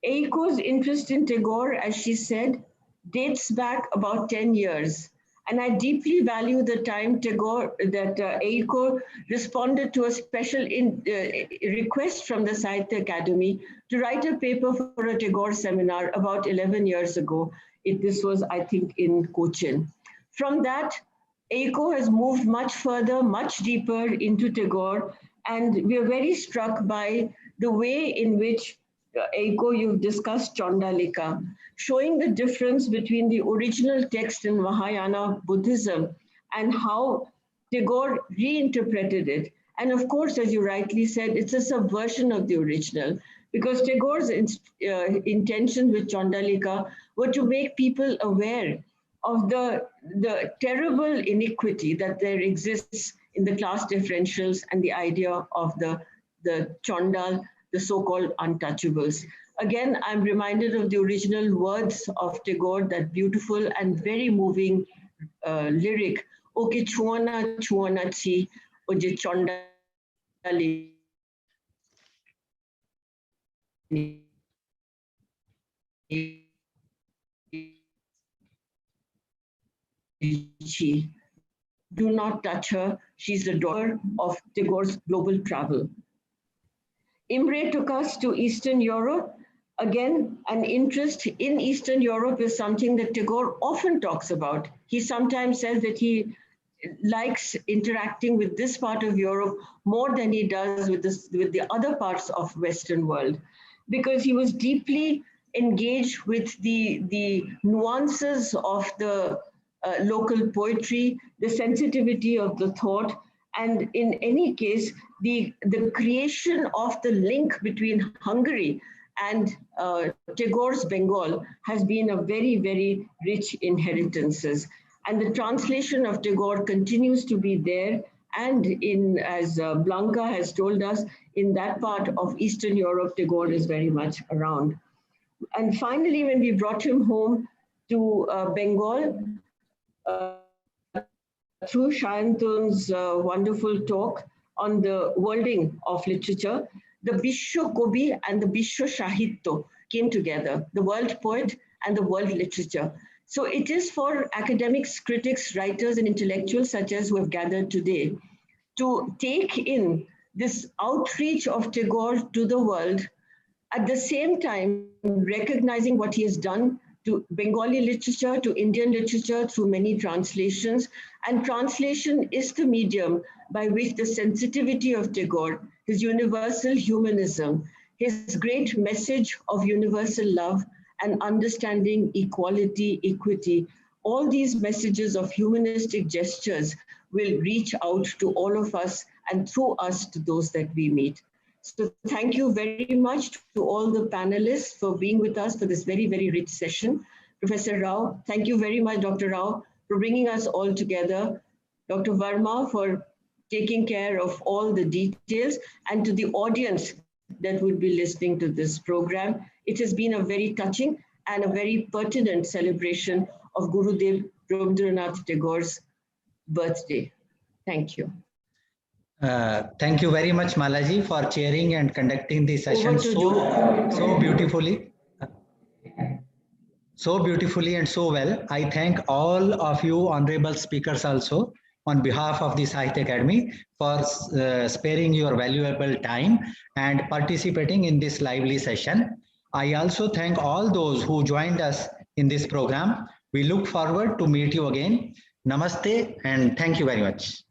Eiko's interest in Tagore, as she said, dates back about 10 years. And I deeply value the time Eiko responded to a special request from the Sahitya Akademi to write a paper for a Tagore seminar about 11 years ago. This was, I think, in Cochin. From that, Eiko has moved much further, much deeper into Tagore, and we are very struck by the way in which Eiko, you've discussed Condolence, showing the difference between the original text in Mahayana Buddhism and how Tagore reinterpreted it. And of course, as you rightly said, it's a subversion of the original, because Tagore's intention with Condolence were to make people aware of the terrible iniquity that there exists in the class differentials and the idea of the Chondal, the so-called untouchables. Again, I'm reminded of the original words of Tagore, that beautiful and very moving lyric, Oke chuana chuana chi, oje Chondali. Trichy. Do not touch her. She's the daughter of Tagore's global travel. Imre took us to Eastern Europe. Again, an interest in Eastern Europe is something that Tagore often talks about. He sometimes says that he likes interacting with this part of Europe more than he does with the other parts of Western world, because he was deeply engaged with the nuances of the local poetry, the sensitivity of the thought, and in any case, the creation of the link between Hungary and Tagore's Bengal has been a very, very rich inheritances. And the translation of Tagore continues to be there. And in, as Blanca has told us, in that part of Eastern Europe, Tagore is very much around. And finally, when we brought him home to Bengal, through Shayantun's wonderful talk on the worlding of literature, the Bishwa Kobi and the Bishwa Sahitya came together, the world poet and the world literature. So it is for academics, critics, writers, and intellectuals such as who have gathered today to take in this outreach of Tagore to the world, at the same time recognizing what he has done to Bengali literature, to Indian literature through many translations. And translation is the medium by which the sensitivity of Tagore, his universal humanism, his great message of universal love and understanding, equality, equity, all these messages of humanistic gestures will reach out to all of us and through us to those that we meet. So thank you very much to all the panelists for being with us for this very, very rich session. Professor Rao, thank you very much, Dr. Rao, for bringing us all together. Dr. Verma for taking care of all the details, and to the audience that would be listening to this program. It has been a very touching and a very pertinent celebration of Gurudev Rabindranath Tagore's birthday. Thank you. Thank you very much, Malaji, for chairing and conducting the session so beautifully. So beautifully and so well. I thank all of you honorable speakers also on behalf of the Sahitya Akademi for sparing your valuable time and participating in this lively session. I also thank all those who joined us in this program. We look forward to meet you again. Namaste and thank you very much.